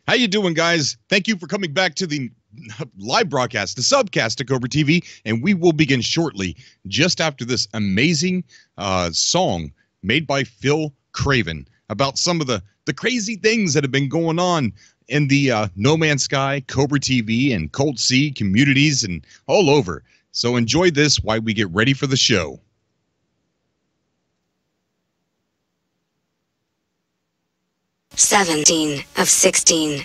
How you doing, guys? Thank you for coming back to the live broadcast, the Subcast at Cobra TV, and we will begin shortly, just after this amazing song made by Phil Craven about some of the crazy things that have been going on in the No Man's Sky, Cobra TV, and Cold Sea communities and all over. So enjoy this while we get ready for the show. "17 of 16.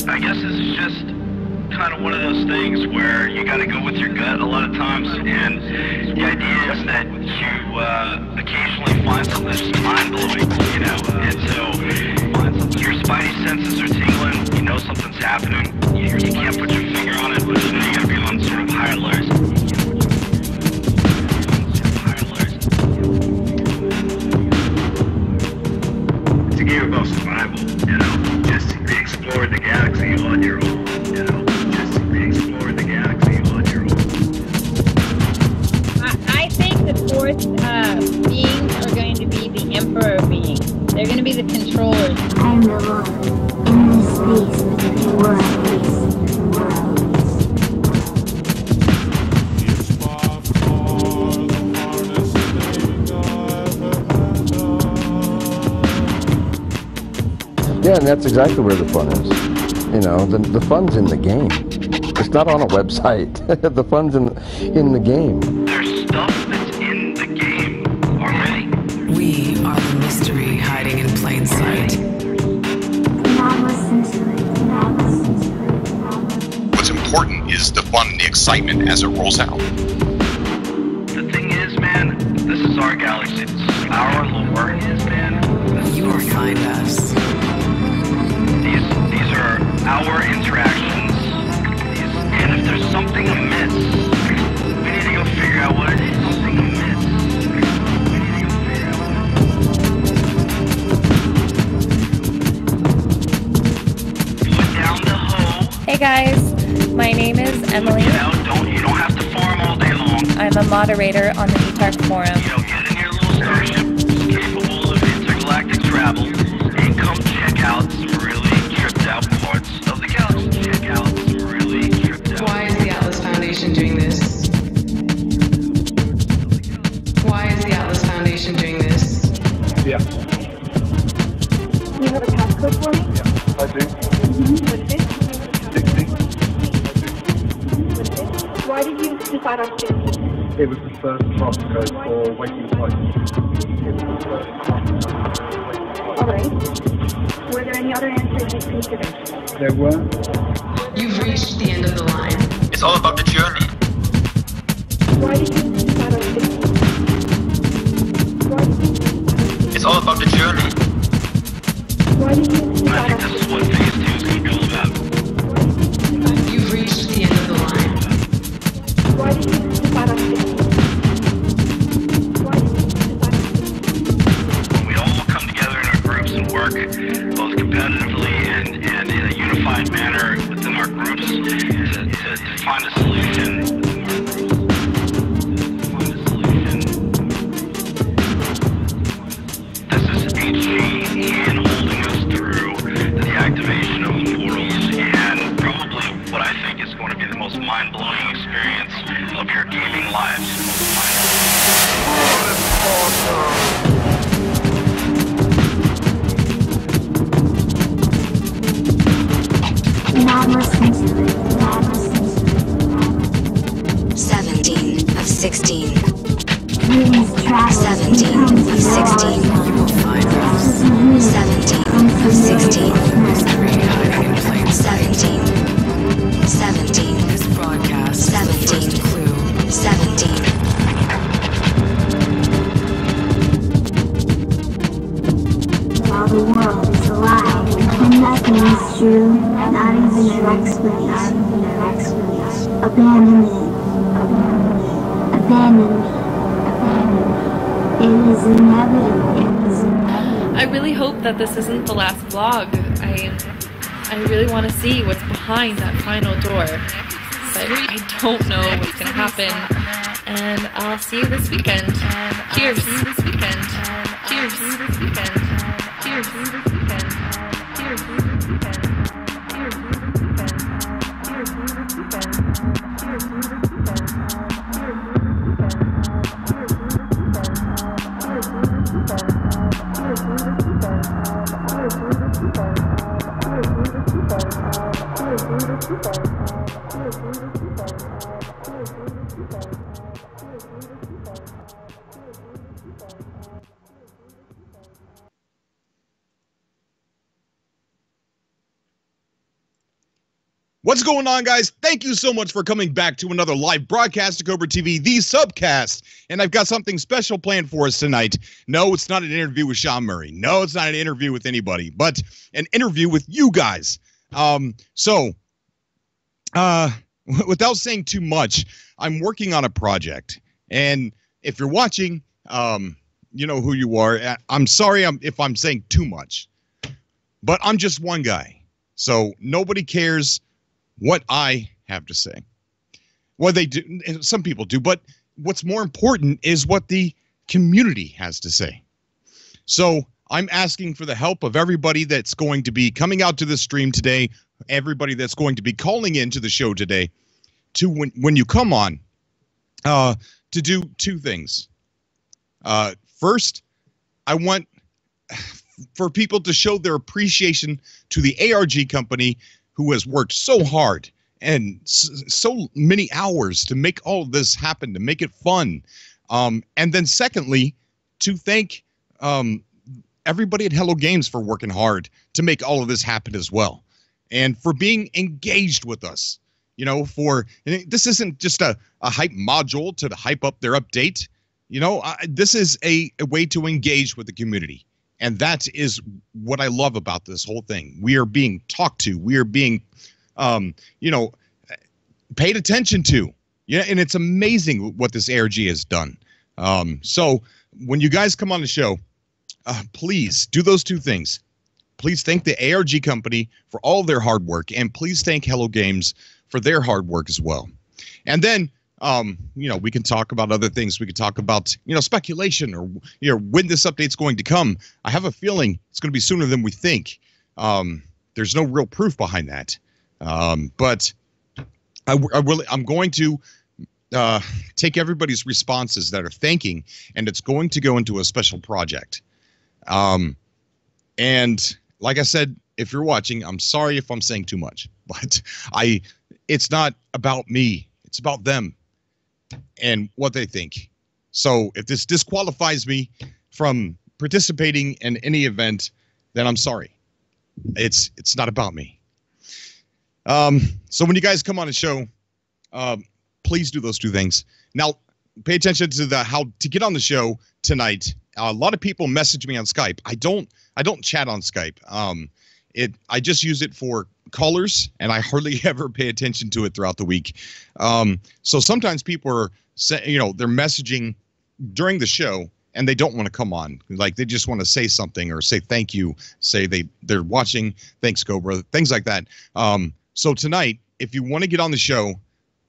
I guess this is just kind of one of those things where you got to go with your gut a lot of times, and the idea is that you occasionally find something that's mind-blowing, you know, and so your spidey senses are tingling, you know something's happening, you can't put your finger on it, but you know you got to be on sort of higher alerts. It's a game about survival, you know, just exploring the galaxy on your own, you know, just exploring the galaxy on your own. I think the fourth beings are going to be the Emperor beings. They're going to be the controllers. I am the Lord in this space between worlds. Yeah, and that's exactly where the fun is. You know, the fun's in the game. It's not on a website. The fun's in the game. There's stuff that's in the game already. We are the mystery hiding in plain sight. What's important is the fun and the excitement as it rolls out. The thing is, man, this is our galaxy. This is our lore, man. You will find us. These are our interactions. And if there's something amiss, we need to go figure out what it is. Something amiss. We need to go figure out what it is. Put down the hoe. Hey guys, my name is Emily. You know, you don't have to farm all day long. I'm a moderator on the ETARC forum. You know, get in your little starship, capable of intergalactic travel, and come check out some really tripped out parts of the galaxy. Check out some really tripped out. Why is the Atlas Foundation doing this? Why is the Atlas Foundation doing this? Yeah. You have a passcode for me? Yeah, I do. What is it? 60. What is it? Why did you decide on 60? It was the first passcode for waiting flights. Alright. Were there any other answers you considered? There were. You've reached the end of the line. It's all about the journey. Why did you decide on 60? Why did you decide on 60? It's all about the journey. Why did you And I decide think on this is what phase 2 is going to be all about. You've reached the end of the line. Why did you decide on 60? Why did you decide on 60? When we all come together in our groups and work both competitively and in a unified manner within our groups to find a solution. This is HG hand-holding us through the activation of portals and probably what I think is going to be the most mind-blowing experience of your gaming lives. Not listening to it. Not listening to it. 17 of 16. Please travel. 17 of 16. You will find us. 17 of 16. Mystery hiding in plain sight. 17. 17. This broadcast is the 17. first clue. 17. While the world is alive, and nothing is true, not even an explanation. Abandon me. Abandon me. It is inevitable. I really hope that this isn't the last vlog. I really want to see what's behind that final door. But I don't know what's going to happen. And I'll see you this weekend. Cheers. Cheers. Cheers. What's going on, guys? Thank you so much for coming back to another live broadcast of Cobra TV, the Subcast. And I've got something special planned for us tonight. No, it's not an interview with Sean Murray. No, it's not an interview with anybody, but an interview with you guys. Without saying too much, I'm working on a project. And if you're watching, you know who you are. I'm sorry if I'm saying too much, but I'm just one guy. So nobody cares what I have to say. Well, they do. Some people do, but what's more important is what the community has to say. So I'm asking for the help of everybody that's going to be coming out to the stream today, everybody that's going to be calling into the show today, to when you come on, to do two things. First, I want for people to show their appreciation to the ARG company who has worked so hard and so many hours to make all of this happen, to make it fun. And then secondly, to thank everybody at Hello Games for working hard to make all of this happen as well. And for being engaged with us. You know, this isn't just a hype module to hype up their update. You know, this is a way to engage with the community. And that is what I love about this whole thing. We are being talked to. We are being, you know, paid attention to. Yeah, and it's amazing what this ARG has done. So when you guys come on the show, please do those two things. Please thank the ARG company for all of their hard work, and please thank Hello Games for their hard work as well. And then, you know, we can talk about other things. We could talk about, you know, speculation or, you know, when this update's going to come. I have a feeling it's going to be sooner than we think. There's no real proof behind that. But I'm going to take everybody's responses that are thanking, and it's going to go into a special project. And like I said, if you're watching, I'm sorry if I'm saying too much, but it's not about me. It's about them and what they think. So if this disqualifies me from participating in any event, then I'm sorry. It's not about me. So when you guys come on the show, please do those two things. Now, pay attention to how to get on the show tonight. A lot of people message me on Skype. I don't chat on Skype. I just use it for callers, and I hardly ever pay attention to it throughout the week. So sometimes people are, you know, they're messaging during the show, and they don't want to come on. Like, they just want to say something or say thank you, say they're watching, thanks Cobra, things like that. So tonight, if you want to get on the show,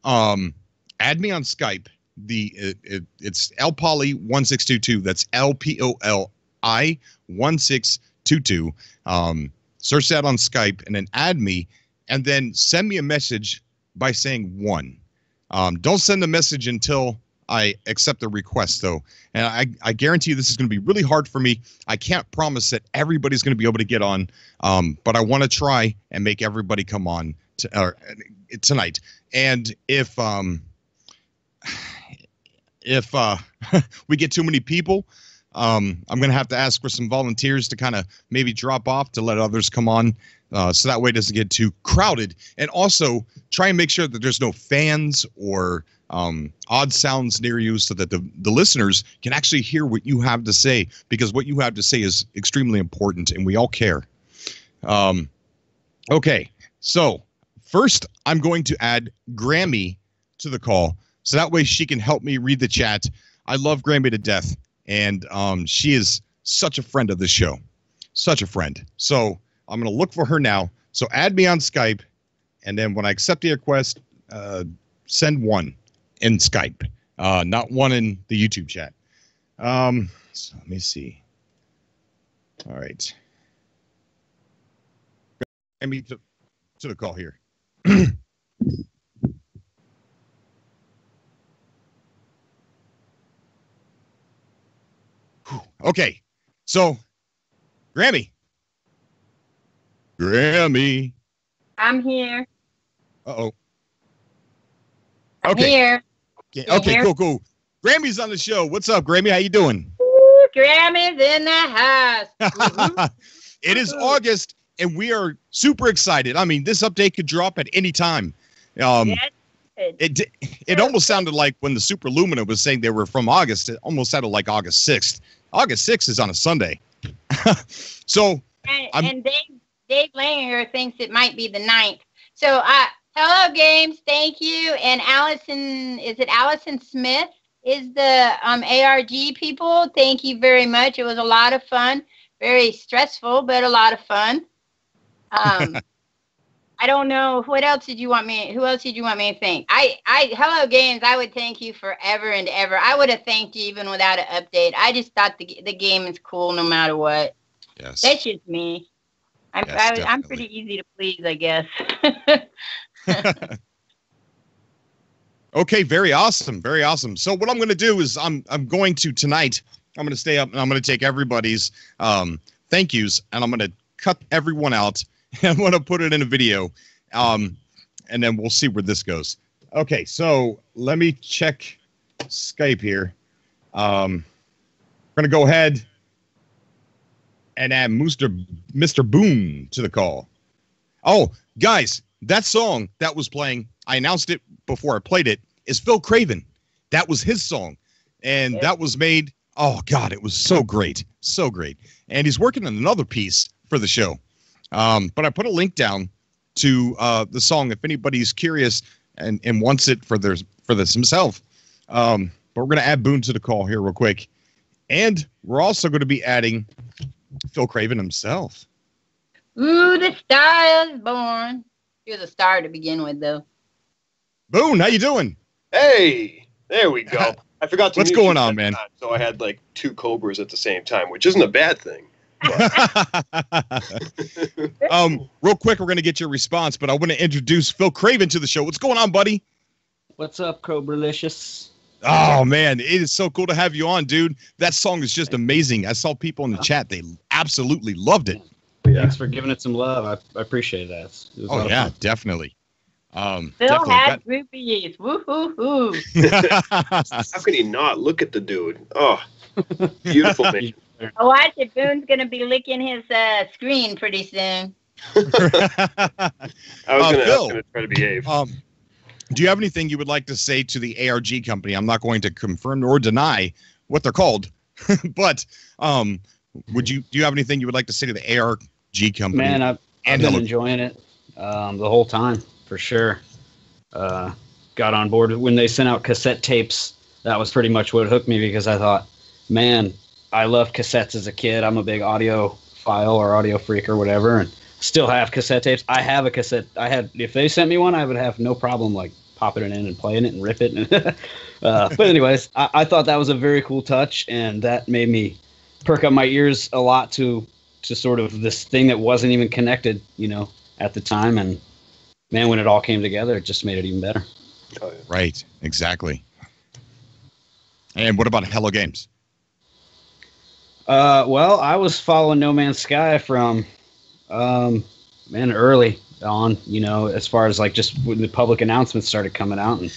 add me on Skype. It's LpoLi1622. That's LpoLi1622. Search that on Skype and then add me, and then send me a message by saying 1. Don't send a message until I accept the request, though. And I guarantee you this is going to be really hard for me. I can't promise that everybody's going to be able to get on, but I want to try and make everybody come on tonight. And if we get too many people, I'm going to have to ask for some volunteers to kind of maybe drop off to let others come on, so that way it doesn't get too crowded. And also try and make sure that there's no fans or odd sounds near you, so that the listeners can actually hear what you have to say, because what you have to say is extremely important and we all care. Okay, so first I'm going to add Grammy to the call, so that way she can help me read the chat. I love Grammy to death, and she is such a friend of the show. Such a friend. So I'm going to look for her now. So add me on Skype, and then when I accept the request, send one in Skype, not one in the YouTube chat. So let me see. All right. Get me to the call here. Okay. So, Grammy. I'm here. Uh-oh. I'm Okay. here. Okay, here? cool. Grammy's on the show. What's up, Grammy? How you doing? Woo, Grammy's in the house. It is August, and we are super excited. I mean, this update could drop at any time. Yes. It almost sounded like when the Super Lumina was saying they were from August, it almost sounded like August 6th. August 6th is on a Sunday. So, and Dave Langer thinks it might be the 9th. So, hello, Games. Thank you. And Allison, is it Allison Smith? Is the ARG people? Thank you very much. It was a lot of fun. Very stressful, but a lot of fun. I don't know. What else did you want me? Who else did you want me to thank? Hello Games. I would thank you forever and ever. I would have thanked you even without an update. I just thought the game is cool no matter what. Yes. That's just me. I'm pretty easy to please, I guess. Okay, very awesome. Very awesome. So what I'm going to do is I'm going to tonight, I'm going to stay up and I'm going to take everybody's thank yous and I'm going to cut everyone out and I'm going to put it in a video. And then we'll see where this goes. Okay, so let me check Skype here. We're going to go ahead and add Mr. Boone to the call. Oh, guys, that song that was playing, I announced it before I played it, is Phil Craven. That was his song. And that was made, oh, God, it was so great. So great. And he's working on another piece for the show. But I put a link down to the song if anybody's curious and wants it for this himself. But we're going to add Boone to the call here real quick. And we're also going to be adding Phil Craven himself. Ooh, the star is born. He was a star to begin with, though. Boone, how you doing? Hey, there we go. I forgot to What's mute going you on, at the man? time, so I had like 2 Cobras at the same time, which isn't a bad thing. Real quick, we're going to get your response, but I want to introduce Phil Craven to the show. What's going on, buddy? What's up, Cobra-licious? Oh, man, it is so cool to have you on, dude. That song is just amazing. I saw people in the chat. They absolutely loved it. Thanks for giving it some love. I appreciate that. Oh, yeah, definitely. Phil definitely. had groupies. Woo-hoo-hoo. How can he not look at the dude? Oh, beautiful man. Watch it. Boone's going to be licking his screen pretty soon. I was going to try to behave. Do you have anything you would like to say to the ARG company? I'm not going to confirm or deny what they're called, but do you have anything you would like to say to the ARG company? Man, I've been enjoying it the whole time, for sure. Got on board when they sent out cassette tapes. That was pretty much what hooked me, because I thought, man, I loved cassettes as a kid. I'm a big audiophile or audio freak or whatever, and still have cassette tapes. I have a cassette. If they sent me one, I would have no problem like popping it in and playing it and rip it. But anyways, I thought that was a very cool touch, and that made me perk up my ears a lot to sort of this thing that wasn't even connected, at the time. And man, when it all came together, it just made it even better. Oh, yeah. Right, exactly. And what about Hello Games? Well, I was following No Man's Sky from early on, as far as like just when the public announcements started coming out, and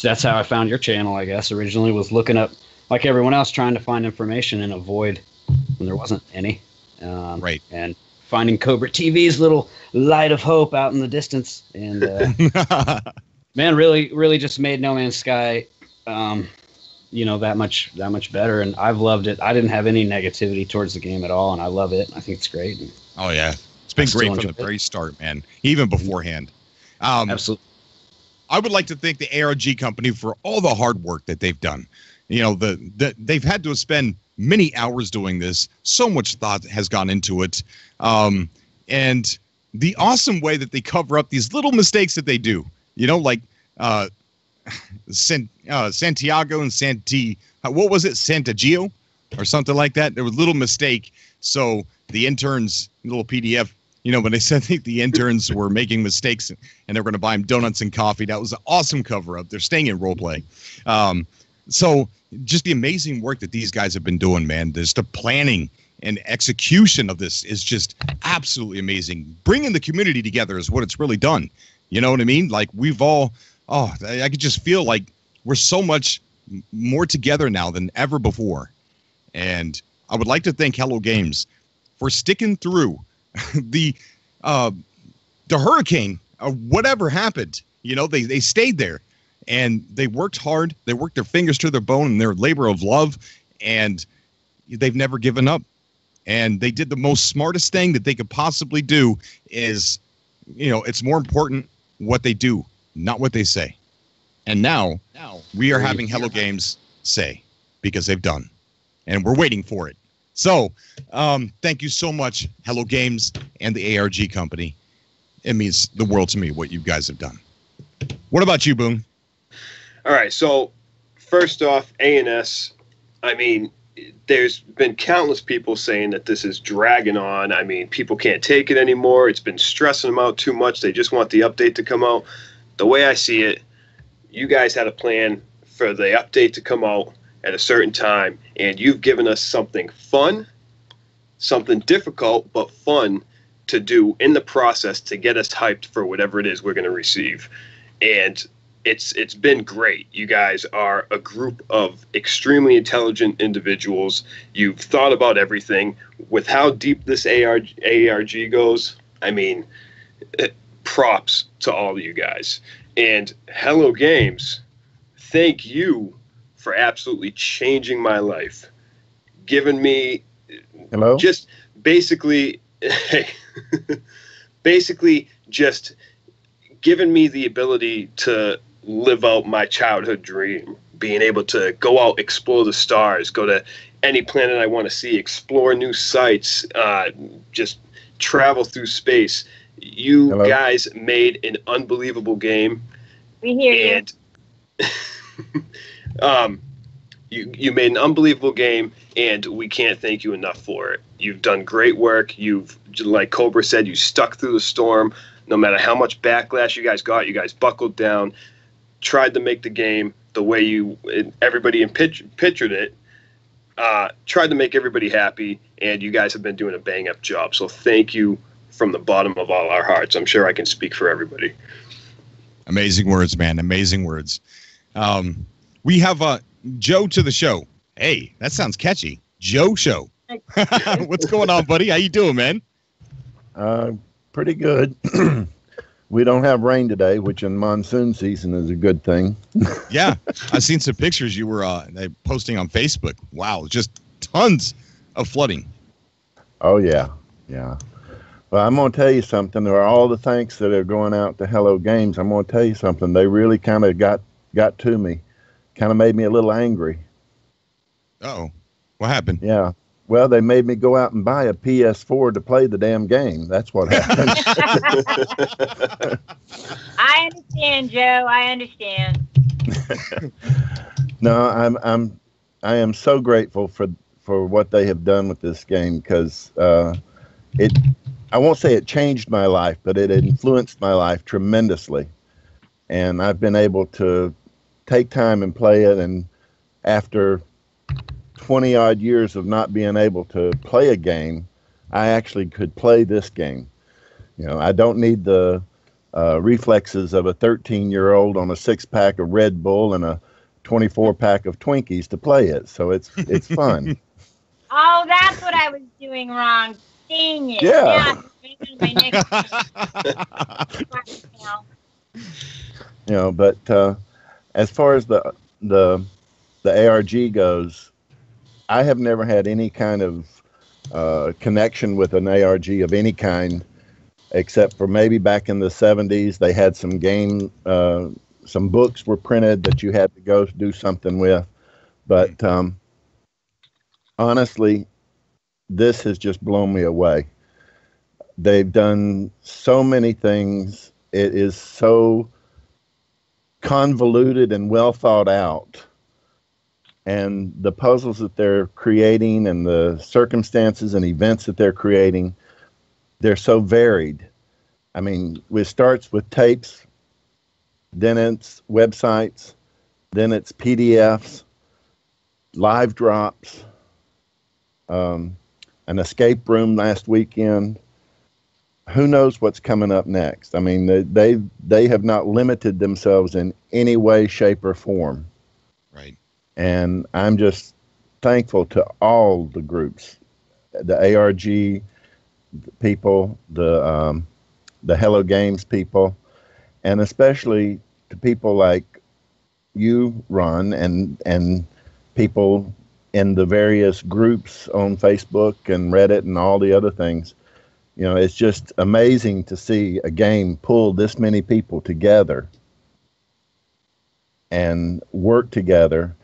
that's how I found your channel, I guess. Originally was looking up, like everyone else, trying to find information in a void when there wasn't any. Right. And finding Cobra TV's little light of hope out in the distance, and man, really just made No Man's Sky that much better, and I've loved it. I didn't have any negativity towards the game at all, and I love it. I think it's great. Oh yeah, been great from the very start, man. Even beforehand. Absolutely. I would like to thank the ARG company for all the hard work that they've done. You know, they've had to spend many hours doing this. So much thought has gone into it. And the awesome way that they cover up these little mistakes that they do. You know, like Santiago and what was it? Santagio or something like that. There was a little mistake. So the interns, little PDF, you know, when they said the interns were making mistakes and they're going to buy them donuts and coffee, that was an awesome cover up. They're staying in role play. So just the amazing work that these guys have been doing, man. There's the planning and execution of this is just absolutely amazing. Bringing the community together is what it's really done. You know what I mean? Like we've all, I could just feel like we're so much more together now than ever before. And I would like to thank Hello Games for sticking through the hurricane or whatever happened. You know, they stayed there and they worked hard. They worked their fingers to their bone and their labor of love, and they've never given up. And they did the most smartest thing that they could possibly do is, you know, it's more important what they do, not what they say. And now we are having Hello Games say, because they've done, and we're waiting for it. So thank you so much, Hello Games and the ARG company. It means the world to me what you guys have done. What about you, Boone? All right, so first off, ANS, I mean, there's been countless people saying that this is dragging on. I mean, people can't take it anymore. It's been stressing them out too much. They just want the update to come out. The way I see it, you guys had a plan for the update to come out at a certain time, and you've given us something fun, something difficult, but fun to do in the process to get us hyped for whatever it is we're going to receive. And it's been great. You guys are a group of extremely intelligent individuals. You've thought about everything. With how deep this ARG goes, I mean, props to all of you guys. And Hello Games, thank you for absolutely changing my life. Giving me just basically just giving me the ability to live out my childhood dream, being able to go out, explore the stars, go to any planet I want to see, explore new sites, just travel through space. You guys made an unbelievable game. We hear you. You made an unbelievable game, and we can't thank you enough for it. You've done great work. You've, like Cobra said, you stuck through the storm. No matter how much backlash you guys got, you guys buckled down, tried to make the game the way everybody pictured it, tried to make everybody happy, and you guys have been doing a bang-up job. So thank you from the bottom of all our hearts. I'm sure I can speak for everybody. Amazing words, man. Amazing words. We have Joe to the show. Hey, that sounds catchy. Joe Show. What's going on, buddy? How you doing, man? Pretty good. We don't have rain today, which in monsoon season is a good thing. Yeah, I've seen some pictures you were posting on Facebook. Wow, just tons of flooding. Oh, yeah. Yeah. Well, I'm going to tell you something. There are all the thanks that are going out to Hello Games. I'm going to tell you something. They really kind of got to me. Kind of made me a little angry. Uh-oh. What happened? Yeah. Well, they made me go out and buy a PS4 to play the damn game. That's what happened. I understand, Joe. I understand. No, I am so grateful for what they have done with this game, because I won't say it changed my life, but it influenced my life tremendously. And I've been able to take time and play it, and after 20 odd years of not being able to play a game, I actually could play this game. You know, I don't need the reflexes of a 13-year-old on a 6-pack of Red Bull and a 24-pack of Twinkies to play it. So it's fun. Oh, that's what I was doing wrong. Dang it. Yeah. You know, but as far as the ARG goes, I have never had any kind of connection with an ARG of any kind except for maybe back in the 70s, they had some some books were printed that you had to go do something with. But honestly, this has just blown me away. They've done so many things. It is so convoluted and well thought out. And the puzzles that they're creating and the circumstances and events that they're creating, they're so varied. I mean, it starts with tapes, then it's websites, then it's PDFs, live drops, an escape room last weekend. Who knows what's coming up next? I mean, they have not limited themselves in any way, shape, or form. Right. And I'm just thankful to all the groups, the ARG people, the Hello Games people, and especially to people like you, Ron, and people in the various groups on Facebook and Reddit and all the other things. You know, it's just amazing to see a game pull this many people together and work together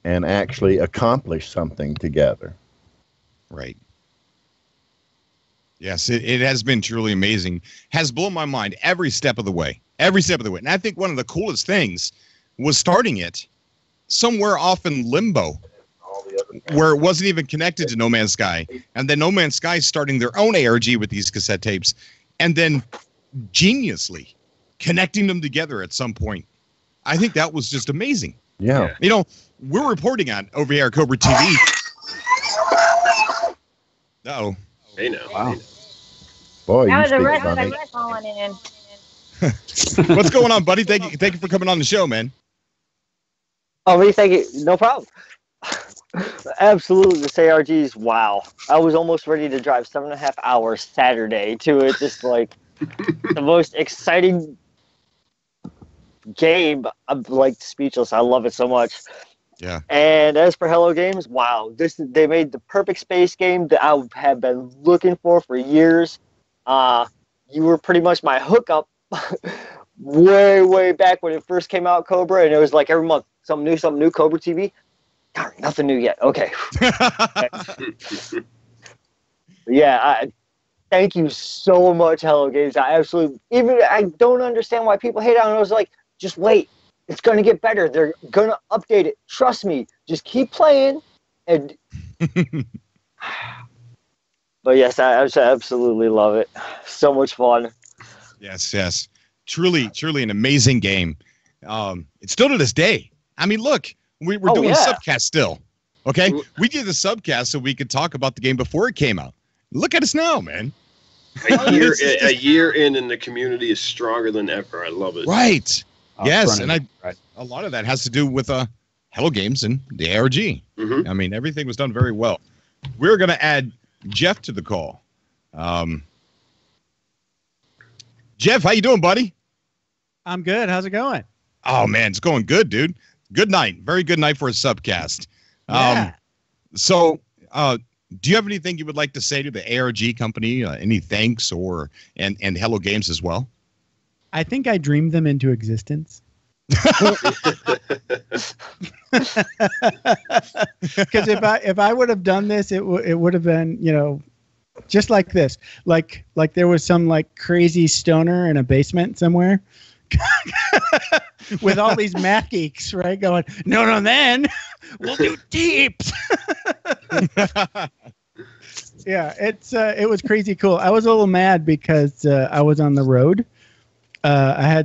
and actually accomplish something together. Right. Yes, it has been truly amazing. Has blown my mind every step of the way. Every step of the way. And I think one of the coolest things was starting it somewhere off in limbo, where it wasn't even connected to No Man's Sky. And then No Man's Sky starting their own ARG with these cassette tapes, and then geniusly connecting them together at some point. I think that was just amazing. Yeah. You know, we're reporting on over here at Cobra TV. Uh-oh. Hey, now. Wow. Boy, That you was a speak wreck funny. calling in. What's going on, buddy? Thank you for coming on the show, man. Oh, me, thank you. No problem. Absolutely, this ARG's wow. I was almost ready to drive 7.5 hours Saturday to it. Just like the most exciting game. I'm like speechless. I love it so much. Yeah. And as for Hello Games, wow, they made the perfect space game that I have been looking for years. You were pretty much my hookup way back when it first came out, Cobra, and it was like every month something new, Cobra TV. Darn, nothing new yet. Okay. Yeah, thank you so much, Hello Games. I don't understand why people hate on it. I was like, just wait. It's going to get better. They're going to update it. Trust me. Just keep playing. And But yes, I absolutely love it. So much fun. Yes. Truly an amazing game. It's still to this day. I mean, look, we're doing a subcast still. Okay? We did the subcast so we could talk about the game before it came out. Look at us now, man. A year in and the community is stronger than ever. I love it. Right. Yes, and a lot of that has to do with Hello Games and the ARG. Mm-hmm. I mean, everything was done very well. We're going to add Jeff to the call. Jeff, how you doing, buddy? I'm good. How's it going? Oh, man, it's going good, dude. Good night. Very good night for a subcast. Yeah. So, do you have anything you would like to say to the ARG company? Any thanks and Hello Games as well? I think I dreamed them into existence. Because if I would have done this, it would have been, you know, just like this, like there was some like crazy stoner in a basement somewhere with all these math geeks, right? Going, no, then we'll do tapes. Yeah, it was crazy cool. I was a little mad because I was on the road. I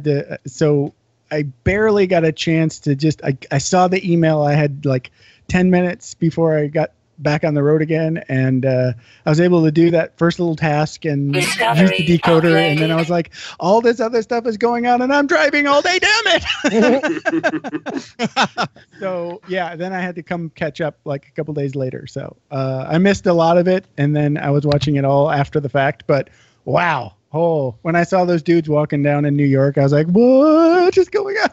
barely got a chance to I saw the email. I had like 10 minutes before I got back on the road again. And I was able to do that first little task and use the decoder. And then I was like, all this other stuff is going on and I'm driving all day. Damn it. So yeah, then I had to come catch up like a couple days later. So I missed a lot of it. And then I was watching it all after the fact, but wow. Oh, when I saw those dudes walking down in New York, I was like, what is going on?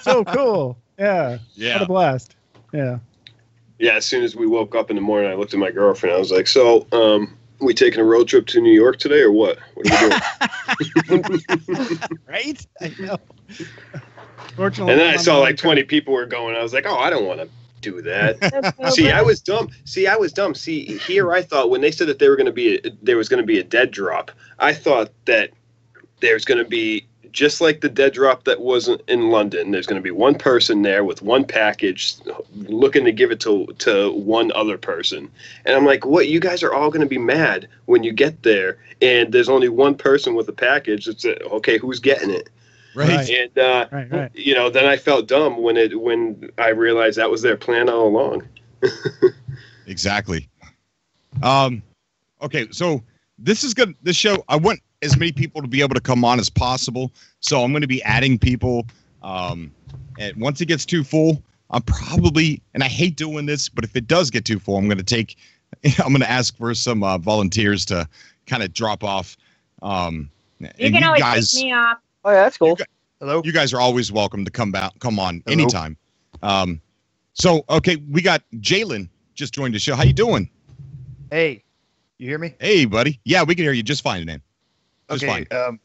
So cool. Yeah. What a blast. Yeah. Yeah, as soon as we woke up in the morning, I looked at my girlfriend. I was like, so, We taking a road trip to New York today, or what? What are we doing? Right? I know. Fortunately, And then I saw like 20 people were going. I was like, oh, I don't want to do that. See, I was dumb. See, here I thought when they said that there was going to be a dead drop, I thought that there's going to be just like the dead drop that wasn't in London. There's going to be one person there with one package looking to give it to one other person. And I'm like, what? You guys are all going to be mad when you get there, and there's only one person with a package. It's okay, who's getting it? Right. And right. you know, then I felt dumb when I realized that was their plan all along. Exactly. Okay, so this is good. This show, I want as many people to be able to come on as possible. So I'm going to be adding people. And once it gets too full, I'm probably, and I hate doing this, but if it does get too full, I'm going to ask for some volunteers to kind of drop off. You can always take me off. Oh, yeah, that's cool. Hello. You guys are always welcome to come on anytime. So, okay, we got Jalen just joined the show. How you doing? Hey, you hear me? Hey, buddy. Yeah, we can hear you just fine, man. Just okay. fine.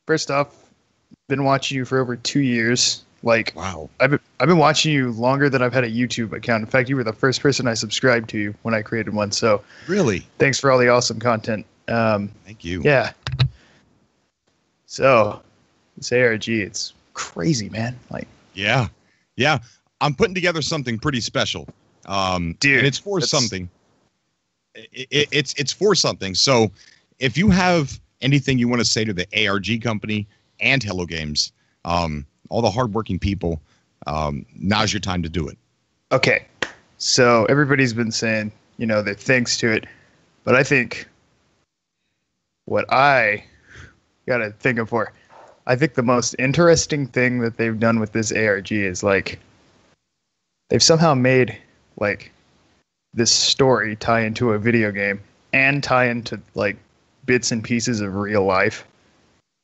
First off, been watching you for over 2 years. Like, wow. I've been watching you longer than I've had a YouTube account. In fact, you were the first person I subscribed to when I created one. So, really, thanks for all the awesome content. Thank you. Yeah. So, this ARG, it's crazy, man. Like, yeah. I'm putting together something pretty special. Dude, and it's for something. It's for something. So, if you have anything you want to say to the ARG company and Hello Games, all the hardworking people, now's your time to do it. Okay. So everybody's been saying, their thanks to it, but I think what I got to think of for, I think the most interesting thing that they've done with this ARG is like, they've somehow made like this story tie into a video game and tie into like bits and pieces of real life.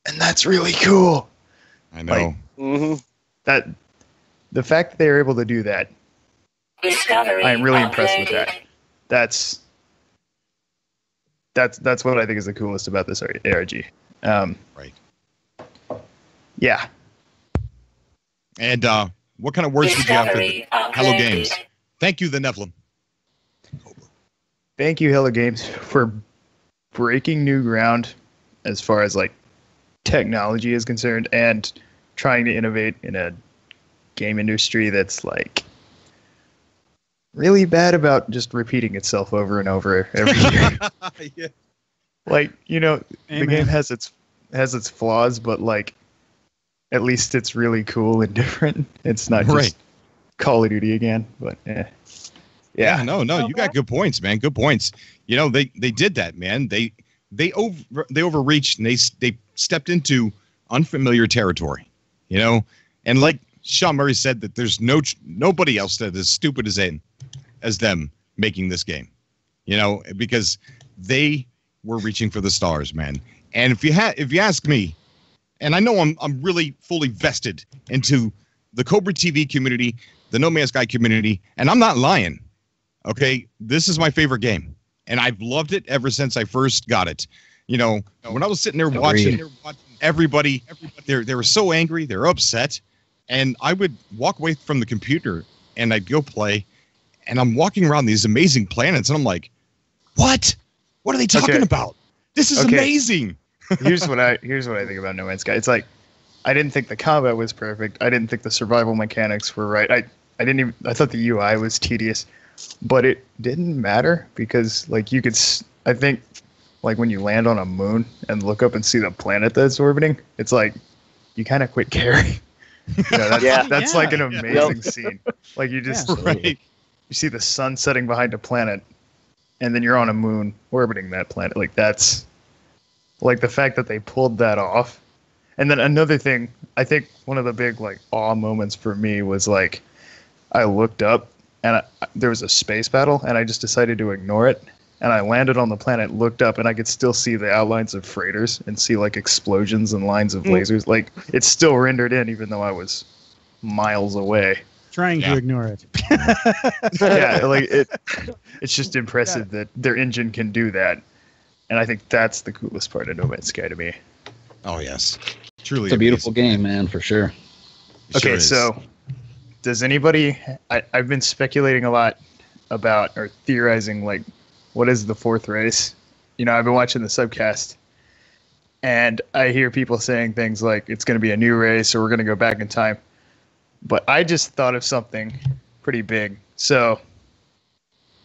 And that's really cool. I know. Like, that the fact that they were able to do that, I'm really impressed with that. That's what I think is the coolest about this ARG. Right. Yeah. And what kind of words would you have for Hello Games? Thank you, the Nephilim. Thank you, Hello Games, for breaking new ground as far as like technology is concerned and trying to innovate in a game industry that's like really bad about just repeating itself over and over every year. Yeah. Like, the game has its flaws, but like at least it's really cool and different. It's not just Call of Duty again, but yeah. No, you got good points, man. Good points. They did that, man. They overreached and they stepped into unfamiliar territory, and like Sean Murray said, that there's nobody else that is as stupid as them making this game, because they were reaching for the stars, man. And if you ask me, and I know I'm really fully vested into the Cobra TV community, the No Man's Sky community, and I'm not lying. Okay, this is my favorite game, and I've loved it ever since I first got it. When I was sitting there watching everybody, they were so angry, they're upset, and I would walk away from the computer and I'd go play, and I'm walking around these amazing planets, and I'm like, what? What are they talking about? This is amazing. Here's what I think about No Man's Sky. It's like, I didn't think the combat was perfect. I didn't think the survival mechanics were right. I thought the UI was tedious, but it didn't matter because like you could, I think like when you land on a moon and look up and see the planet that's orbiting, it's like you kind of quit caring. That's like an amazing scene. Like you just you see the sun setting behind a planet, and then you're on a moon orbiting that planet. Like that's like the fact that they pulled that off. And then another thing, I think one of the big like awe moments for me was like I looked up and there was a space battle, and I just decided to ignore it. And I landed on the planet, looked up, and I could still see the outlines of freighters and see like explosions and lines of lasers. Like it's still rendered in, even though I was miles away. Trying to ignore it. Like it's just impressive that their engine can do that. And I think that's the coolest part of No Man's Sky to me. Oh yes, truly. It's a beautiful game, man, for sure. Okay, so does anybody? I've been speculating a lot about or theorizing like, what is the fourth race? I've been watching the Subcast, and I hear people saying things like it's going to be a new race or we're going to go back in time. But I just thought of something pretty big. So,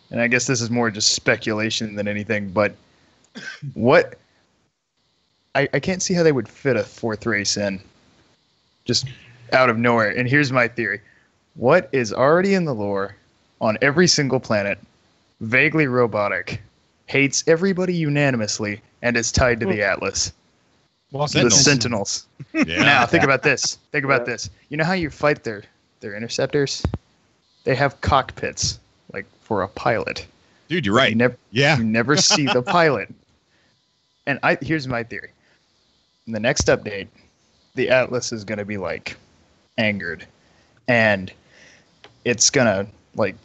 and I guess this is more just speculation than anything, but what? I can't see how they would fit a fourth race in just out of nowhere. And here's my theory. What is already in the lore on every single planet, vaguely robotic, hates everybody unanimously, and is tied to the Atlas? The Sentinels. Yeah. Now, think about this. Think about this. You know how you fight their interceptors? They have cockpits, like for a pilot. Dude, you're right. You never see the pilot. And here's my theory. In the next update, the Atlas is going to be like angered, and it's going to like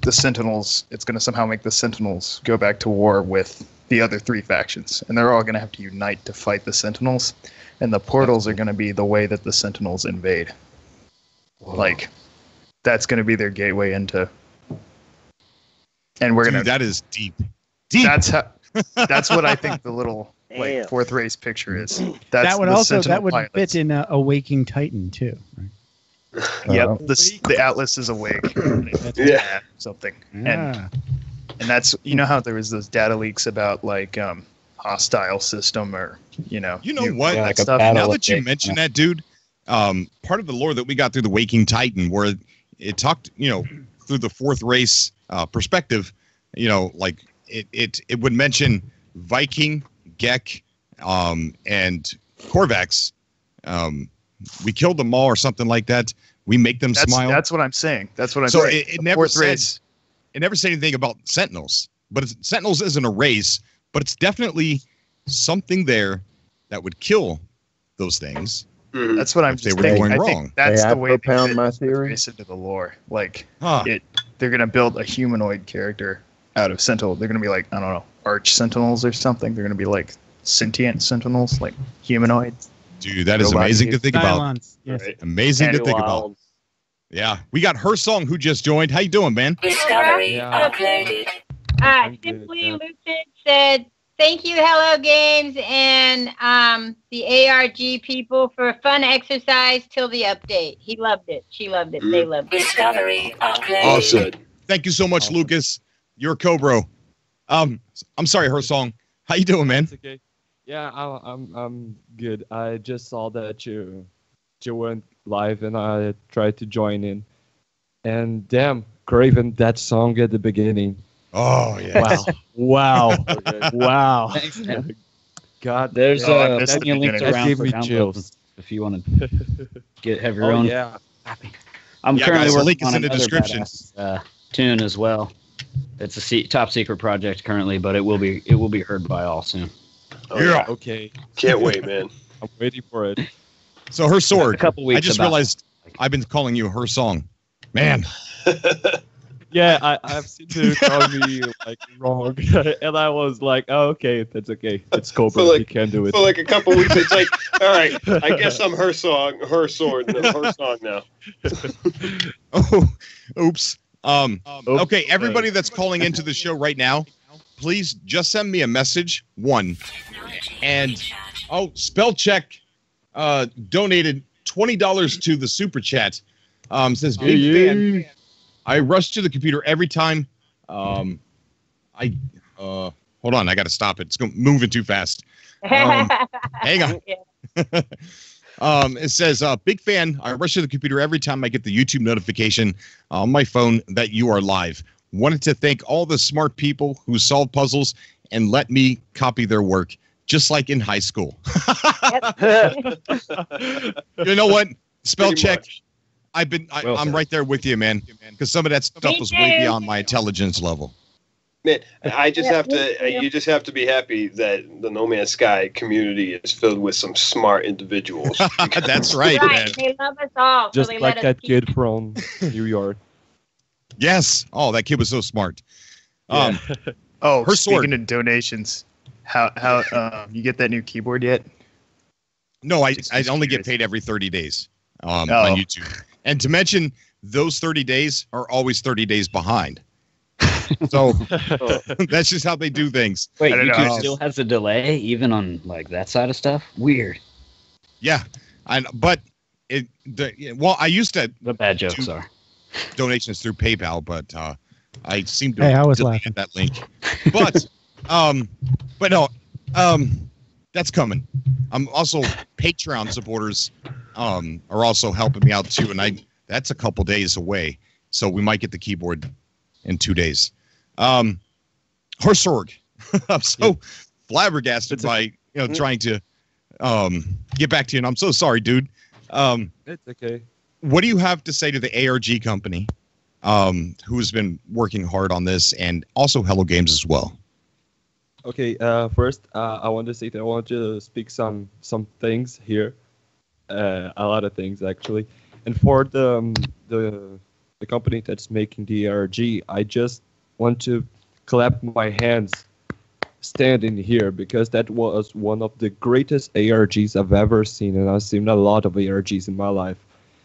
the Sentinels. It's going to somehow make the Sentinels go back to war with the other three factions, and they're all going to have to unite to fight the Sentinels, and the portals are going to be the way that the Sentinels invade. Whoa. Like that's going to be their gateway into. And we're going to. That is deep. That's what I think the little like fourth race picture is. That would fit in a Waking Titan too. Right? Yep, the Atlas is awake. Yeah, something. Yeah. And that's how there was those data leaks about like hostile system or You know what? like stuff. Now that you mention that, dude, part of the lore that we got through the Waking Titan, where it talked, through the fourth race perspective, like it would mention Viking, Gek, and Korvax. We killed them all or something like that. We make them smile. That's what I'm saying. That's what I'm saying. So it never said. It never said anything about Sentinels, but Sentinels isn't a race, but it's definitely something there that would kill those things. Mm-hmm. That's what I'm just thinking. I think that's the way they found my theory into the lore. Like they're gonna build a humanoid character out of Sentinel. They're gonna be like, I don't know, Arch Sentinels or something. They're gonna be like sentient Sentinels, like humanoid. Dude, that is amazing to think about. Yes. Right. Amazing to think about. Yeah, we got Her Song who just joined. How you doing, man? Discovery uploaded. Simply Lucid said, thank you, Hello Games, and the ARG people for a fun exercise till the update. He loved it. She loved it. They loved it. Discovery uploaded. Awesome. Thank you so much, Lucas. You're a Cobra. I'm sorry, Her Song. How you doing, man? It's okay. Yeah, I'm good. I just saw that you went live, and I tried to join in. And damn, Craven, that song at the beginning. Oh yeah! Wow! Wow! Thanks, man. God, there's definitely a link that around gave for me downloads chills. if you want to have your own. Yeah. I'm Yeah, currently guys, the working link is on in the another description. badass, tune as well. It's a top secret project currently, but it will be heard by all soon. Oh, yeah. Okay. Can't wait, man. I'm waiting for it. So Her Sword. A couple weeks I just about- realized I've been calling you Her Song. Man. Yeah, I've seen you call me like wrong, and I was like, oh, okay, that's okay. It's Cobra. For like- He can do it. For like a couple weeks, it's like, all right, I guess I'm Her Song, Her Sword, and Her Song now. Oh, oops. Okay, everybody that's calling into the show right now, please just send me a message, one. And, Spell Check donated $20 to the Super Chat. Says, big fan. I rush to the computer every time. Hold on, I got to stop it. It's moving too fast. Hang on. It says, big fan. I rush to the computer every time I get the YouTube notification on my phone that you are live. Wanted to thank all the smart people who solve puzzles and let me copy their work, just like in high school. You know what? Spell Pretty check. much. I'm right there with you, man. Because some of that stuff was way beyond my intelligence level. Man, I just have to. You just have to be happy that the No Man's Sky community is filled with some smart individuals. That's right, man. Right, they love us all. Just so they like let that us kid from New York. Yes. Oh, that kid was so smart. Yeah. Oh, Her speaking sword. of donations, How you get that new keyboard yet? No, I only get paid every 30 days on YouTube. And to mention, those 30 days are always 30 days behind. So that's just how they do things. Wait, YouTube still has a delay even on like that side of stuff? Weird. Yeah, I used to. The bad jokes are donations through PayPal, but I seem to I was delete laughing. that link. But no, that's coming. I'm also Patreon supporters are also helping me out too, and that's a couple days away, so we might get the keyboard in 2 days. Horsorg, I'm so flabbergasted by trying to get back to you, and I'm so sorry, dude. It's okay. What do you have to say to the ARG company, who's been working hard on this, and also Hello Games as well? Okay, first, I want to say that I want to speak some things here, a lot of things actually, and for the company that's making the ARG, I just want to clap my hands standing here because that was one of the greatest ARGs I've ever seen, and I've seen a lot of ARGs in my life,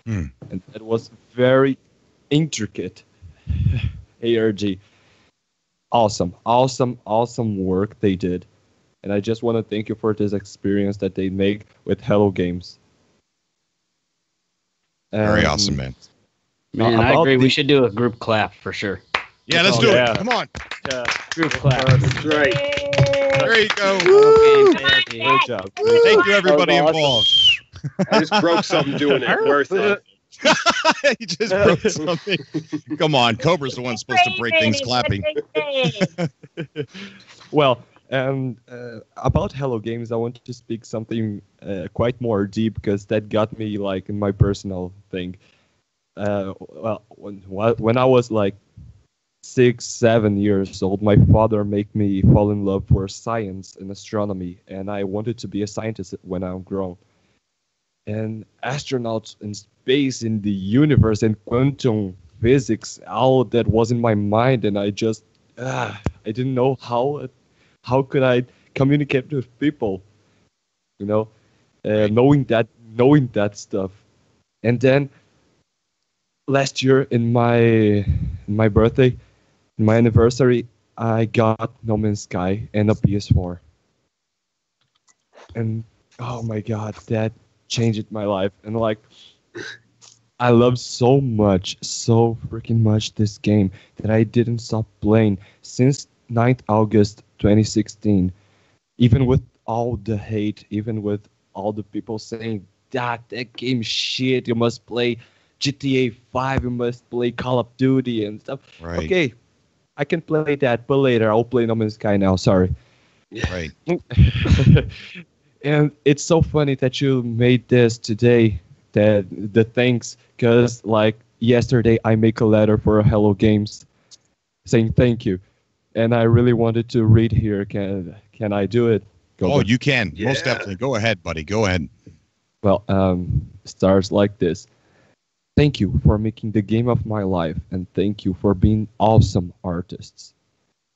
and it was very intricate ARG. Awesome work they did, and I just want to thank you for this experience that they make with Hello Games. Very awesome, man. Man, I agree. We should do a group clap for sure. Yeah, let's do it. Come on. Group clap. That's right. There you go. Good job. Thank you, everybody involved. I just broke something doing it. Worth it. You just broke something. Come on, Cobra's the one supposed to break things clapping. Well, about Hello Games, I want to speak something quite more deep because that got me like in my personal thing. Well, when I was like 6-7 years old, my father made me fall in love for science and astronomy, and I wanted to be a scientist when I'm grown. And astronauts in space, in the universe, and quantum physics, all that was in my mind, and I just I didn't know how could I communicate with people, knowing that stuff. And then last year in my birthday, in my anniversary, I got No Man's Sky and a PS4. And oh my god, that changed my life. And like, I love so freaking much this game that I didn't stop playing since 9th August 2016. Even with all the hate, even with all the people saying that game shit, you must play GTA 5, you must play Call of Duty and stuff. Right. Okay, I can play that, but later I'll play No Man's Sky now, sorry. Right. And it's so funny that you made this today, the thanks, because like yesterday I make a letter for Hello Games saying thank you. And I really wanted to read here. Can I do it? You can. Yeah. Most definitely. Go ahead, buddy. Go ahead. Well, starts like this. Thank you for making the game of my life, and thank you for being awesome artists.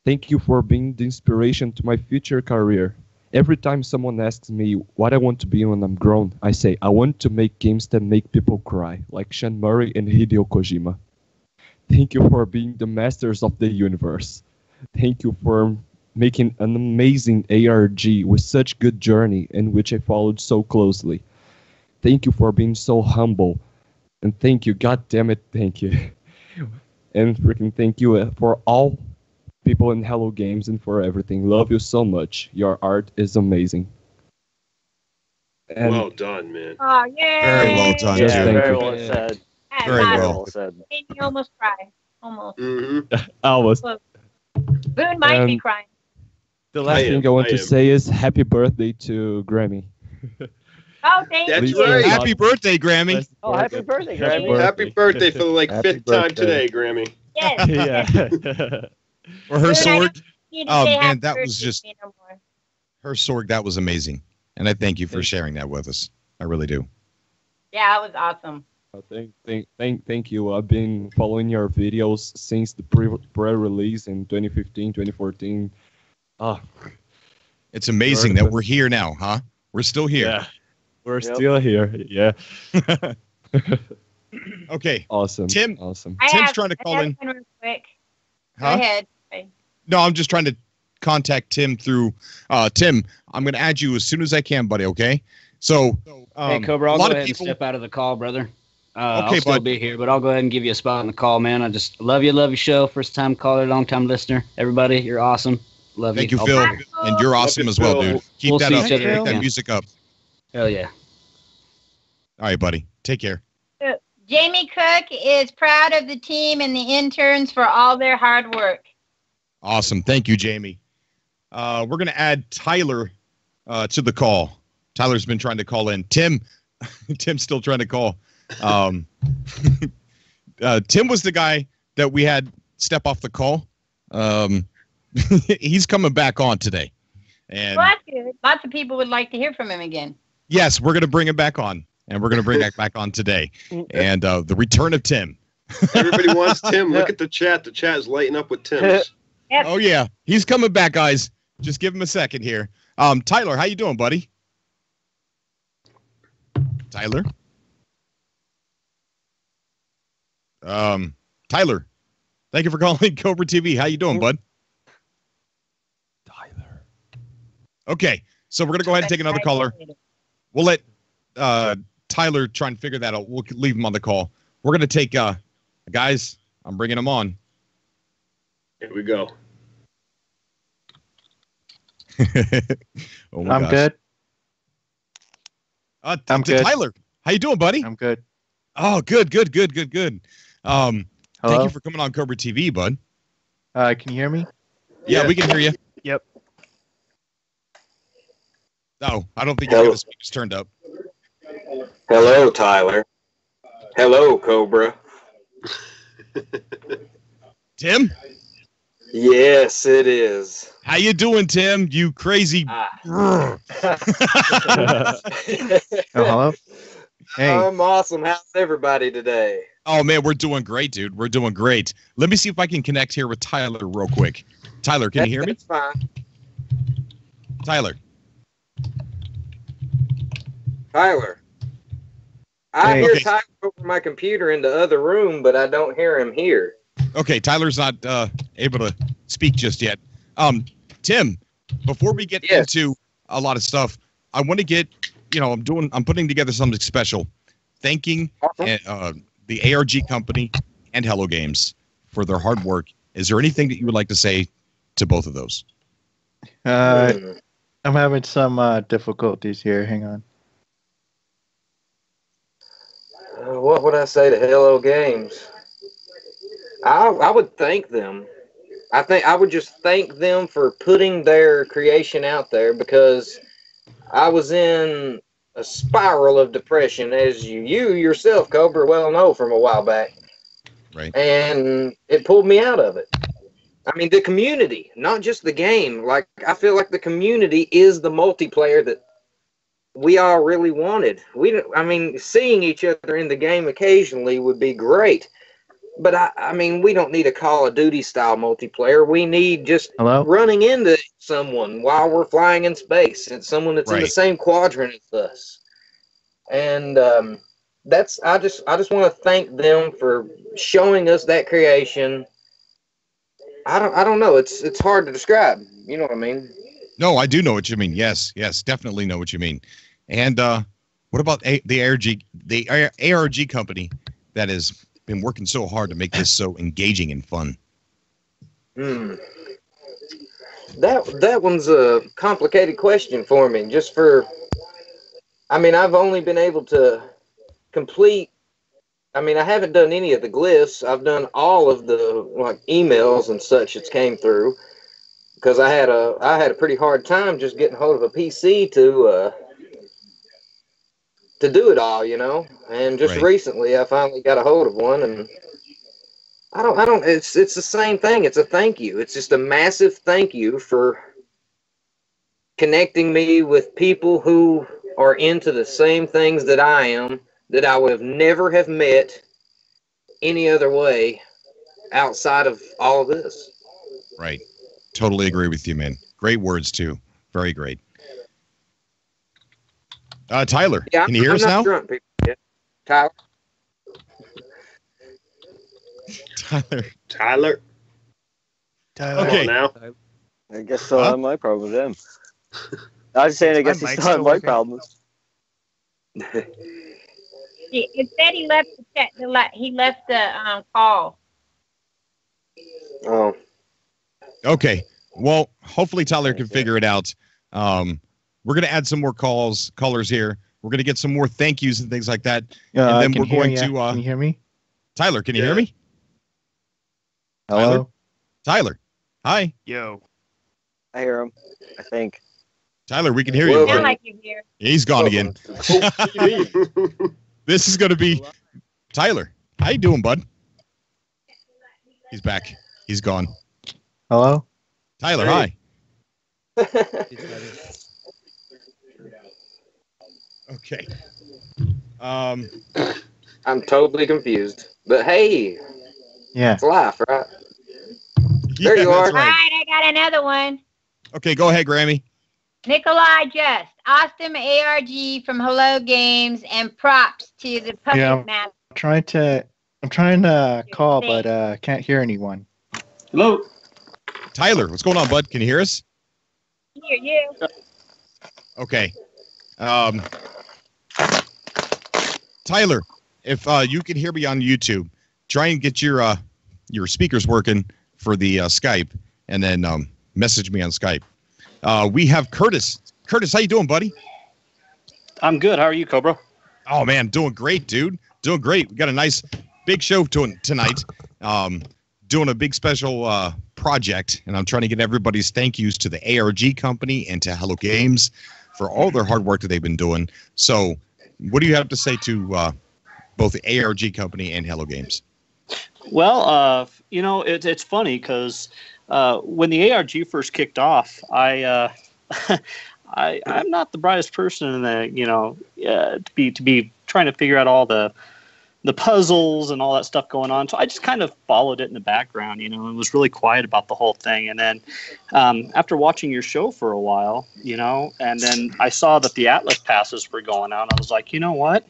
Thank you for being the inspiration to my future career. Every time someone asks me what I want to be when I'm grown, I say I want to make games that make people cry, like Sean Murray and Hideo Kojima. Thank you for being the masters of the universe. Thank you for making an amazing ARG with such good journey in which I followed so closely. Thank you for being so humble. And thank you, god damn it, thank you. And freaking thank you for all people in Hello Games and for everything. Love you so much. Your art is amazing. And well done, man. Oh, yeah. Very well done, Yes, dude. thank Very you. well said. Very Very well. well said. Made me almost cry. Almost. Almost. Close. Boone might be crying. The last thing I want to say is happy birthday to Grammy. Oh, thank That's you. right. Happy birthday, Grammy. Oh, happy birthday, Grammy. Happy birthday for the like Happy fifth time birthday. today, Grammy. Yes. Yeah. For her Dude, I sword. don't need to Oh, say man, happy that was birthday just to me no more. her sword. That was amazing. And I thank you for sharing that with us. I really do. Yeah, it was awesome. Thank you. I've been following your videos since the pre-release in 2015, 2014. It's amazing that we're here now, huh? We're still here. Yeah, we're still here. Yeah. Okay. Awesome. Tim. Awesome. Tim's trying to call in. Real quick. Huh? Go ahead. No, I'm just trying to contact Tim through. Tim, I'm going to add you as soon as I can, buddy. Okay. So. Hey, Cobra, I'll a go lot ahead of people. and step out of the call, brother. Okay, I'll still bud. be here, but I'll go ahead and give you a spot in the call, man. I just love your show. First time caller, long time listener. Everybody, you're awesome. Love Thank you. you, Phil, and you're awesome as well, dude. Keep We'll that see up. each other Keep that again. music up. Hell yeah. All right, buddy. Take care. Jamie Cook is proud of the team and the interns for all their hard work. Awesome. Thank you, Jamie. We're going to add Tyler to the call. Tyler's been trying to call in. Tim's still trying to call. Tim was the guy that we had step off the call. He's coming back on today. And Well, that's good. Lots of people would like to hear from him again. yes, we're going to bring him back on. And we're going to bring that back on today. And the return of Tim. Everybody wants Tim. Look at the chat. The chat is lighting up with Tim's. Yep. Oh, yeah. He's coming back, guys. Just give him a second here. Tyler, how you doing, buddy? Tyler? Tyler, thank you for calling Cobra TV. How you doing, bud? Tyler. Okay, so we're going to go ahead and take another caller. We'll let Tyler try and figure that out. We'll leave him on the call. We're going to take, guys, I'm bringing him on. Here we go. Oh my I'm gosh. good. I'm good. Tyler, how you doing, buddy? I'm good. Oh, good. Thank Hello? you for coming on Cobra TV, bud. Can you hear me? Yeah, we can hear you. Yep. No, I don't think you got the speakers turned up. Hello, Tyler. Hello, Cobra. Tim? Yes, it is. How you doing, Tim? You crazy. Oh, hello? Hey. I'm awesome. How's everybody today? Oh, man, we're doing great, dude. We're doing great. Let me see if I can connect here with Tyler real quick. Tyler, can you hear me? That's fine. Tyler. Tyler. I Hey. hear Okay. Tyler over my computer in the other room, but I don't hear him here. Okay, Tyler's not able to speak just yet. Tim, before we get into a lot of stuff, I want to get, I'm putting together something special, thanking the ARG company and Hello Games for their hard work. Is there anything that you would like to say to both of those? I'm having some difficulties here. Hang on. What would I say to Hello Games? I would thank them. I think I would just thank them for putting their creation out there, because I was in a spiral of depression, as you yourself, Cobra, well know from a while back. Right. And it pulled me out of it. I mean, the community, not just the game. Like, I feel like the community is the multiplayer that we all really wanted. Seeing each other in the game occasionally would be great. But I mean, we don't need a Call of Duty style multiplayer. We need just running into someone while we're flying in space, and someone that's in the same quadrant as us. And I just want to thank them for showing us that creation. I don't know. It's hard to describe. You know what I mean? No, I do know what you mean. Yes, definitely know what you mean. And what about the ARG company that has been working so hard to make this so engaging and fun? That one's a complicated question for me. I've only been able to complete. I haven't done any of the glyphs. I've done all of the emails and such that came through, because I had a pretty hard time just getting hold of a PC to do it all, And just recently, I finally got a hold of one, and I don't. It's the same thing. It's a thank you. It's just a massive thank you for connecting me with people who are into the same things that I am, that I would have never have met any other way outside of all of this. Right. Totally agree with you, man. Great words, too, Very great. Tyler, Yeah, can you hear I'm us not now? drunk, people. Yeah. Tyler. Tyler. Okay. Now. I guess so. Huh? My problem with them. I was saying, I guess it's not my problem. It said he left the chat. He left the call. Oh. Okay. Well, hopefully Tyler can figure it out. We're going to add some more callers here. We're going to get some more thank yous and things like that. And then we're going to. Can you hear me? Tyler, can you hear me? Hello? Tyler. Hi. Yo. I hear him, I think. Tyler, we can hear you. Sound like you're here. He's gone again. This is going to be Tyler. How you doing, bud? He's back. He's gone. Hello? Tyler, hi. Okay. I'm totally confused. But hey. Yeah. It's life, right? There you are. All right, I got another one. Okay, go ahead, Grammy. Nikolai Just, awesome ARG from Hello Games, and props to the puppet master. I'm trying to call, but can't hear anyone. Hello. Tyler, what's going on, bud? Can you hear us? Hear you. Okay. Tyler, if you can hear me on YouTube, try and get your speakers working for the Skype, and then message me on Skype. We have Curtis. Curtis, how you doing, buddy? I'm good. How are you, Cobra? Oh, man, doing great, dude. Doing great. We got a nice big show tonight. Doing a big special project, and I'm trying to get everybody's thank yous to the ARG company and to Hello Games for all their hard work that they've been doing. So what do you have to say to both the ARG company and Hello Games? Well, it's funny because when the ARG first kicked off, I'm not the brightest person in the to be trying to figure out all the puzzles and all that stuff going on. So I just kind of followed it in the background, and was really quiet about the whole thing. And then after watching your show for a while, and then I saw that the Atlas passes were going out, I was like, you know what?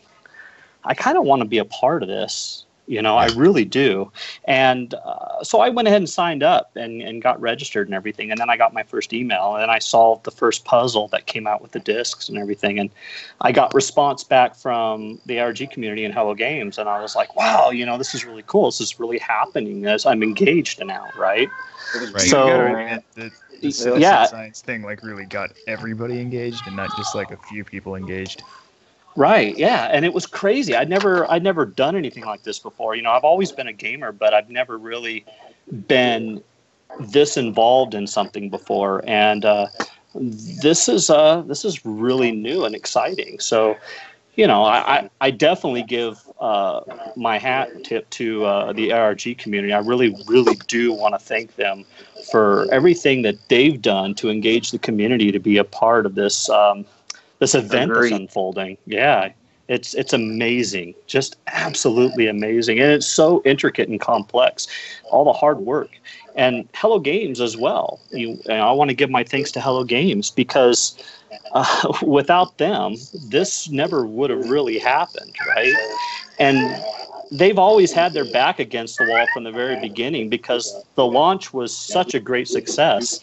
I kind of want to be a part of this. I really do. And so I went ahead and signed up and got registered and everything. And then I got my first email, and I solved the first puzzle that came out with the discs and everything. And I got response back from the ARG community and Hello Games. And I was like, wow, this is really cool. This is really happening as I'm engaged now, right? Right. So, you gotta admit the citizen science thing really got everybody engaged and not just a few people engaged. Right, yeah, and it was crazy. I'd never done anything like this before. I've always been a gamer, but I've never really been this involved in something before. And this is really new and exciting. So, I definitely give my hat tip to the ARG community. I really, really do want to thank them for everything that they've done to engage the community to be a part of this. This event that's unfolding. Yeah, it's amazing, just absolutely amazing. And it's so intricate and complex, all the hard work. And Hello Games as well. I want to give my thanks to Hello Games because without them, this never would have really happened, right? And they've always had their back against the wall from the very beginning because the launch was such a great success.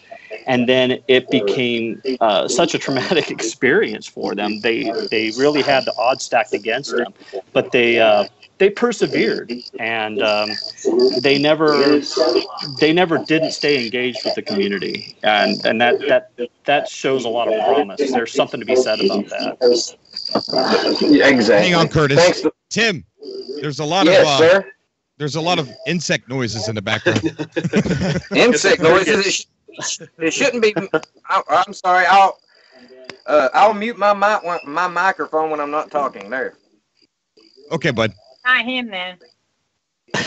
And then it became such a traumatic experience for them. They really had the odds stacked against them, but they persevered, and they never didn't stay engaged with the community, and that shows a lot of promise. There's something to be said about that. Yeah, exactly. Hang on, Curtis. Thanks. Tim, there's a lot of there's a lot of insect noises in the background. Insect noises. It shouldn't be. I'm sorry. I'll mute my microphone when I'm not talking. There. Okay, bud. Not him then.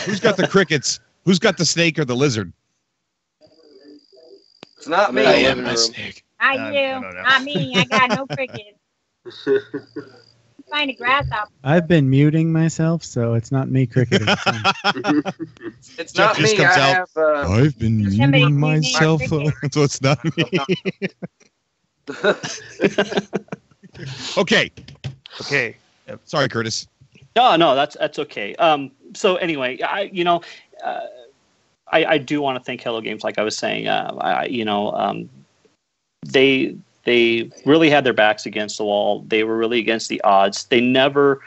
Who's got the crickets? Who's got the snake or the lizard? It's not me. I am my snake. Not you. Not me. I got no crickets. Find a grasshopper. I've been muting myself, so it's not me cricketing. It's Jeff not me. I've been muting myself, so it's not me. Okay. Okay. Sorry, Curtis. No, that's okay. So anyway, I do want to thank Hello Games. Like I was saying, they really had their backs against the wall. They were really against the odds. They never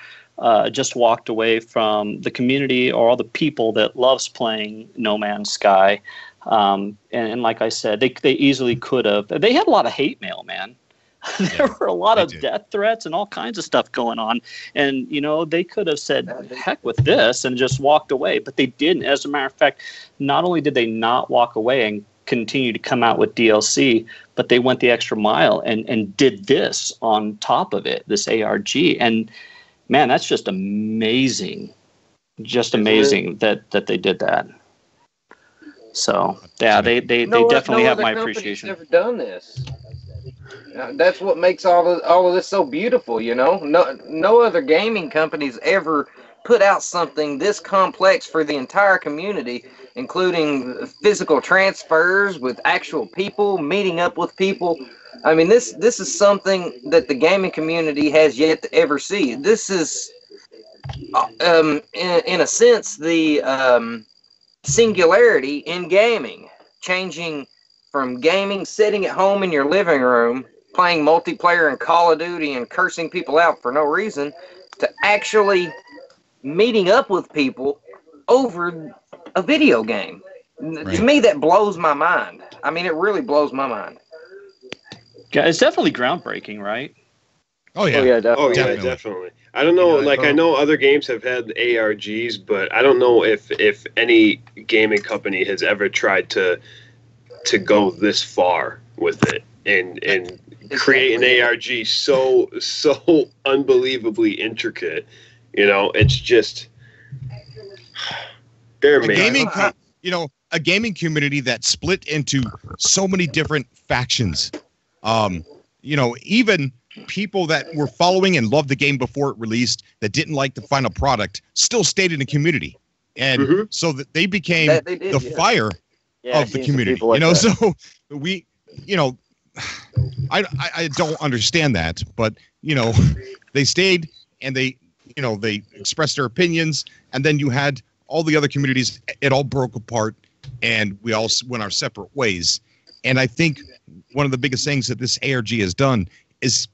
just walked away from the community or all the people that loves playing No Man's Sky. And like I said, they easily could have. They had a lot of hate mail, man. There were a lot of death threats and all kinds of stuff going on. And, they could have said, heck with this, and just walked away. But they didn't. As a matter of fact, not only did they not walk away and continue to come out with DLC, but they went the extra mile and did this on top of it, this ARG. And, man, that's just amazing. Just amazing that they did that. So, yeah, they definitely have my appreciation. Never done this. That's what makes all of this so beautiful, No other gaming companies ever put out something this complex for the entire community, including physical transfers with actual people, meeting up with people. I mean, this is something that the gaming community has yet to ever see. This is, in a sense, the singularity in gaming, changing from gaming, sitting at home in your living room, playing multiplayer and Call of Duty and cursing people out for no reason, to actually meeting up with people over a video game. Right. To me, that blows my mind. I mean, it really blows my mind. Yeah, it's definitely groundbreaking, right? Oh yeah, definitely. I don't know. I know other games have had ARGs, but I don't know if any gaming company has ever tried to go this far with it and create an ARG so unbelievably intricate. It's just they're amazing. A gaming community that split into so many different factions. Even people that were following and loved the game before it released that didn't like the final product still stayed in the community, and so that they became the fire of the community. So we, I don't understand that, but they stayed and they expressed their opinions, and then you had all the other communities. It all broke apart, and we all went our separate ways. And I think one of the biggest things that this ARG has done is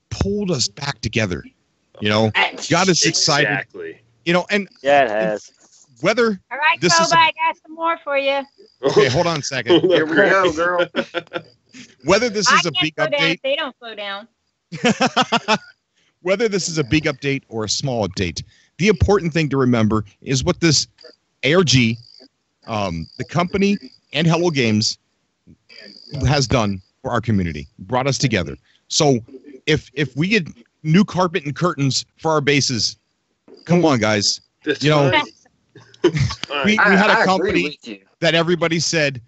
pulled us back together. Got us excited. Exactly. And yeah, it has. Whether all right, this Cobra, I got some more for you. Okay, hold on a second. Here we go, girl. Whether this is a big update, they don't slow down. Whether this is a big update or a small update, the important thing to remember is what this ARG, the company, and Hello Games has done for our community, brought us together. So if we get new carpet and curtains for our bases, come on, guys. We had a company that everybody said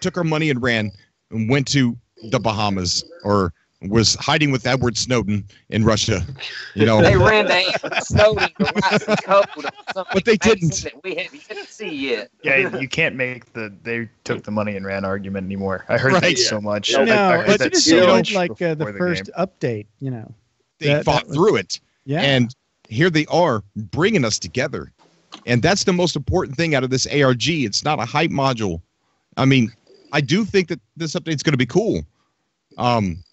took our money and ran and went to the Bahamas or was hiding with Edward Snowden in Russia. They ran to Edward Snowden to write some code or something, but they didn't. That we haven't yet to see yet. Yeah, you can't make they took the money and ran argument anymore. I heard that so much. No, I heard that so much like the first game. update. They fought through it. Yeah. And here they are bringing us together. And that's the most important thing out of this ARG. It's not a hype module. I mean, I do think that this update's going to be cool.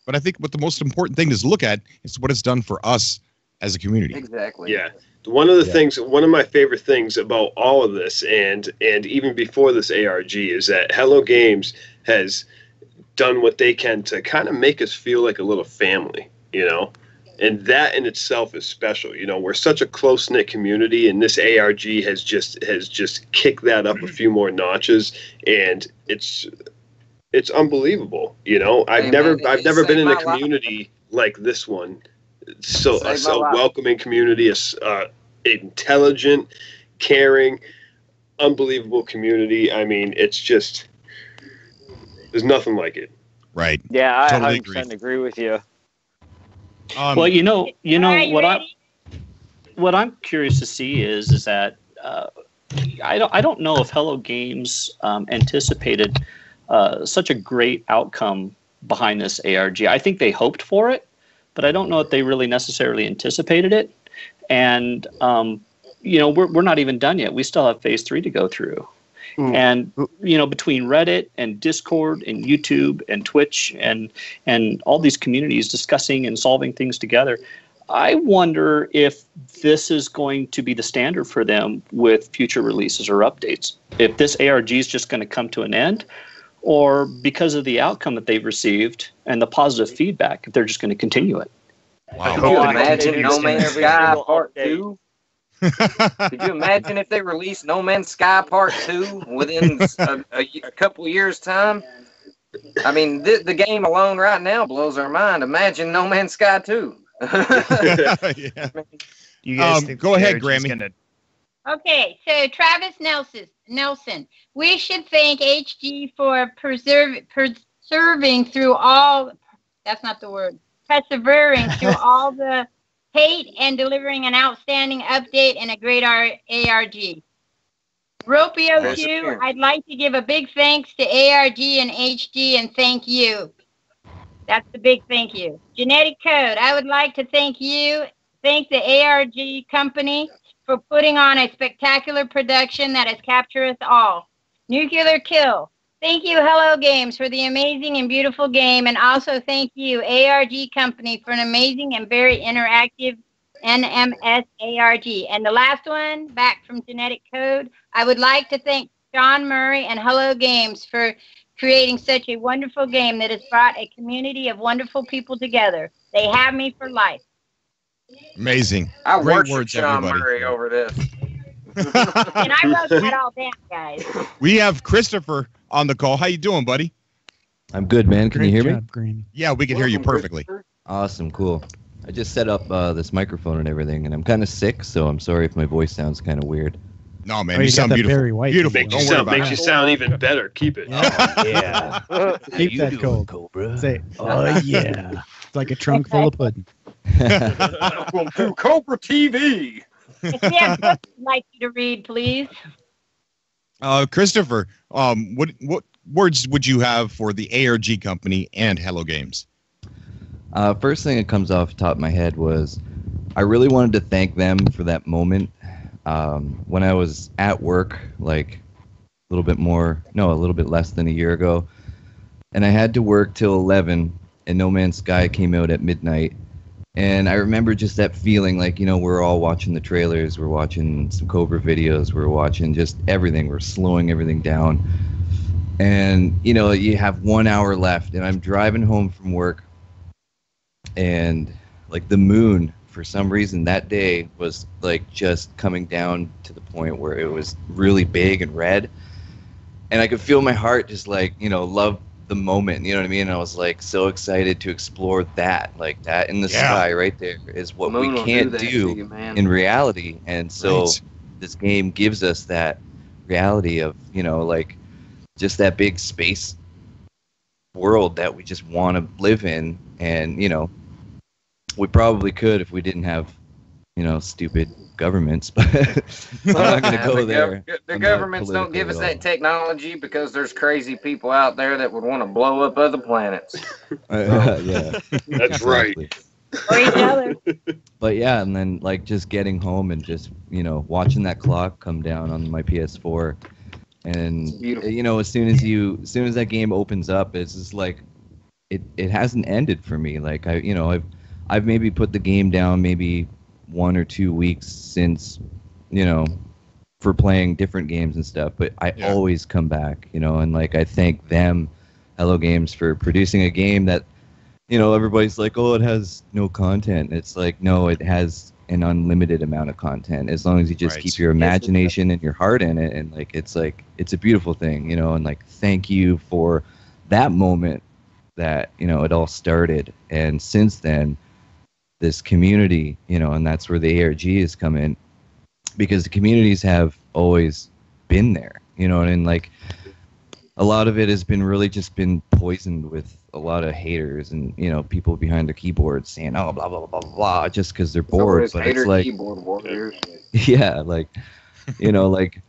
But I think what the most important thing is look at is what it's done for us as a community. Exactly. Yeah. One of the things, one of my favorite things about all of this, and even before this ARG, is that Hello Games has done what they can to kind of make us feel like a little family, and that in itself is special. We're such a close knit community, and this ARG has just kicked that up a few more notches, and it's unbelievable. I've never been in a community like this one. So a welcoming community, intelligent, caring, unbelievable community. I mean, it's just there's nothing like it. Right. Yeah, I Totally 100% agree with you. Well, what I'm curious to see is that I don't know if Hello Games anticipated such a great outcome behind this ARG. I think they hoped for it, but I don't know if they really necessarily anticipated it. And, we're not even done yet. We still have phase 3 to go through. And, between Reddit and Discord and YouTube and Twitch and all these communities discussing and solving things together, I wonder if this is going to be the standard for them with future releases or updates. If this ARG is just going to come to an end, or because of the outcome that they've received and the positive feedback, if they're just going to continue it. Wow. Could you imagine No Man's Sky Part 2? Could you imagine if they released No Man's Sky Part 2 within a couple of years' time? I mean, the game alone right now blows our mind. Imagine No Man's Sky 2. Yeah. You guys think go ahead, ARG is Grammy. gonna- Okay, so Travis Nelson, we should thank HG for persevering through all. That's not the word. Persevering through all the hate and delivering an outstanding update and a great ARG. Ropio2, I'd like to give a big thanks to ARG and HG and thank you. That's the big thank you. Genetic Code, I would like to thank the ARG company for putting on a spectacular production that has captured us all. Nuclear Kill, thank you Hello Games for the amazing and beautiful game, and also thank you ARG company for an amazing and very interactive NMS ARG. And the last one, back from Genetic Code, I would like to thank Sean Murray and Hello Games for creating such a wonderful game that has brought a community of wonderful people together. They have me for life. Amazing. I Great worship words, Sean everybody. Murray over this. And I wrote that all down, guys. We have Christopher on the call. How you doing, buddy? I'm good, man. Can you hear me? Granny. Yeah, we can hear you perfectly. Awesome, cool. I just set up this microphone and everything, and I'm kind of sick, so I'm sorry if my voice sounds kind of weird. No, man, Oh, you you got sound that beautiful. Barry White Beautiful. voice. Don't worry about Makes it. you sound even better. Keep it. Yeah. Keep that cold. Cobra? Say, Oh, yeah. It's like a trunk full of pudding. Welcome to Cobra TV. If you have books I'd like you to read, please. Christopher, what words would you have for the ARG company and Hello Games? First thing that comes off the top of my head was I really wanted to thank them for that moment when I was at work, like a little bit less than a year ago, and I had to work till 11, and No Man's Sky came out at midnight. And I remember just that feeling, like, we're all watching the trailers, we're watching some Cobra videos, we're watching just everything, we're slowing everything down. And, you have 1 hour left, and I'm driving home from work, and, like, the moon, for some reason, that day was, like, just coming down to the point where it was really big and red. And I could feel my heart just, like, love the moment, you know what I mean? And I was like so excited to explore that, like that in the sky right there is what we can't do in reality. And so this game gives us that reality of, like just that big space world that we just want to live in. And, we probably could if we didn't have, stupid governments, but I'm not going to go there. The governments don't give us that technology because there's crazy people out there that would want to blow up other planets. Yeah, that's right. Or each other. But yeah, and then like just getting home and just watching that clock come down on my PS4, and as soon as that game opens up, it's just like it hasn't ended for me. Like I've maybe put the game down maybe 1 or 2 weeks since, for playing different games and stuff, but I always come back, and like I thank them, Hello Games, for producing a game that, everybody's like, oh, it has no content. It's like, no, it has an unlimited amount of content as long as you just keep your imagination and your heart in it, and like it's a beautiful thing, and like thank you for that moment that it all started. And since then, this community, and that's where the ARG has come in, because the communities have always been there, and like a lot of it has been really just been poisoned with a lot of haters and, people behind the keyboard saying, oh, blah, blah, blah, blah, blah, just because they're bored. But it's like, keyboard warriors. Yeah, like, like,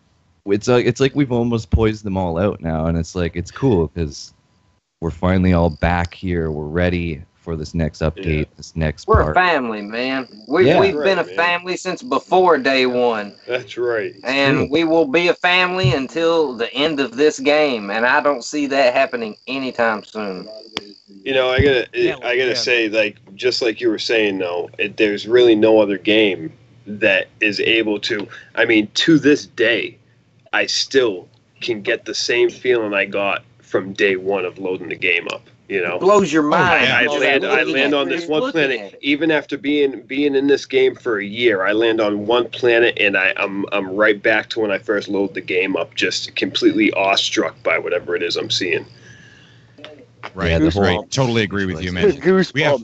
it's like we've almost poisoned them all out now. And it's like, it's cool because we're finally all back here. We're ready for this next update, this next We're part. a family, man. We've been a family since before day one. That's right. And we will be a family until the end of this game, and I don't see that happening anytime soon. You know, I gotta say, like, just like you were saying, though, there's really no other game that is able to. I mean, to this day, I still can get the same feeling I got from day one of loading the game up. You know, it blows your mind. I land on this one planet, even after being in this game for a year. I land on one planet, and I'm right back to when I first loaded the game up, just completely awestruck by whatever it is I'm seeing. Right, that's right. Totally agree with you, man. We have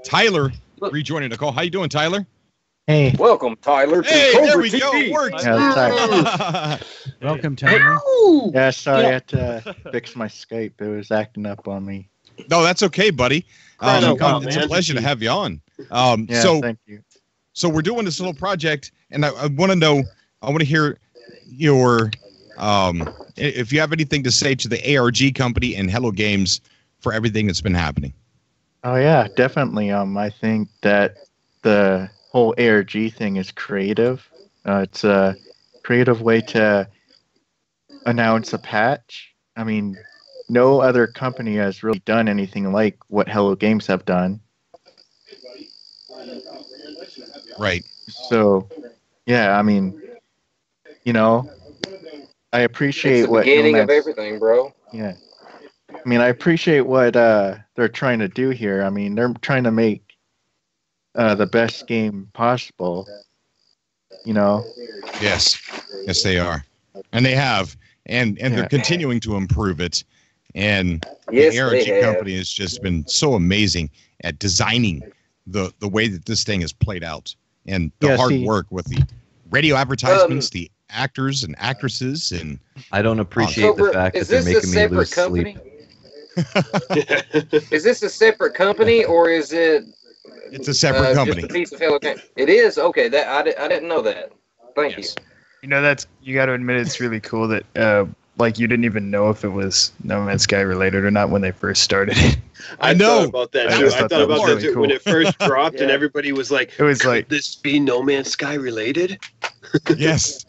Tyler rejoining the call. How you doing, Tyler? Hey. Welcome, Tyler. Hey, Cobra there we TV. go. It worked. Welcome, Tyler. Yeah, sorry, I had to fix my Skype. It was acting up on me. No, that's okay, buddy. No problem, it's a man. pleasure to have you on. Thank you. So we're doing this little project, and I want to know. I want to hear your if you have anything to say to the ARG company and Hello Games for everything that's been happening. Oh yeah, definitely. I think that the whole ARG thing is creative. It's a creative way to announce a patch. I mean, no other company has really done anything like what Hello Games have done. Right. So, yeah, I mean, you know, I appreciate It's the what beginning of everything, bro. Yeah. I mean, I appreciate what they're trying to do here. I mean, they're trying to make the best game possible, you know? Yes. Yes, they are. And they have. And they're continuing to improve it. And Yes, the ARG they have. company has just been so amazing at designing the way that this thing is played out. And the hard work with the radio advertisements, the actors and actresses. And I don't appreciate the fact that they're making me lose sleep. Is this a separate company, or is it? It's a separate company. Just a piece of Hello Games. It is? Okay, that I didn't know that. Thank you. You know, you got to admit it's really cool that like you didn't even know if it was No Man's Sky related or not when they first started it. I know thought about that too. I thought about that too when it first dropped, and Yeah. everybody was like, It was "Could like- this be No Man's Sky related?" Yes.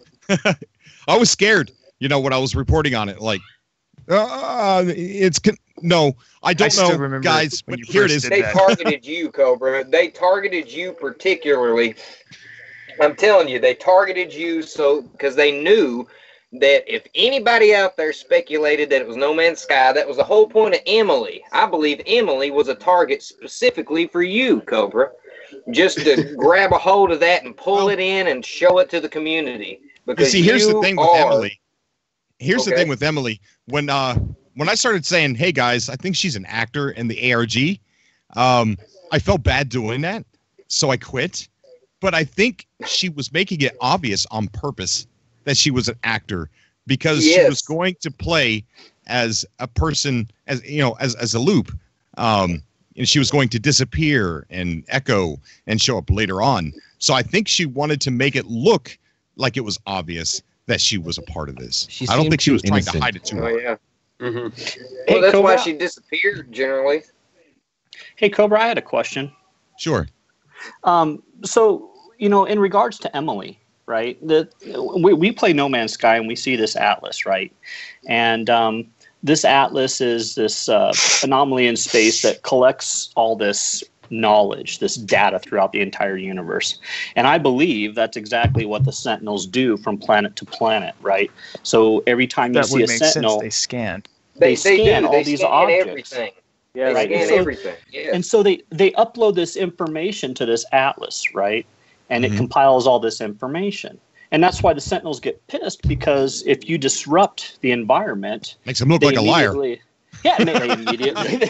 I was scared, you know, when I was reporting on it. Like, no, I don't still know, remember guys, when but you here it first is. did They that. targeted you, Cobra. They targeted you particularly. I'm telling you, they targeted you because they knew that if anybody out there speculated that it was No Man's Sky, that was the whole point of Emily. I believe Emily was a target specifically for you, Cobra, just to grab a hold of that and pull it in and show it to the community. You Because see, here's the thing with Emily. Here's the Okay. thing with Emily. When I started saying, "Hey guys, I think she's an actor in the ARG," I felt bad doing that, so I quit. But I think she was making it obvious on purpose that she was an actor because she was going to play as a person, as you know, as a loop. And she was going to disappear and echo and show up later on. So I think she wanted to make it look like it was obvious that she was a part of this. I don't think she was trying to hide it too Oh, hard. yeah. Hey, Well, that's why Cobra. she disappeared, generally. Hey, Cobra, I had a question. Sure. So, you know, in regards to Emily, right? We play No Man's Sky and we see this atlas, right? And this atlas is this anomaly in space that collects all this knowledge, this data throughout the entire universe. And I believe that's exactly what the Sentinels do from planet to planet, right? So every time you That see would a make Sentinel, sense. They scanned. they scan all They these scan objects. everything. Yeah, Right. They And scan so- everything. Yeah. And so they upload this information to this atlas, right? And it compiles all this information. And that's why the Sentinels get pissed, because if you disrupt the environment, Makes them look they like a liar. immediately- Yeah, and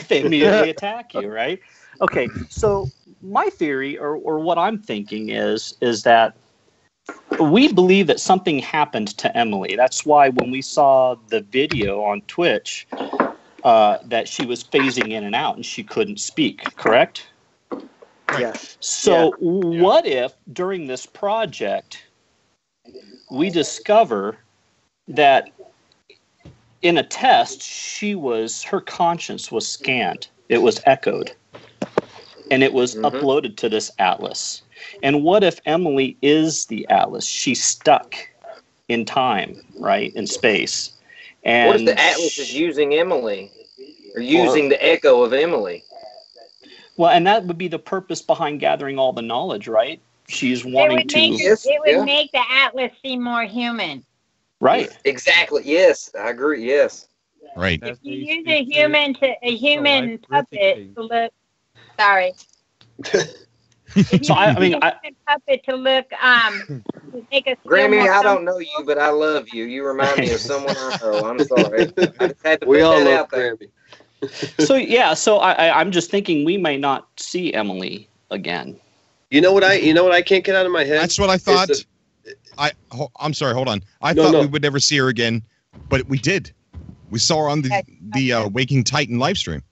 they immediately attack you, right? Okay, so my theory, or what I'm thinking is that we believe that something happened to Emily. That's why when we saw the video on Twitch, that she was phasing in and out and she couldn't speak, correct? Yes. So what if during this project we discover that in a test, her conscience was scanned. It was echoed. And it was uploaded to this atlas. And what if Emily is the atlas? She's stuck in time, right? In space. And what if the atlas is using Emily? Or using the echo of Emily? Well, and that would be the purpose behind gathering all the knowledge, right? She's wanting to... It would make the atlas seem more human. Right. Exactly. Yes, I agree. Yes. Right. If you use a human puppet to look... Sorry. So I mean, puppet to look to make us Grammy, I don't know you, but I love you. You remind me of someone I know. I'm sorry. I just had to We put all that love out there. Grammy. So I'm just thinking we may not see Emily again. You know what I can't get out of my head? That's what I thought. I'm sorry, hold on. I thought we would never see her again, but we did. We saw her on the Waking Titan live stream.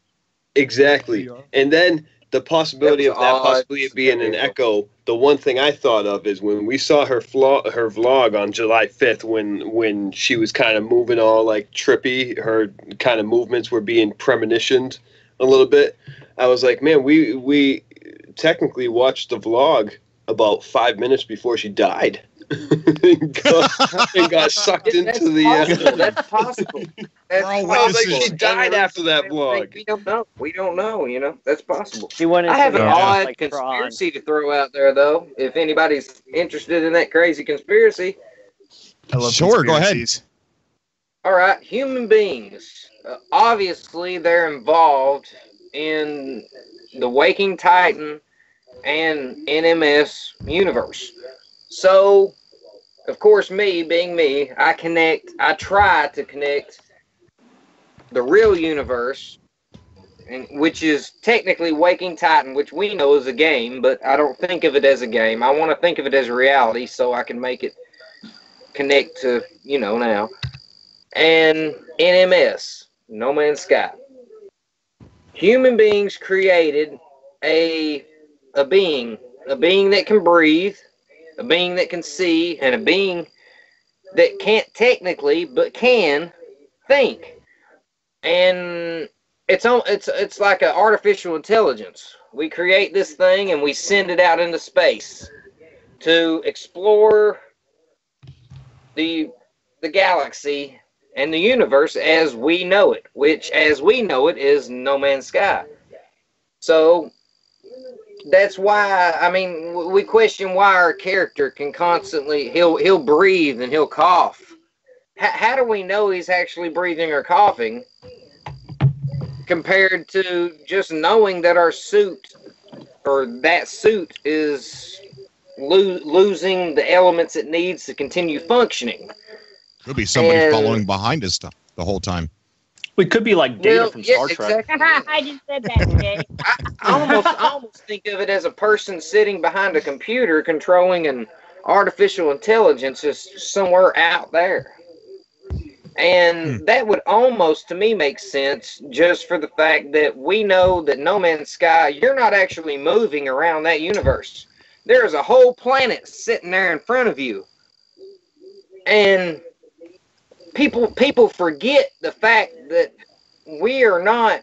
Exactly. And then the possibility of that possibly being an echo, the one thing I thought of is when we saw her vlog on July 5th when she was kind of moving all like trippy, her kind of movements were being premonitioned a little bit. I was like, man, we technically watched the vlog about 5 minutes before she died. and got sucked into the That's possible. That's I was like, she died after that vlog. We don't know, you know. That's possible. She went I have an into odd like conspiracy to throw out there, though. If anybody's interested in that crazy conspiracy. I love Sure, go ahead. All right, human beings. Obviously, they're involved in the Waking Titan and NMS universe. So, of course, me being me, I try to connect the real universe, which is technically Waking Titan, which we know is a game, but I don't think of it as a game. I want to think of it as a reality so I can make it connect to, now. And NMS, No Man's Sky. Human beings created a being that can breathe, a being that can see, and a being that can't technically but can think. And it's like an artificial intelligence. We create this thing and we send it out into space to explore the galaxy and the universe as we know it, which as we know it is No Man's Sky. So that's why, we question why our character can constantly, he'll breathe and he'll cough. How do we know he's actually breathing or coughing compared to just knowing that our suit, or that suit, is losing the elements it needs to continue functioning? Could be somebody following behind us the whole time. We could be like Data from Star Trek. Exactly. I just said that, Jay. I almost think of it as a person sitting behind a computer controlling an artificial intelligence just somewhere out there. And that would almost, to me, make sense just for the fact that we know that No Man's Sky, you're not actually moving around that universe. There is a whole planet sitting there in front of you. And people forget the fact that we are not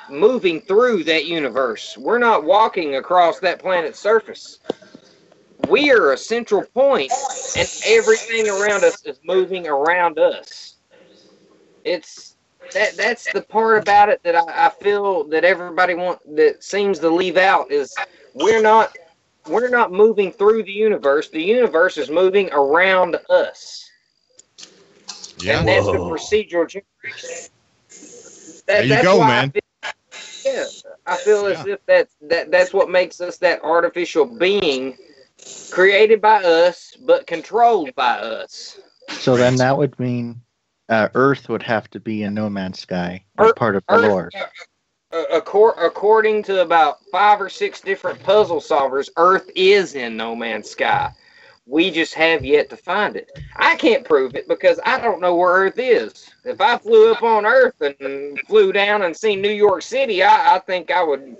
moving through that universe. We're not walking across that planet's surface. We are a central point, and everything around us is moving around us. That's the part about it that I feel that everybody that seems to leave out is we're not moving through the universe. The universe is moving around us. Yeah. And that's the procedural generation. There you go, man. I feel as if that's what makes us that artificial being created by us, but controlled by us. So then that would mean Earth would have to be in No Man's Sky as part of the lore. According to about 5 or 6 different puzzle solvers, Earth is in No Man's Sky. We just have yet to find it. I can't prove it because I don't know where Earth is. If I flew up on Earth and flew down and seen New York City, I think I would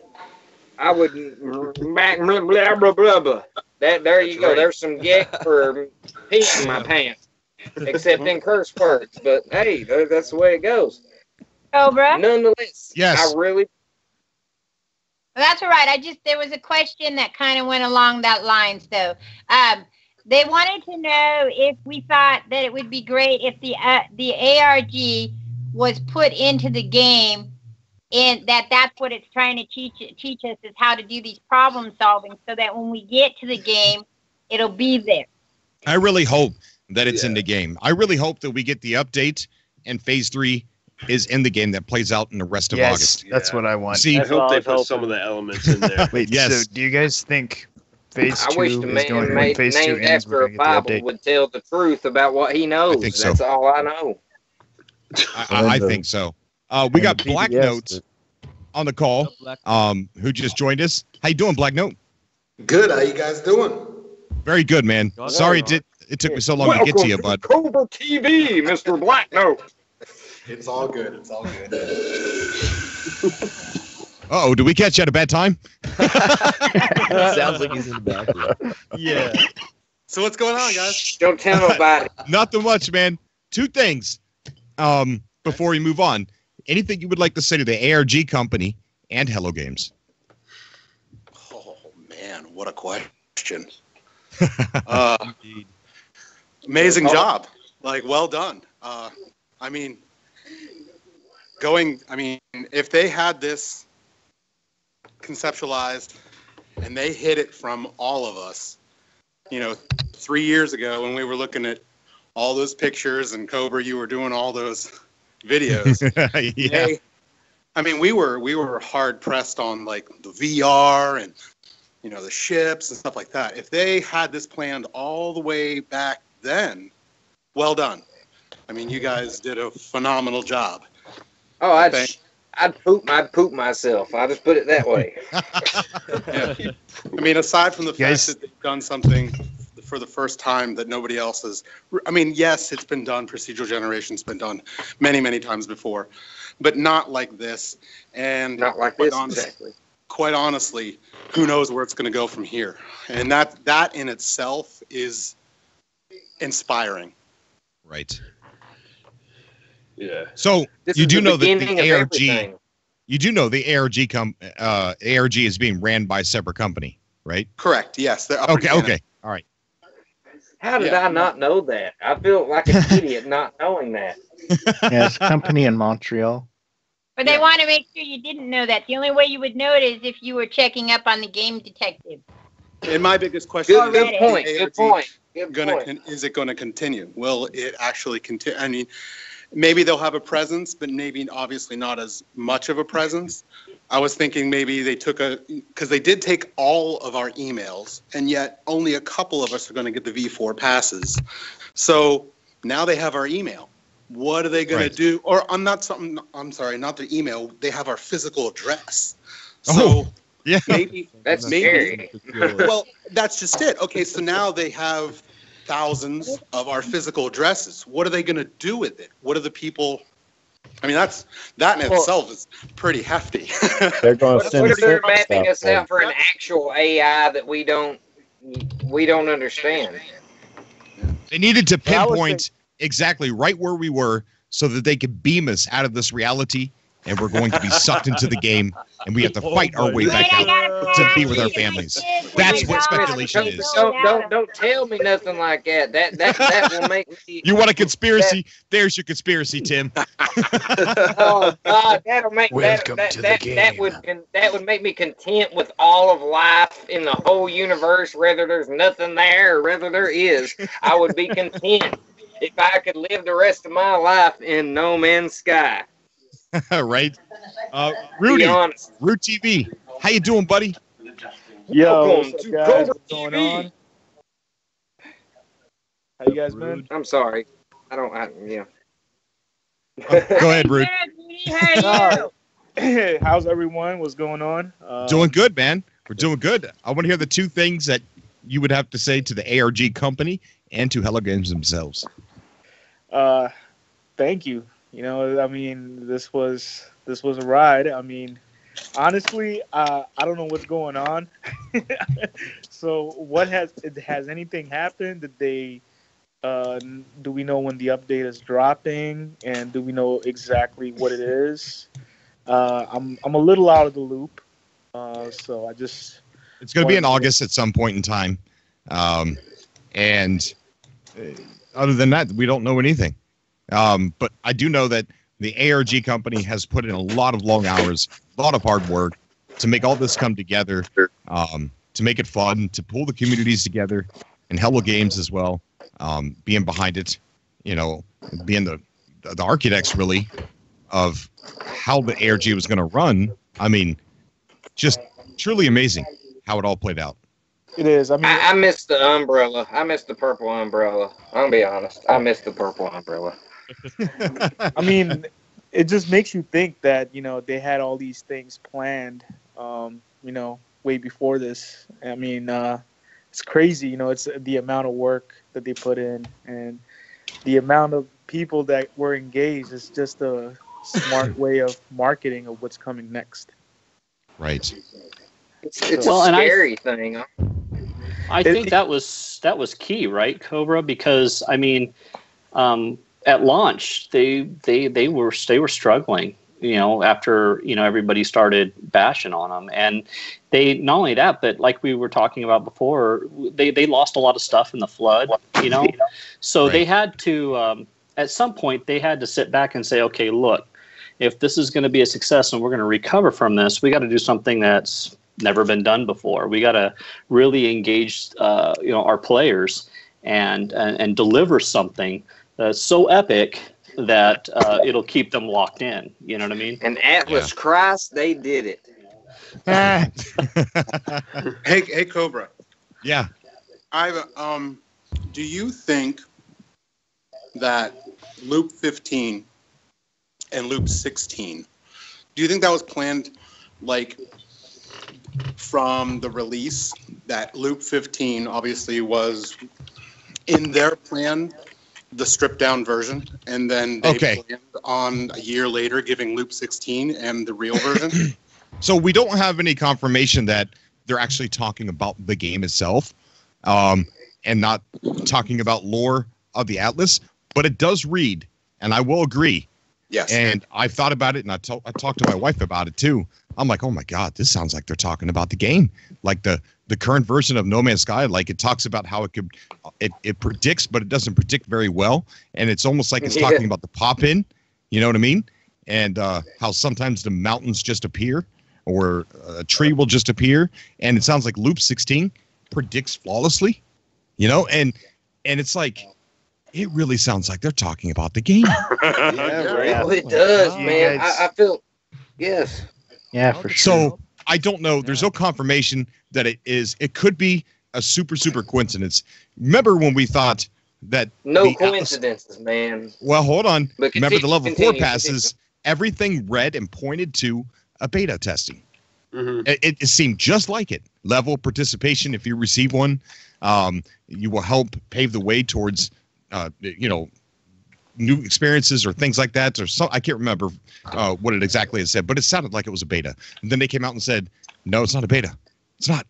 blah blah blah blah blah. There you go. There's some gag for peeing in my pants. except in curse words. But hey, that's the way it goes. Cobra? Nonetheless, Yes. I really. Well, that's all right. there was a question that kind of went along that line. So, they wanted to know if we thought that it would be great if the ARG was put into the game, and that's what it's trying to teach us is how to do these problem solving, so that when we get to the game, it'll be there. I really hope that it's in the game. I really hope that we get the update and Phase 3 is in the game that plays out in the rest of August. That's what I want. See, I hope they put some of the elements in there. Wait, yes. So do you guys think Phase 2 I wish the is going man when Phase 2 named ends? after We're a going to get the Bible update. would tell the truth about what he knows. think so. That's all I know. I think so. We got Black Note on the call, who just joined us. How you doing, Black Note? Good. How you guys doing? Very good, man. Sorry it took me so long to get to you, bud. Cobra TV, Mr. Black Note. It's all good. It's all good. Uh-oh, did we catch you at a bad time? Sounds like he's in the bathroom. Yeah. So what's going on, guys? Don't tell nobody. Nothing much, man. Two things before we move on. Anything you would like to say to the ARG company and Hello Games? Oh, man, what a question. Amazing job. Like, well done. I mean, if they had this conceptualized and they hit it from all of us, 3 years ago when we were looking at all those pictures and Cobra, you were doing all those videos. Yeah. We were hard pressed on like the VR and the ships and stuff like that. If they had this planned all the way back then, well done. You guys did a phenomenal job. Oh, I'd poop myself. I'll just put it that way. Yeah. Aside from the fact that they've done something for the first time that nobody else has. Yes, it's been done. Procedural generation's been done many, many times before, but not like this. And not like this, exactly. Quite honestly, who knows where it's going to go from here? And that in itself is inspiring. Right. Yeah. So you do know that the ARG, everything. you do know the ARG is being ran by a separate company, right? Correct. Yes. Okay. All right. How did I not know that? I feel like an idiot not knowing that. Yeah, it's a company in Montreal. But they want to make sure you didn't know that. The only way you would know it is if you were checking up on the game detective. And my biggest question Good point. Is it going to continue? Will it actually continue? Maybe they'll have a presence, but maybe obviously not as much of a presence. I was thinking maybe they because they did take all of our emails, and yet only a couple of us are going to get the V4 passes. So now they have our email. What are they going to do? Or not the email. They have our physical address. So maybe that's scary. Well, that's just it. Okay, so now they have thousands of our physical addresses. What are they going to do with it? What are the people? That in itself is pretty hefty. They're going to send. What if they're mapping us out for an actual AI that we don't understand? They needed to pinpoint exactly right where we were so that they could beam us out of this reality, and we're going to be sucked into the game, and we have to fight our way back out to be with our families. That's what speculation is. Don't tell me nothing like that. That will make me. You want a conspiracy? There's your conspiracy, Tim. Oh God, that'll make that would make me content with all of life in the whole universe. Whether there's nothing there or whether there is, I would be content if I could live the rest of my life in No Man's Sky. Right. Rudy, Root TV. How you doing, buddy? Yo, what's up, guys? What's going on? How you guys been? I'm sorry. Go ahead, Rude. How's everyone? What's going on? Doing good, man. We're doing good. I want to hear the two things that you would have to say to the ARG company and to Hello Games themselves. Thank you. This was a ride. Honestly, I don't know what's going on. So has anything happened? Did they Do we know when the update is dropping, and do we know exactly what it is? I'm a little out of the loop, so I just. It's going to be in August at some point in time, and other than that, we don't know anything. But I do know that the ARG company has put in a lot of long hours, a lot of hard work to make all this come together, to make it fun, to pull the communities together, and Hello Games as well, being behind it, being the architects really of how the ARG was going to run. I mean, just truly amazing how it all played out. It is. I mean, I missed the umbrella. I missed the purple umbrella. I'm gonna be honest. I missed the purple umbrella. I mean, it just makes you think that they had all these things planned, way before this. I mean, it's crazy. It's the amount of work that they put in and the amount of people that were engaged. It's just a smart way of marketing of what's coming next. Right. It's a scary thing. I think that was key, right, Cobra? Because I mean, at launch they were struggling, after everybody started bashing on them, and they not only that, but like we were talking about before, they lost a lot of stuff in the flood, so right. They had to at some point they had to sit back and say, okay, look, if this is going to be a success and we're going to recover from this, we got to do something that's never been done before. We got to really engage, our players and deliver something that's so epic that it'll keep them locked in. You know what I mean? And Atlas Christ, they did it. Hey, Cobra. Yeah. Do you think that Loop 15 and Loop 16, do you think that was planned from the release, that Loop 15 obviously was in their plan the stripped down version, and then they planned on a year later giving Loop 16 and the real version? So we don't have any confirmation that they're actually talking about the game itself, and not talking about lore of the Atlas, but it does read, and I will agree. Yes. And I've thought about it, and I talked to my wife about it too. I'm like, oh my God, this sounds like they're talking about the game, like the current version of No Man's Sky. Like, it talks about how it predicts, but it doesn't predict very well, and it's almost like it's talking about the pop-in. You know what I mean? And how sometimes the mountains just appear, or a tree will just appear, and it sounds like Loop 16 predicts flawlessly. And it's like, it really sounds like they're talking about the game. It does, man. I feel, yes. Yeah, for sure. So I don't know. There's no confirmation that it is. It could be a super coincidence. Remember when we thought that no coincidences, man. Well, hold on. But remember the level 4 passes. Everything read and pointed to a beta testing. Mm-hmm. It seemed just like it. Level participation. If you receive one, you will help pave the way towards new experiences or things like that, or so. I can't remember what it exactly said, but it sounded like it was a beta. And then they came out and said, no, it's not a beta. It's not,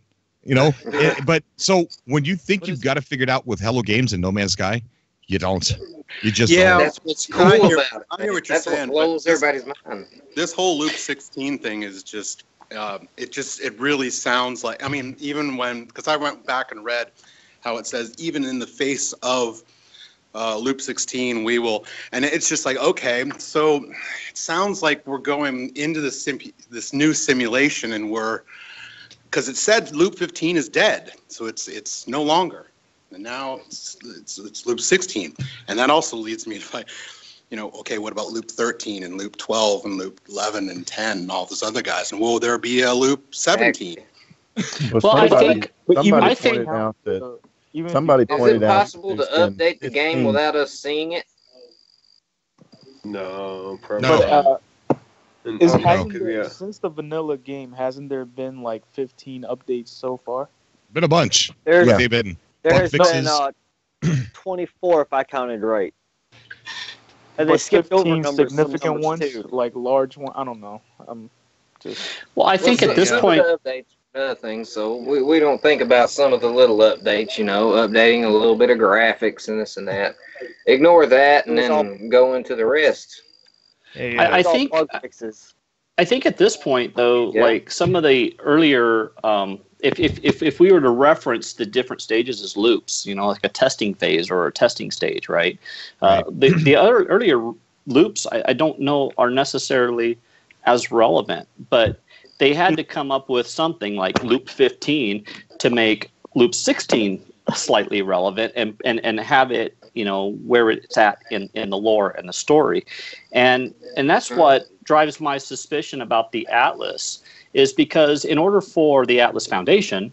but so when you think you've got it figured out with Hello Games and No Man's Sky, you don't. You just don't. That's what's cool about it. I hear what you're saying. What blows everybody's mind. This whole Loop 16 thing is just, it really sounds like, I mean, even because I went back and read how it says, even in the face of Loop 16, we will, and it's just like, okay, so it sounds like we're going into this new simulation, and because it said Loop 15 is dead, so it's no longer, and now it's Loop 16, and that also leads me to, okay, what about Loop 13 and Loop 12 and Loop 11 and 10 and all those other guys, and will there be a Loop 17? Somebody pointed out that. Somebody pointed out. Is it possible to update the game without us seeing it? No, probably. Since the vanilla game, hasn't there been like 15 updates so far? Been a bunch. There's been 24 if I counted right. And but they skipped over 15 numbers, significant ones, too. like large one. I don't know. Well, I think at this point, nothing, so we don't think about some of the little updates, updating a little bit of graphics and this and that. Ignore that and then go into the rest. I think at this point though, like some of the earlier, if we were to reference the different stages as loops, like a testing phase or a testing stage, right? The other earlier loops, I don't know are necessarily as relevant, but they had to come up with something like loop 15 to make loop 16 slightly relevant and have it, where it's at in the lore and the story. And that's what drives my suspicion about the Atlas, is because in order for the Atlas Foundation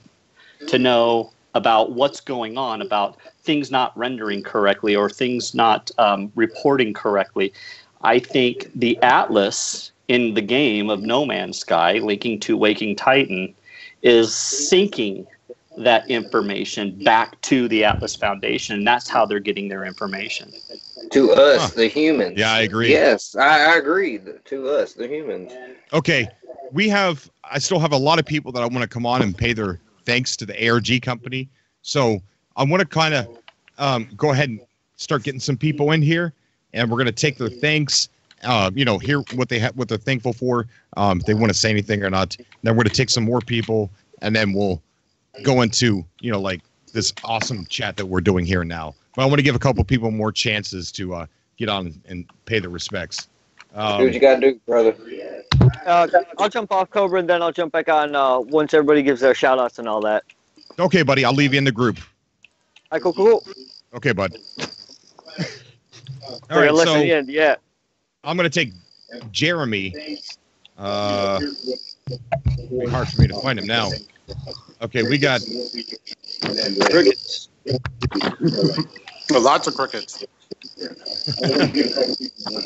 to know about what's going on, about things not rendering correctly or things not reporting correctly, I think the Atlas in the game of No Man's Sky, linking to Waking Titan, is syncing that information back to the Atlas Foundation, and that's how they're getting their information. To us, the humans. Yeah, I agree. Yes, I agree. To us, the humans. Okay, I still have a lot of people that I want to come on and pay their thanks to the ARG company. So I want to kind of go ahead and start getting some people in here, and we're going to take their thanks. Hear what they're thankful for. If they want to say anything or not. Then we're going to take some more people, and then we'll go into like this awesome chat that we're doing here now. But I want to give a couple people more chances to get on and pay their respects. Do what you got to do, brother. I'll jump off, Cobra, and then I'll jump back on once everybody gives their shout outs and all that. Okay, buddy. I'll leave you in the group. All right, cool. Okay, bud. All right, so yeah. I'm going to take Jeremy. It'll be hard for me to find him now. Okay, we got crickets. Lots of crickets.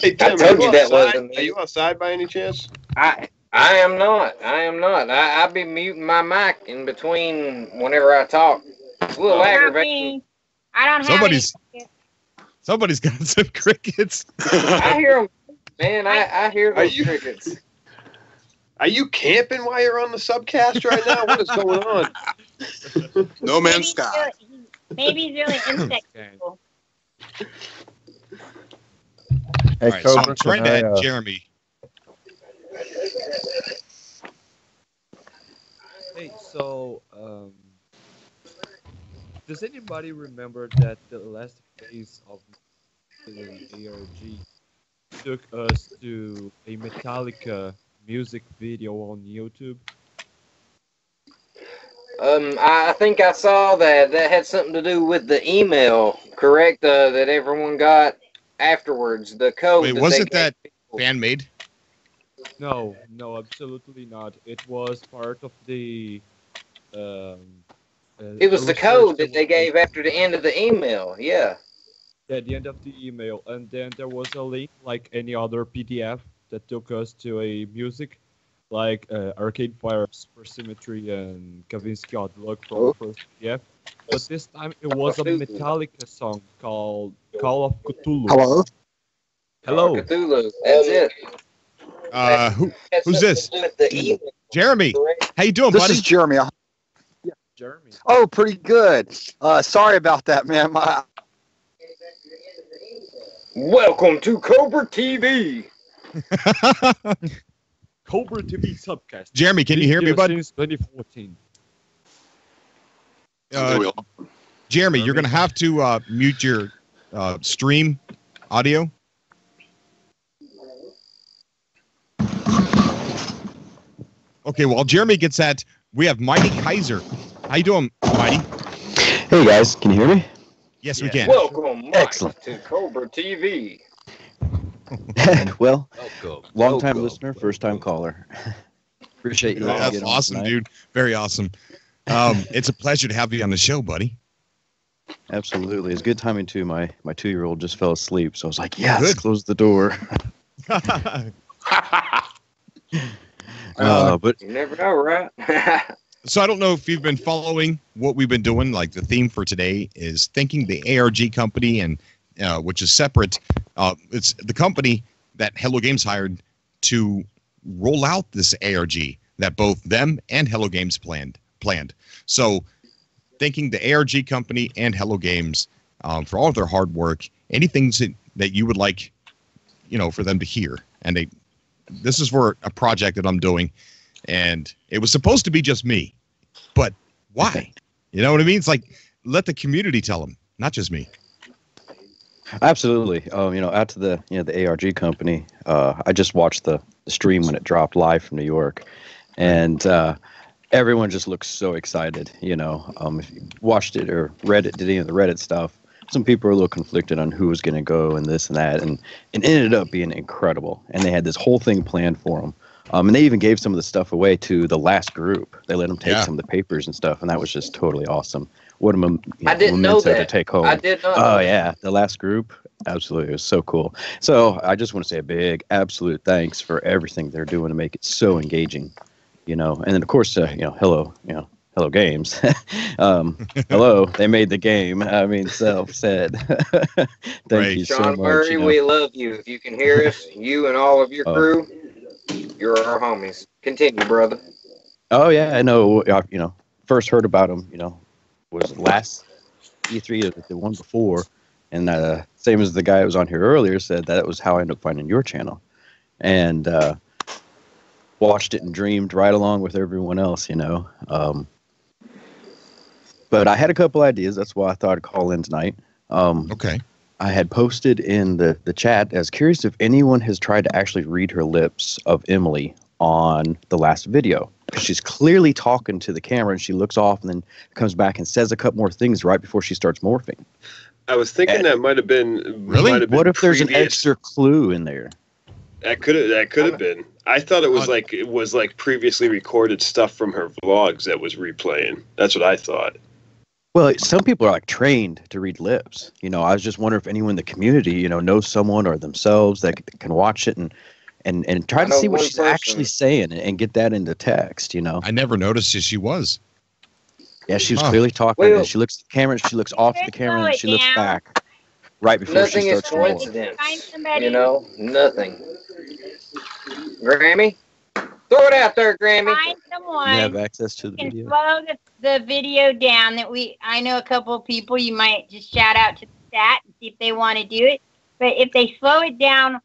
Hey, Tim, I told you that wasn't me. Are you outside by any chance? I am not. I'll be muting my mic in between whenever I talk. It's a little aggravating. I don't have Somebody's got some crickets. I hear them, man. I hear those crickets. Are you camping while you're on the subcast right now? What is going on? No Man's Sky. Maybe he's really insect people. Hey, all right, so Cobra, I'm trying to add Jeremy. Hey, so does anybody remember that the last phase of the ARG took us to a Metallica music video on YouTube? I think I saw that. That had something to do with the email, correct? That everyone got afterwards. The code. Wait, wasn't that fan made? No, absolutely not. It was part of the. It was the code that they gave after the end of the email. Yeah. Yeah, the end of the email, and then there was a link like any other PDF that took us to a music, like Arcade Fire, Super Symmetry, and Kavinsky Outlook from the first PDF. But this time it was a Metallica song called Call of Cthulhu. Hello? Call of Cthulhu. That's it. Who's this? Jeremy. How you doing, buddy? This is Jeremy. Yeah, Jeremy. Oh, pretty good. Sorry about that, man. Welcome to Cobra TV. Cobra TV Subcast. Jeremy, can you hear me, bud? Since 2014. Jeremy, you're going to have to mute your stream audio. Okay, while Jeremy gets that, we have Mighty Kaiser. How you doing, Mighty? Hey, guys. Can you hear me? Yes, we can. Welcome, Mike, Excellent. to Cobra TV. Well, long-time listener, first-time caller. Appreciate you. That's awesome, dude. Very awesome. It's a pleasure to have you on the show, buddy. Absolutely. It's good timing, too. My 2-year-old just fell asleep, so I was like, yes, close the door. But You never know, right? So I don't know if you've been following what we've been doing. Like the theme for today is thanking the ARG company, and which is separate. It's the company that Hello Games hired to roll out this ARG. that both them and Hello Games planned. So thanking the ARG company and Hello Games for all of their hard work, anything that you would like, for them to hear. And this is for a project that I'm doing, and it was supposed to be just me, but why? You know what I mean? It's like, let the community tell them, not just me. Absolutely. Out to the ARG company, I just watched the stream when it dropped live from New York, and everyone just looks so excited. If you watched it or read it, did any of the Reddit stuff, some people are a little conflicted on who was going to go and this and that, and it ended up being incredible. And they had this whole thing planned for them. And they even gave some of the stuff away to the last group. They let them take some of the papers and stuff, and that was just totally awesome. What a I didn't know that. To take home. I did not. Oh yeah, the last group, absolutely, it was so cool. So I just want to say a big, absolute thanks for everything they're doing to make it so engaging. And then of course, Hello Games. Hello, they made the game. I mean, self said. Thank you so much. Sean Murray, we love you. If you can hear us, you and all of your crew, you're our homies. Continue, brother. Oh yeah, I know. First heard about them. Was last E3 or the one before, and same as the guy who was on here earlier said, that was how I ended up finding your channel, and watched it and dreamed right along with everyone else. But I had a couple ideas. That's why I thought I'd call in tonight. Okay. I had posted in the chat. I was curious if anyone has tried to actually read her lips of Emily on the last video. She's clearly talking to the camera, and she looks off and then comes back and says a couple more things right before she starts morphing. I was thinking that might have been really. What if there's an extra clue in there? That could have been. I thought it was like previously recorded stuff from her vlogs that was replaying. That's what I thought. Well, some people are trained to read lips. I was just wondering if anyone in the community, knows someone or themselves that can watch it and try to see what she's actually saying and get that into text. I never noticed that she was. Yeah, she was clearly talking. And she looks at the camera, and she looks off the camera, and she looks back right before she starts talking. Nothing is coincidence. Nothing. Grammy, throw it out there, Grammy. Find someone. You have access to the can video. Slow the video down. I know a couple of people. You might just shout out to the chat and see if they want to do it. But if they slow it down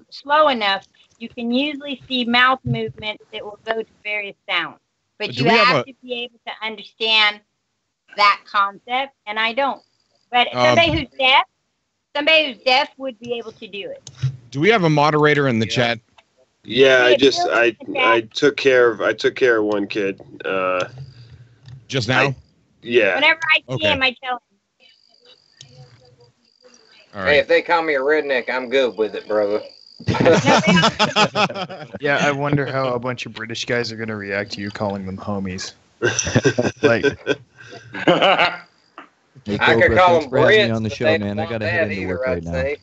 slow enough, you can usually see mouth movements that will go to various sounds. But you have to be able to understand that concept, and I don't. But somebody who's deaf would be able to do it. Do we have a moderator in the chat? Yeah, I took care of one kid. Just now? Yeah. Whenever I see him, I tell him. All right. Hey, if they call me a redneck, I'm good with it, brother. Yeah, I wonder how a bunch of British guys are going to react to you calling them homies. Like, Hey, I could Cobra, call thanks them for having me Brits, on the but show, they man. I don't got to want head that into work either, right I'd now. say.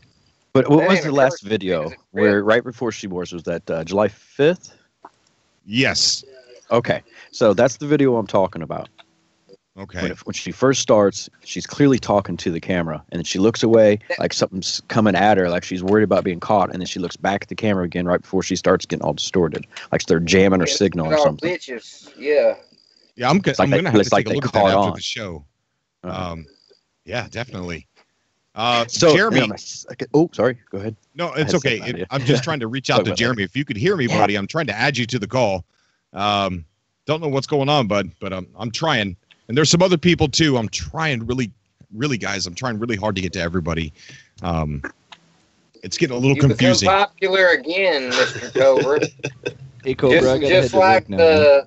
But what They was ain't the a last person video? because it's Where right before she was that July 5th? Yes. Okay, so that's the video I'm talking about. Okay. When she first starts, she's clearly talking to the camera, and then she looks away like something's coming at her, like she's worried about being caught, and then she looks back at the camera again right before she starts getting all distorted, like they're jamming her signal or something. Bitches. Yeah. Yeah, I'm going to have to take a look at that after the show. Yeah, definitely. So, Jeremy. Oh, sorry. Go ahead. No, it's okay. I'm just trying to reach out to Jeremy. If you could hear me, buddy, I'm trying to add you to the call. Don't know what's going on, bud, but I'm trying. And there's some other people too. I'm trying really, guys. I'm trying really hard to get to everybody. It's getting a little confusing. Become popular again, Mr. Cobra. Hey, Cobra, I gotta just head to like work now.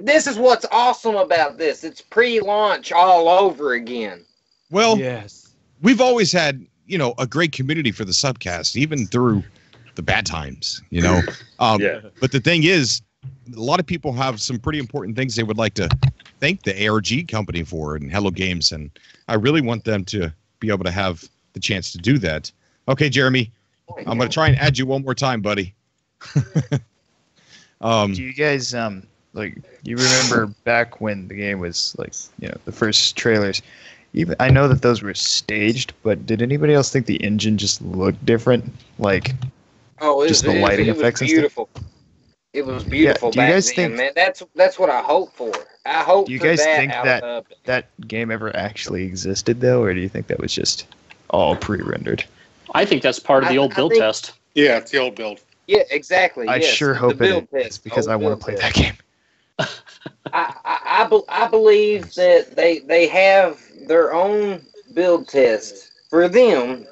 this is what's awesome about this. It's pre-launch all over again. Well, yes, we've always had, a great community for the Subcast, even through the bad times, Yeah. But the thing is, a lot of people have some pretty important things they would like to thank the ARG company for and Hello Games, and I really want them to be able to have the chance to do that. Okay, Jeremy, I'm going to try and add you one more time, buddy. do you guys you remember back when the game was the first trailers? Even I know that those were staged, but did anybody else think the engine just looked different? Like, Oh, just the lighting effects and stuff? beautiful. It was beautiful do you back guys then, think- man. That's what I hope for. I hope Do you for guys that think out that of that game ever actually existed, though, or do you think that was just all pre-rendered? I think that's part of the old build think- test. Yeah, it's the old build. Yeah, exactly. I yes, sure the hope build it is test, because old I want build to play test. that game. I believe that they have their own build test for them,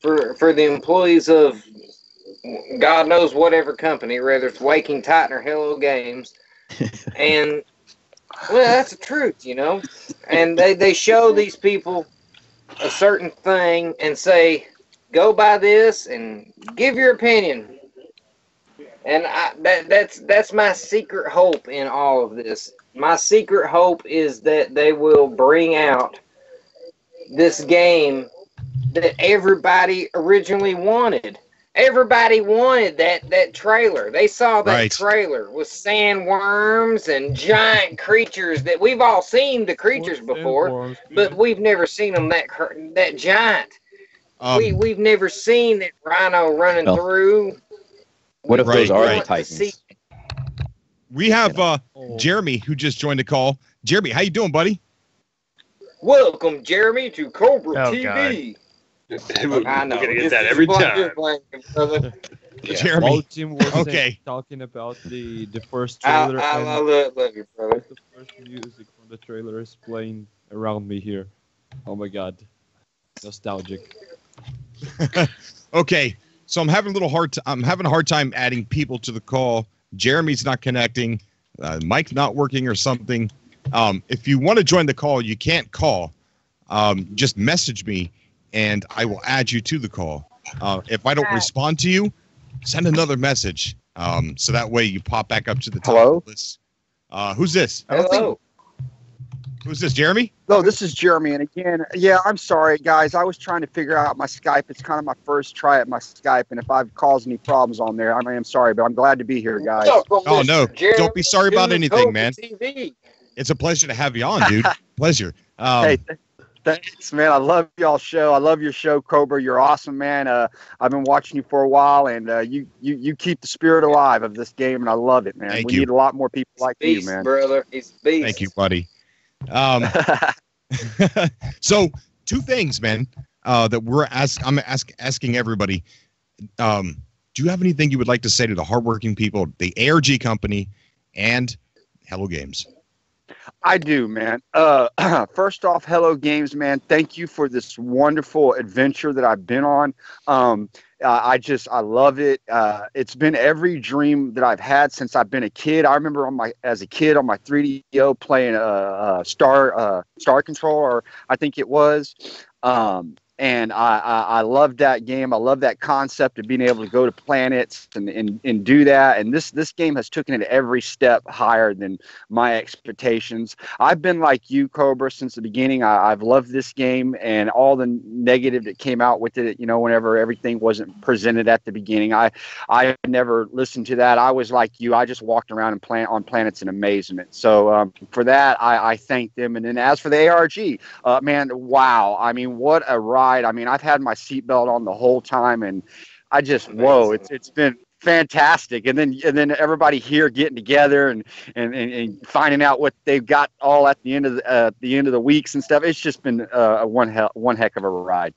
for the employees of God knows whatever company, whether it's Waking Titan or Hello Games, and well, that's the truth, you know. And they show these people a certain thing and say, go buy this and give your opinion. And that's my secret hope in all of this. My secret hope is that they will bring out this game that everybody originally wanted. Everybody wanted that trailer. They saw that trailer with sandworms and giant creatures that we've all seen the creatures before, but we've never seen them that giant. We've never seen that rhino running through. What if those are the want to Titans? see- We have Jeremy who just joined the call. Jeremy, how you doing, buddy? Welcome, Jeremy, to Cobra Oh, TV. I know. We're gonna get that every time. Jeremy. Martin was Okay. talking about the first I trailer. love you, brother. The first music from the trailer is playing around me here. Oh my god, nostalgic. Okay, so I'm having a hard time adding people to the call. Jeremy's not connecting, Mike's not working or something. If you want to join the call, you can't call. Just message me, and I will add you to the call. If I don't respond to you, send another message. So that way you pop back up to the top of the list. Who's this? Hello. Who's this, Jeremy? No, this is Jeremy. And again, yeah, I'm sorry, guys. I was trying to figure out my Skype. It's kind of my first try at my Skype. And if I've caused any problems on there, I am sorry, but I'm glad to be here, guys. Oh, no. Don't be sorry about anything, man. TV. It's a pleasure to have you on, dude. Pleasure. Hey, thanks, man. I love y'all's show. I love your show, Cobra. You're awesome, man. I've been watching you for a while, and you keep the spirit alive of this game, and I love it, man. Thank we you. need a lot more people like Beast, you, man. brother. He's beast. Thank you, buddy. So two things, man, that I'm asking everybody. Do you have anything you would like to say to the hardworking people, the ARG company, and Hello Games? I do, man. First off, Hello Games, man. Thank you for this wonderful adventure that I've been on. I love it. It's been every dream that I've had since I've been a kid. I remember as a kid on my 3DO playing Star Controller, I think it was. And I love that game. I love that concept of being able to go to planets and do that. And this game has taken it every step higher than my expectations. I've been like you, Cobra, since the beginning. I've loved this game and all the negative that came out with it. You know, whenever everything wasn't presented at the beginning, I never listened to that. I was like you. I just walked around and on planets in amazement. So for that, I thank them. And then as for the ARG, man, wow. I mean, what a ride. I mean, I've had my seatbelt on the whole time, and I just it's been fantastic. And then everybody here getting together and finding out what they've got all at the end of the weeks and stuff. It's just been one heck of a ride.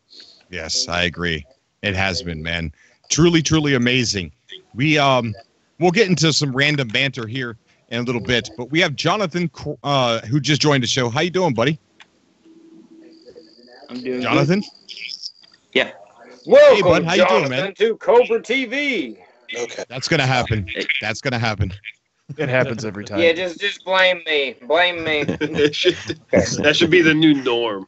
Yes, I agree. It has been, man. Truly, truly amazing. We'll get into some random banter here in a little bit, but we have Jonathan who just joined the show. How you doing, buddy? I'm doing Jonathan? good. Yeah. Welcome, Hey, bud, how you doing, Jonathan, man? to Cobra TV. Okay. That's gonna happen. That's gonna happen. It happens every time. Yeah, just blame me. Blame me. That should be the new norm.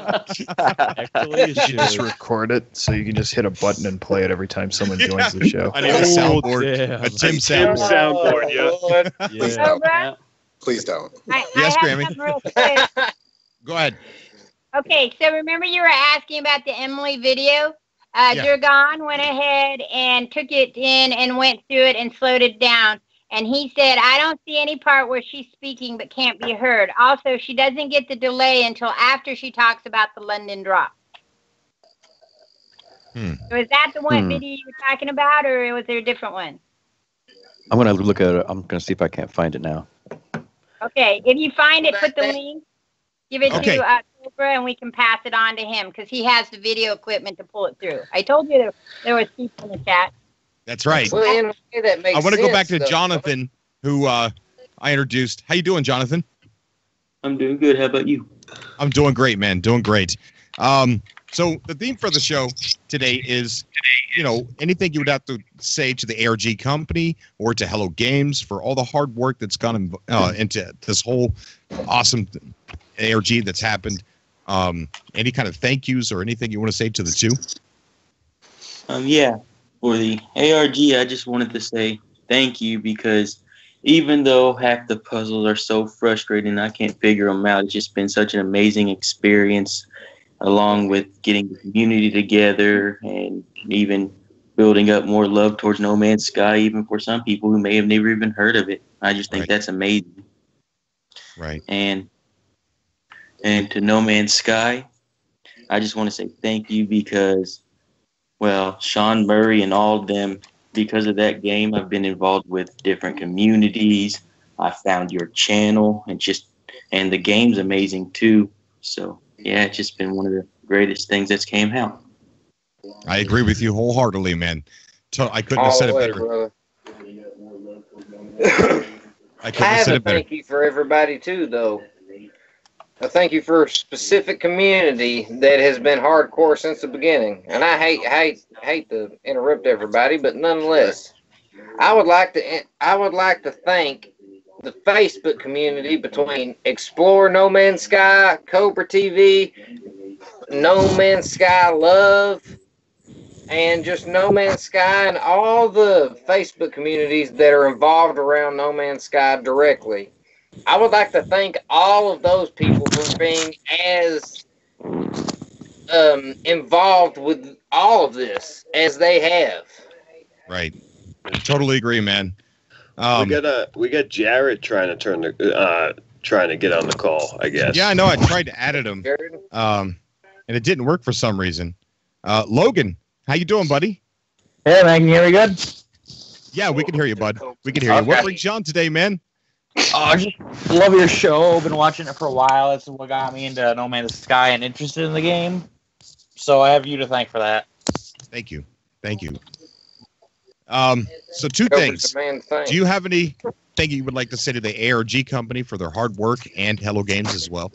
Actually, you should just record it so you can just hit a button and play it every time someone joins the show. I need a soundboard. A Tim soundboard. Yeah. Please don't. Yes, Grammy. Go ahead. Okay, so remember you were asking about the Emily video? Durgan went ahead and took it in and went through it and slowed it down. And he said, I don't see any part where she's speaking but can't be heard. Also, she doesn't get the delay until after she talks about the London drop. So is that the one video you were talking about, or was there a different one? I'm gonna look at it. I'm gonna see if I can't find it now. Okay, if you find it, put the link. Give it to Cobra, and we can pass it on to him because he has the video equipment to pull it through. I told you there was people in the chat. That's right. Well, in a way that makes I want to go back to sense, though. Jonathan, who I introduced. How you doing, Jonathan? I'm doing good. How about you? I'm doing great, man. Doing great. So the theme for the show today is, anything you would have to say to the ARG company or to Hello Games for all the hard work that's gone into this whole awesome ARG that's happened. Any kind of thank yous or anything you want to say to the two? Yeah. For the ARG, I just wanted to say thank you because even though half the puzzles are so frustrating, I can't figure them out. It's just been such an amazing experience, along with getting the community together and even building up more love towards No Man's Sky, even for some people who may have never even heard of it. I just think that's amazing. Right. And to No Man's Sky, I just want to say thank you because, well, Sean Murray and all of them, because of that game, I've been involved with different communities. I found your channel and the game's amazing too. So yeah, it's just been one of the greatest things that's came out. I agree with you wholeheartedly, man. I couldn't have said it better. I couldn't have said it better. Thank you for everybody too, though. A thank you for a specific community that has been hardcore since the beginning. And I hate to interrupt everybody, but nonetheless, I would like to thank the Facebook community between Explore No Man's Sky, Cobra TV, No Man's Sky Love, and just No Man's Sky, and all the Facebook communities that are involved around No Man's Sky directly. I would like to thank all of those people for being as involved with all of this as they have. Right. Totally agree, man. We got Jared trying to trying to get on the call, I guess. Yeah, I know. I tried to add him, and it didn't work for some reason. Logan, how you doing, buddy? Hey, man, can you hear me good? Yeah, we can hear you, bud. We can hear you. What brings you on today, man? I just love your show. Been watching it for a while. That's what got me into No Man's Sky and interested in the game. So I have you to thank for that. Thank you. Thank you. So two things. Do you have anything you would like to say to the ARG company for their hard work and Hello Games as well?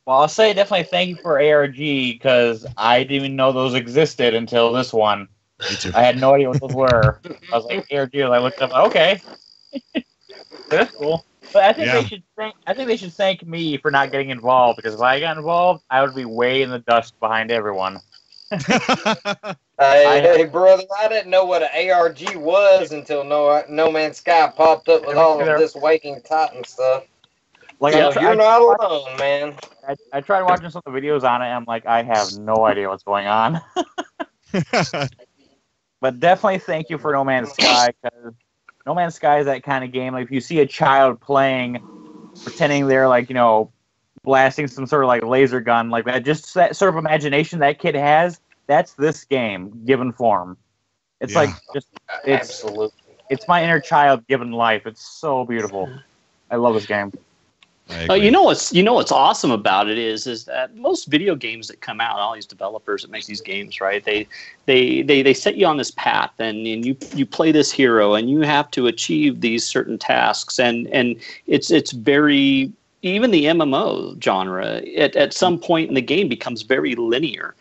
Well, I'll say definitely thank you for ARG because I didn't even know those existed until this one. Me too. I had no idea what those were. I was like, ARG, and I looked up, okay. That's cool. But I think they should thank me for not getting involved because if I got involved, I would be way in the dust behind everyone. Hey, brother, I didn't know what an ARG was until No Man's Sky popped up with all of this Waking Titan stuff. Like, so you're not alone, man. I tried watching some of the videos on it, and I'm like, I have no idea what's going on. But definitely thank you for No Man's Sky because No Man's Sky is that kind of game. Like, if you see a child playing, pretending they're like, blasting some sort of like laser gun like that, just that sort of imagination that kid has, that's this game given form. It's absolutely. It's my inner child given life. It's so beautiful. I love this game. You know what's awesome about it is that most video games that come out, all these developers that make these games, right? They set you on this path, and you play this hero, and you have to achieve these certain tasks, and it's very, even the MMO genre at some point in the game becomes very linear.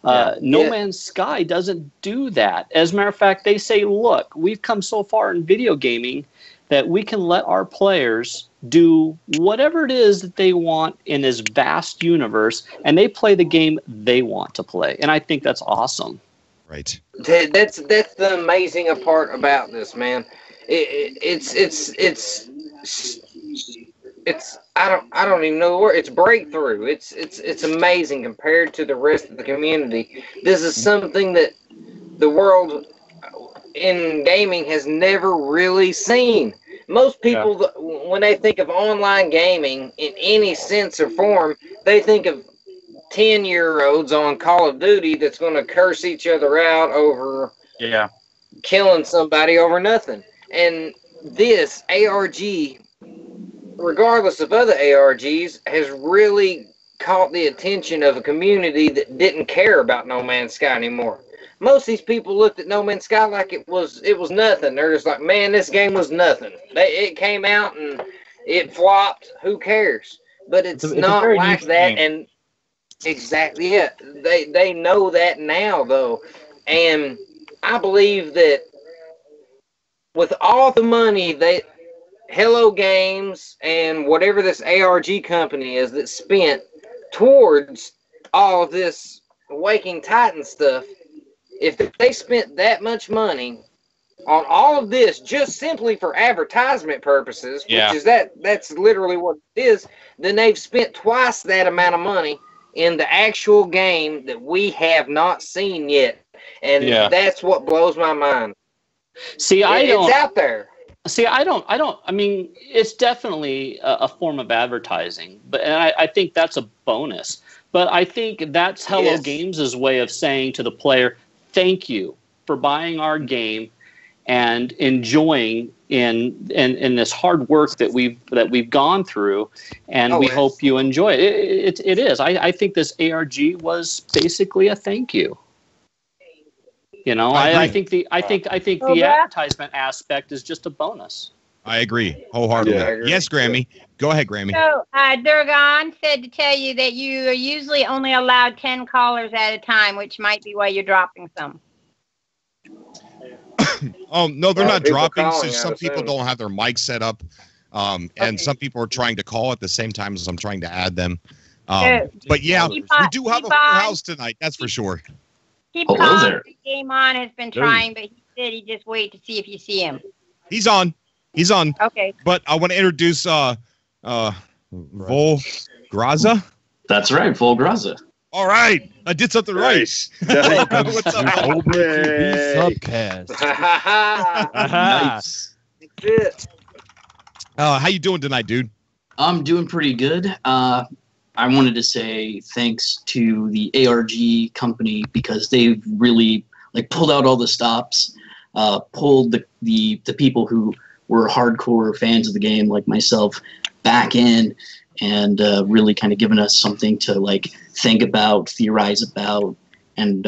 No Man's Sky doesn't do that. As a matter of fact, they say, look, we've come so far in video gaming that we can let our players do whatever it is that they want in this vast universe, and they play the game they want to play. And I think that's awesome. Right. That's the amazing part about this, man. It's I don't even know the word. It's breakthrough. It's amazing compared to the rest of the community. This is something that the world in gaming has never really seen. Most people, when they think of online gaming in any sense or form, they think of 10-year-olds on Call of Duty that's going to curse each other out over killing somebody over nothing. And this ARG, regardless of other ARGs, has really caught the attention of a community that didn't care about No Man's Sky anymore. Most of these people looked at No Man's Sky like it was nothing. They're just like, man, this game was nothing. It came out and it flopped. Who cares? But it's not like that. And exactly, yeah. They know that now, though. And I believe that with all the money that Hello Games and whatever this ARG company is that spent towards all of this Waking Titan stuff, if they spent that much money on all of this just simply for advertisement purposes, which is that's literally what it is, then they've spent twice that amount of money in the actual game that we have not seen yet. And that's what blows my mind. See, it's out there. See, I mean, it's definitely a form of advertising, but and I think that's a bonus. But I think that's Hello Games' way of saying to the player, thank you for buying our game and enjoying in this hard work that we've gone through, and we hope you enjoy it. It is. I think this ARG was basically a thank you. You know, I think the advertisement aspect is just a bonus. I agree wholeheartedly. Yeah, I agree. Yes, Grammy. Go ahead, Grammy. So, Durgan said to tell you that you are usually only allowed 10 callers at a time, which might be why you're dropping some. Oh, no, they're not people dropping. calling, So some people don't have their mic set up. And some people are trying to call at the same time as I'm trying to add them. But yeah, we do have a full house tonight. That's for sure. Keep calling. Game On has been trying, but he said he'd just wait to see if you see him. He's on. He's on. Okay. But I want to introduce Vol Graza. That's right, Vol Graza. All right. I did something right. Welcome What's up, to Vol? Cobra TV Subcast. Nice. That's it. How you doing tonight, dude? I'm doing pretty good. I wanted to say thanks to the ARG company because they've really pulled out all the stops, pulled the people who were hardcore fans of the game like myself back in, and really kind of given us something to think about, theorize about. And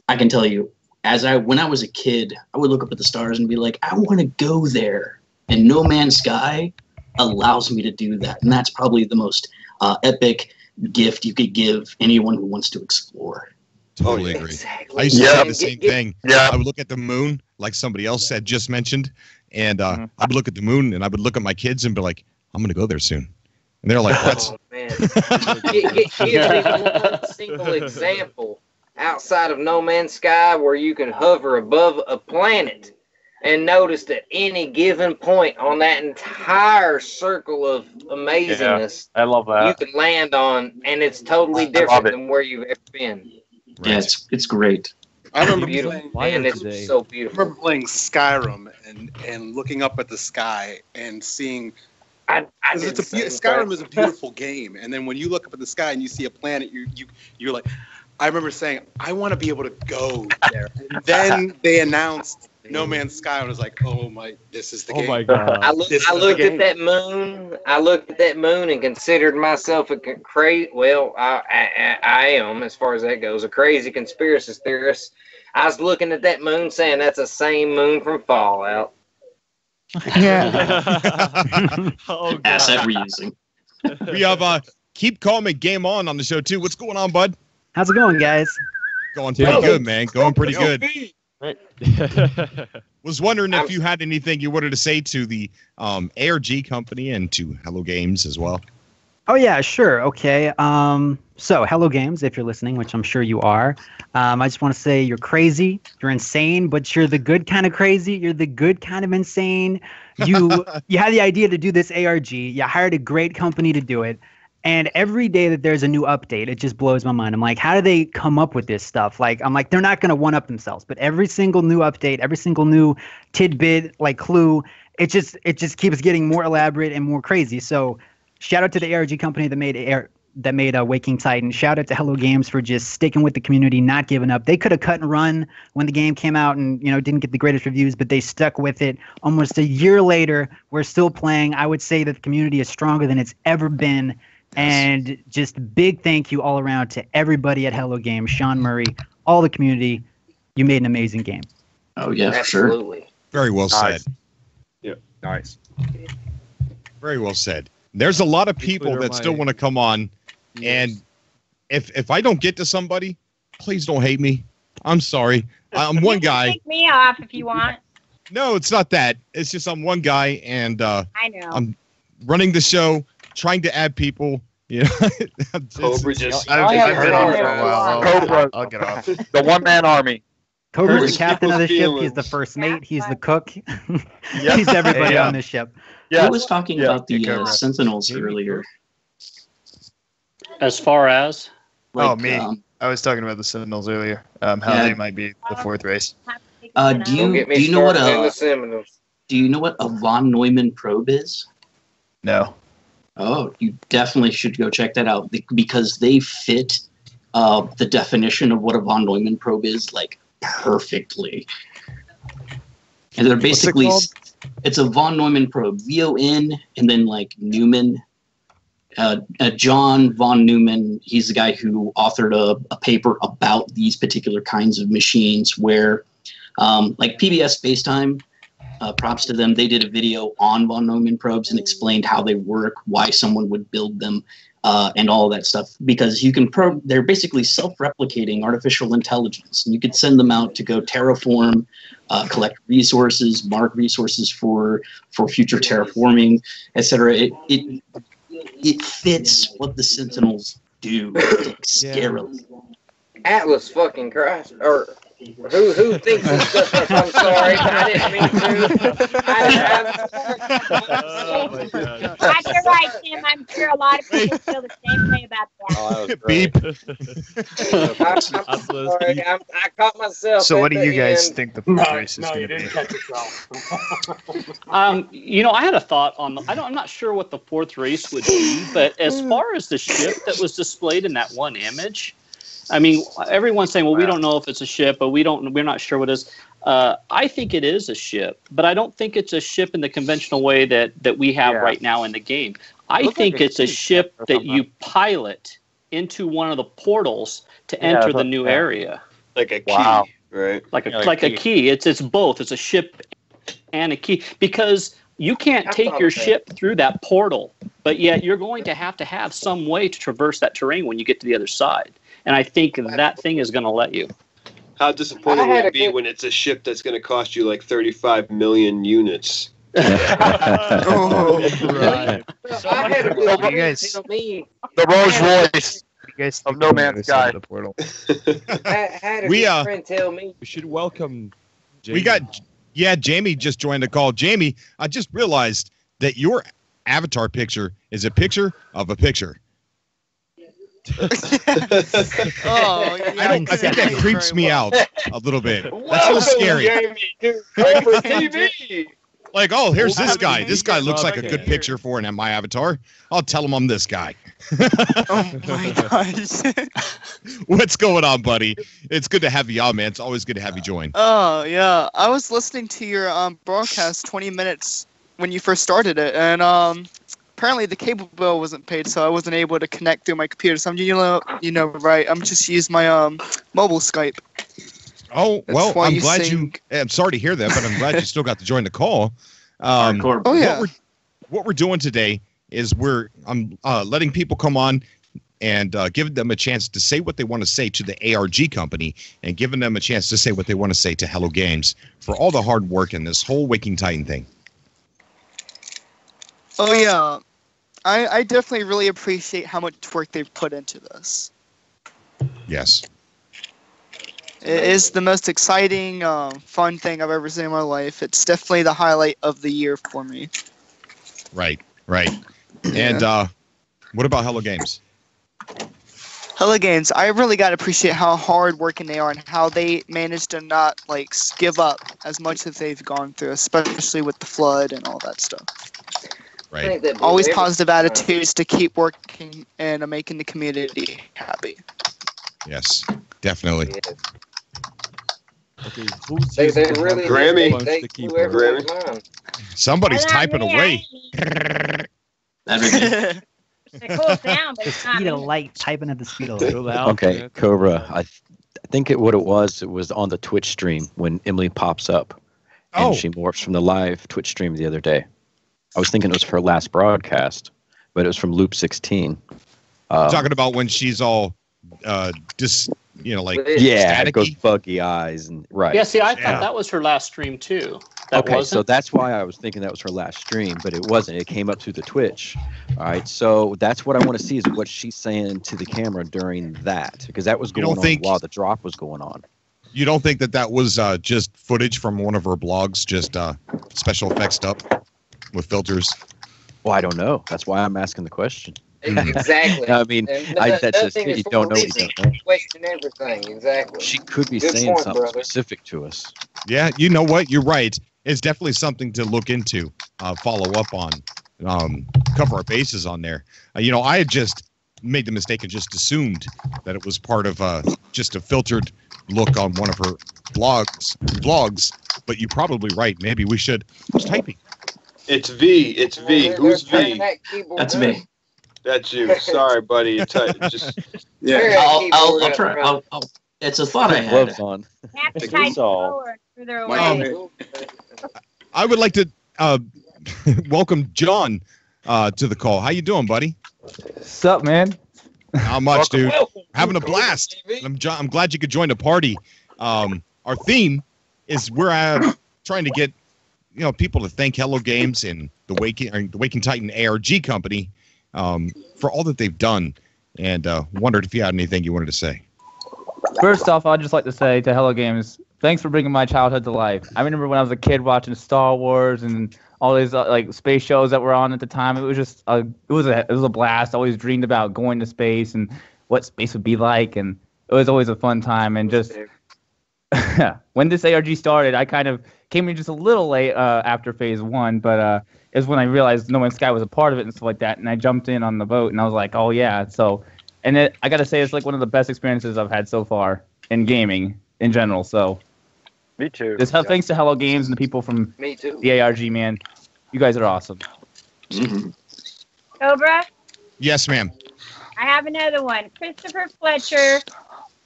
I can tell you, when I was a kid, I would look up at the stars and be like, I want to go there. And No Man's Sky allows me to do that. And that's probably the most epic gift you could give anyone who wants to explore. Totally agree. I used to say the same thing. I would look at the moon, like somebody else just mentioned, and I would look at the moon, and I would look at my kids and be like, I'm going to go there soon. And they're like, what? Oh, man. Give me one single example outside of No Man's Sky where you can hover above a planet and notice that any given point on that entire circle of amazingness, I love that. you can land on, and it's totally different than where you've ever been. Yeah, it's great. I remember Beautiful. playing, Man, it's so beautiful. I remember playing Skyrim and looking up at the sky and seeing. Skyrim is a beautiful game, and then when you look up at the sky and you see a planet, you're like, I remember saying, I want to be able to go there. And then they announced No Man's Sky, and I was like, oh my, this is the game. Oh my god! I looked at that moon. I looked at that moon and considered myself a crazy. Well, I am, as far as that goes, a crazy conspiracy theorist. I was looking at that moon, saying that's the same moon from Fallout. Asset reusing. We have Keep Calm and Game On the show too. What's going on, bud? How's it going, guys? Going pretty good, man. Going pretty good. Was wondering if you had anything you wanted to say to the ARG company and to Hello Games as well. Oh yeah, sure. Okay. So Hello Games, if you're listening, which I'm sure you are, I just want to say you're crazy, you're insane, but you're the good kind of crazy. You're the good kind of insane. You had the idea to do this ARG. You hired a great company to do it. And every day that there's a new update, it just blows my mind. I'm like, how do they come up with this stuff? I'm like, they're not going to one-up themselves. But every single new update, every single new tidbit, clue, it just keeps getting more elaborate and more crazy. So shout out to the ARG company that made that made Waking Titan. Shout out to Hello Games for just sticking with the community, not giving up. They could have cut and run when the game came out and, you know, didn't get the greatest reviews, but they stuck with it. Almost a year later, we're still playing. I would say that the community is stronger than it's ever been. And just big thank you all around to everybody at Hello Games, Sean Murray, all the community. You made an amazing game. Oh, yeah, for sure. Absolutely. Very well said. Yeah. Nice. Very well said. There's a lot of people Twitter that still my- want to come on, and if I don't get to somebody, please don't hate me. I'm sorry. I'm one guy. Take me off if you want. No, it's not that. It's just I'm one guy, and I know. I'm running the show, trying to add people. You know, Cobra just. I've been on for a while. Cobra. I'll get off. The one-man army. Cobra's Hurts the captain of the people's ship. He's the feelings. first mate. He's the cook. He's everybody on the ship. Yeah. Who was talking about the Cobra. Sentinels earlier? As far as Oh, Like, me. I was talking about the Sentinels earlier. How Yeah. they might be the fourth race. Do Don't you get me do you know what started in the a Seminoles. do you know what a von Neumann probe is? No. Oh, you definitely should go check that out because they fit the definition of what a von Neumann probe is like perfectly. And they're basically called? it's a von Neumann probe, VON, and then like Newman. John von Neumann, he's the guy who authored a paper about these particular kinds of machines where, like PBS Spacetime, props to them, they did a video on von Neumann probes and explained how they work, why someone would build them, and all of that stuff. Because you can probe, they're basically self-replicating artificial intelligence. And you could send them out to go terraform, collect resources, mark resources for future terraforming, etc. It fits what the Sentinels do, like, scarily. Atlas fucking Christ. Or who thinks this stuff? I'm sorry. I didn't mean to. You're right, Tim. I'm sure a lot of people feel the same way about that. Beep. I'm sorry. I caught myself. So, what at do you the guys end. think the fourth race is going to be? You know, I had a thought on the. I'm not sure what the fourth race would be, but as far as the ship that was displayed in that one image, I mean, everyone's saying, "Well, we don't know if it's a ship, but we're not sure what it is." I think it is a ship, but I don't think it's a ship in the conventional way that we have right now in the game. I think it's a ship that you pilot into one of the portals to enter the new area. Like a key, right? Like a key. It's both. It's a ship and a key because you can't take your ship through that portal, but yet you're going to have some way to traverse that terrain when you get to the other side. And I think that thing is going to let you. How disappointing would it be when it's a ship that's going to cost you like 35 million units? I had a good You guys- tell me. The Rolls Royce You guys of think No I'm Man's gonna Sky. send the portal? I had a We, good friend tell me. We should welcome. We got, Jamie just joined the call. Jamie, I just realized that your avatar picture is a picture of a picture. Oh, yeah, I think that creeps me out a little bit. That's a little Welcome, scary. Jamie, to Cobra TV. Like, oh, here's this guy. This guy looks like a Okay. good picture for my avatar. I'll tell him I'm this guy. oh my gosh. What's going on, buddy? It's good to have you on, man. It's always good to have you join. Oh yeah, I was listening to your broadcast 20 minutes when you first started it, and apparently the cable bill wasn't paid, so I wasn't able to connect through my computer. So right? I'm just use my mobile Skype. Oh, That's well, why I'm you glad sing. I'm sorry to hear that, but I'm glad you still got to join the call. Hardcore. Oh yeah. What we're doing today is I'm letting people come on and giving them a chance to say what they want to say to the ARG company and giving them a chance to say what they want to say to Hello Games for all the hard work in this whole Waking Titan thing. Oh yeah. I definitely really appreciate how much work they've put into this. Yes. It is the most exciting, fun thing I've ever seen in my life. It's definitely the highlight of the year for me. Right. And what about Hello Games? Hello Games, I really got to appreciate how hard working they are and how they managed to not give up as much as they've gone through, especially with the flood and all that stuff. Right. Always positive attitudes to keep working and making the community happy. Yes, definitely. Okay, who's They using the really Grammy. punch they the keyboard? whoever was mine. Somebody's Well, not typing me, away. It's a cool sound, but The it's not speed of me. light, typing at the speed of Too light. loud. Okay, Cobra. I think what it was on the Twitch stream when Emily pops up, and Oh. she morphs from the live Twitch stream the other day. I was thinking it was her last broadcast, but it was from Loop 16. Talking about when she's all like Yeah, it goes staticky. buggy eyes and right. Yeah, see, I thought that was her last stream too. That Okay, wasn't. so that's why I was thinking that was her last stream, but it wasn't. It came up through the Twitch. All right, so that's what I want to see is what she's saying to the camera during that, because that was You don't going on think- while the drop was going on. You don't think that was just footage from one of her blogs, just special effects stuff with filters? Well, I don't know. That's why I'm asking the question. Exactly. I mean, that's just nothing it. is You for don't know a what you reason. don't know. Question everything. Exactly. She could be Good saying point, something brother. specific to us. Yeah, you know what? You're right. It's definitely something to look into, follow up on, cover our bases on there. I had just made the mistake and just assumed that it was part of just a filtered look on one of her vlogs, but you're probably right. Maybe we should. Who's typing? It's V. It's V. Who's V? That's me. That's you. Sorry, buddy. It's just yeah. I'll try. It's a thought I had. Gloves on. Have to Take type this off. forward further away. I would like to welcome John to the call. How you doing, buddy? Sup, man? Not much, dude. welcome. Having a blast. I'm glad you could join the party. Our theme is we're trying to get people to thank Hello Games and the Waking Titan ARG company for all that they've done, and wondered if you had anything you wanted to say. First off, I'd just like to say to Hello Games, thanks for bringing my childhood to life. I remember when I was a kid watching Star Wars and all these like space shows that were on at the time. It was just it was a blast. I always dreamed about going to space and what space would be like, and it was always a fun time. And just when this ARG started, I kind of came in just a little late after Phase 1, but it was when I realized No Man's Sky was a part of it and stuff like that, and I jumped in on the boat, and I was like, oh yeah. So, and I got to say, it's like one of the best experiences I've had so far in gaming in general. So, me too. Thanks to Hello Games and the people from Me too. the ARG, man. You guys are awesome. Cobra, Yes, ma'am. I have another one. Christopher Fletcher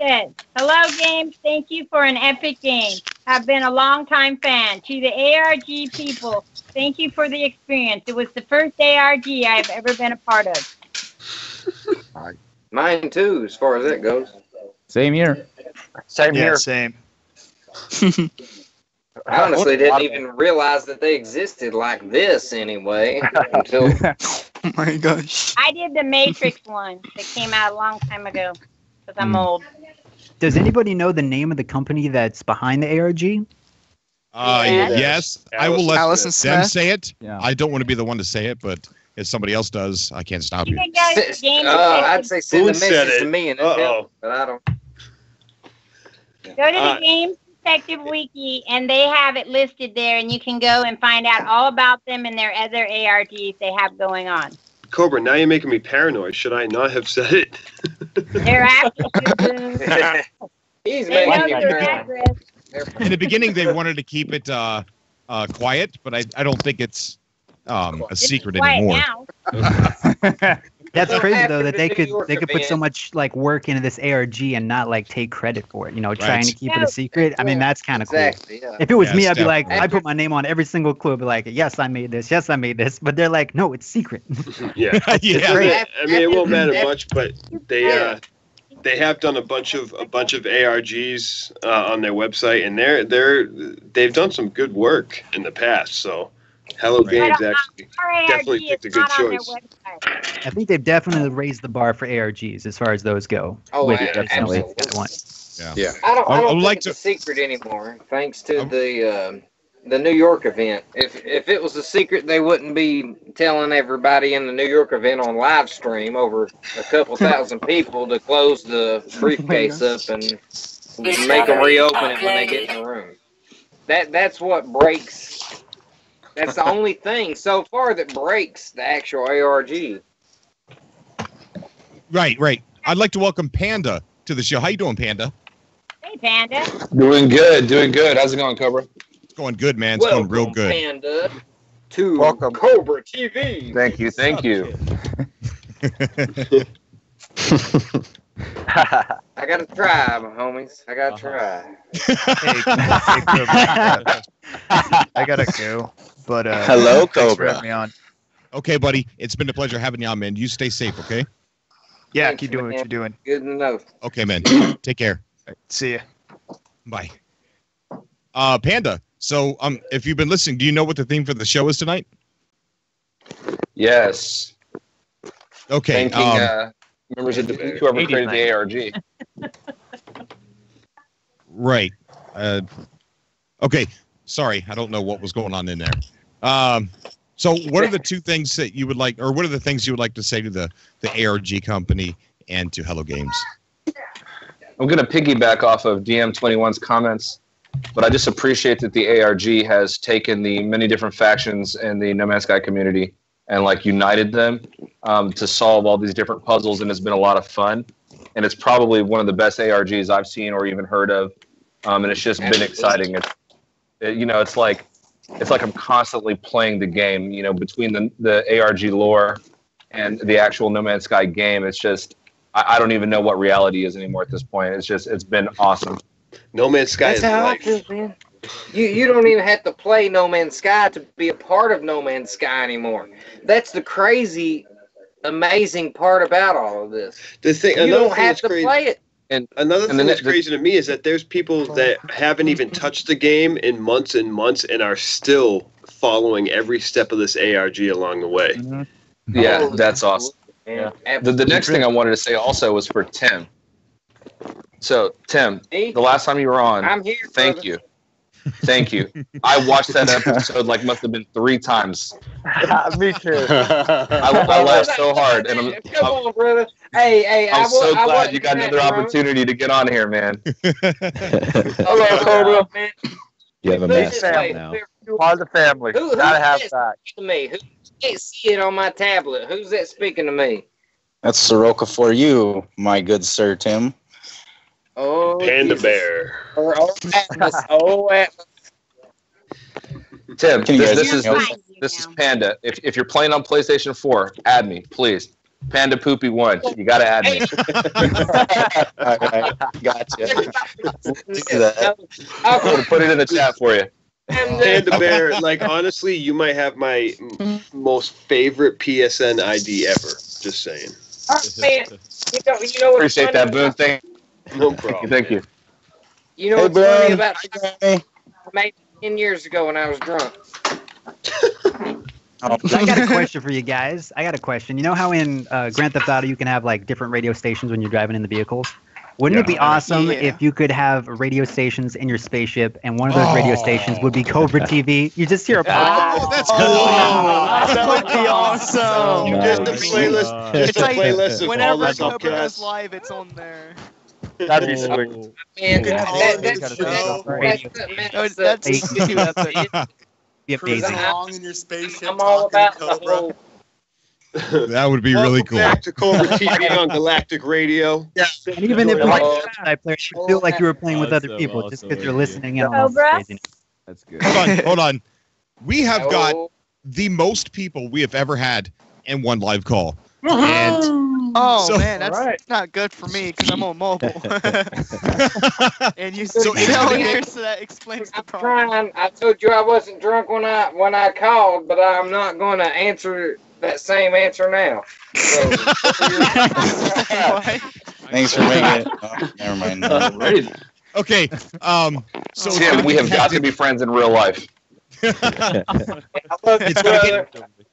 says, "Hello, games. Thank you for an epic game. I've been a longtime fan. To the ARG people, thank you for the experience. It was the first ARG I've ever been a part of." Mine too, as far as that goes. Same here. Same here. Same. I honestly didn't even realize that they existed like this anyway until. Oh my gosh. I did the Matrix one that came out a long time ago because I'm old. Does anybody know the name of the company that's behind the ARG? Yes, I will let Allison them Smith. say it. Yeah. I don't want to be the one to say it, but if somebody else does, I can't stop you. You can go to the game I'd say send a Boone said message it. to me and Uh-oh. but I don't. Go to the Games Detective Wiki, and they have it listed there, and you can go and find out all about them and their other ARGs they have going on. Cobra, now you're making me paranoid. Should I not have said it? They're after He's They making know me your paranoid. address. In the beginning, they wanted to keep it quiet, but I don't think it's a secret Quiet anymore. now. That's So crazy after though that the they New could York put so event- much like work into this ARG and not like take credit for it. Trying to keep it No. a secret. I mean, that's kind of Exactly. cool. Yeah. If it was Yes, me, I'd be like, definitely. I put my name on every single clue. I'd be like, yes, I made this. Yes, I made this. But they're like, no, it's secret. Yeah. Yeah. great. I mean, it won't matter much, but they have done a bunch of ARGs on their website, and they've done some good work in the past. So, Hello Right. Games But, actually Our definitely ARG picked a is good not on their choice. website. I think they've definitely raised the bar for ARGs as far as those go. Oh, with yeah, No Man's absolutely. Sky 1. Yeah. I don't I would think like it's to- a secret anymore, thanks to the New York event. If it was a secret, they wouldn't be telling everybody in the New York event on live stream over a couple thousand people to close the briefcase up and make them reopen it when they get in the room. That's what breaks That's the only thing so far that breaks the actual ARG. Right. I'd like to welcome Panda to the show. How you doing, Panda? Hey, Panda. Doing good. How's it going, Cobra? It's going good, man. It's going real good. Panda, to Cobra TV. Thank you. I gotta try, my homies. I gotta try. I gotta go. But hello, thanks for Cobra. having me on. Okay, buddy. It's been a pleasure having you on, man. You stay safe, okay? Yeah, Thanks, keep doing what man. you're doing. Good to know. Okay, man. Take care. See ya. Bye. Panda. So, if you've been listening, do you know what the theme for the show is tonight? Yes. Okay. Thanking members of whoever created the ARG. Right. Okay. Sorry, I don't know what was going on in there. So, what are the two things that you would like, or what are the things you would like to say to the ARG company and to Hello Games? I'm going to piggyback off of DM21's comments, but I just appreciate that the ARG has taken the many different factions in the No Man's Sky community and like united them to solve all these different puzzles, and it's been a lot of fun. And it's probably one of the best ARGs I've seen or even heard of, and it's just been exciting. It's like I'm constantly playing the game. You know, between the ARG lore and the actual No Man's Sky game, it's just I don't even know what reality is anymore at this point. It's been awesome. No Man's Sky That's how I feel, man. You don't even have to play No Man's Sky to be a part of No Man's Sky anymore. That's the crazy, amazing part about all of this. The thing, you another don't thing have that's to crazy, play it. And another thing that's crazy to me is that there's people that haven't even touched the game in months and months and are still following every step of this ARG along the way. Yeah, that's awesome. Yeah. The next thing I wanted to say also was for Tim. So, Tim, the last time you were on, I'm here, thank brother. you. Thank you. I watched that episode must have been 3 times. Me too. I laughed so hard, and Come on, brother. Hey, I'm so glad wasn't you got that another wrong. opportunity to get on here, man. Hello, Cobra. Man. You have a Who's mask this on way? now. Part of the family. Who Gotta have that that. speaking to me? Who can't see it on my tablet? Who's that speaking to me? That's Soroka for you, my good sir Tim. Oh, Panda Jesus. Bear. Or Atlas. Oh, Atlas. Tim, Can you guys this hear me? is Panda. If you're playing on PlayStation 4, add me, please. Panda Poopy 1. You gotta add me. All right, gotcha. Do that. I'm gonna put it in the chat for you. Panda Bear, like honestly, you might have my most favorite PSN ID ever. Just saying. Man, you know what's Appreciate funny that, Boone. about- No problem. Thank you. You know Hey, what's funny Boone. about maybe 10 years ago when I was drunk. I got a question for you guys. I got a question. You know how in Grand Theft Auto you can have like different radio stations when you're driving in the vehicles? Wouldn't it be awesome if you could have radio stations in your spaceship, and one of those radio stations would be Cobra TV? You just hear a Oh, that's cool. That would be awesome. Just a playlist. Just It's a like playlist of all whenever the Cobra goes subcasts. live, it's on there. That'd be sweet. Man, Good that's too epic. Be amazing. Along in your spaceship. I'm all about the Cobra. whole. That would be really cool. Back to Cobra TV on Galactic Radio. Yeah. And even if you're Oh, like a player, you feel like you were playing with other Awesome, people just because awesome, you're yeah. listening in on all this Cobra? craziness. That's good. Hold on. We have got Oh, the most people we have ever had in one live call. And Oh So- man, that's Alright. not good for me because I'm on mobile. And you So so it's tell gonna here, so that explains the I'm problem. trying. I told you I wasn't drunk when I called, but I'm not going to answer that same answer now. So, What? Thanks for making it. Oh, never mind. okay, so it's Tim, gonna we get have got to be friends in real life. I love you, It's gonna brother.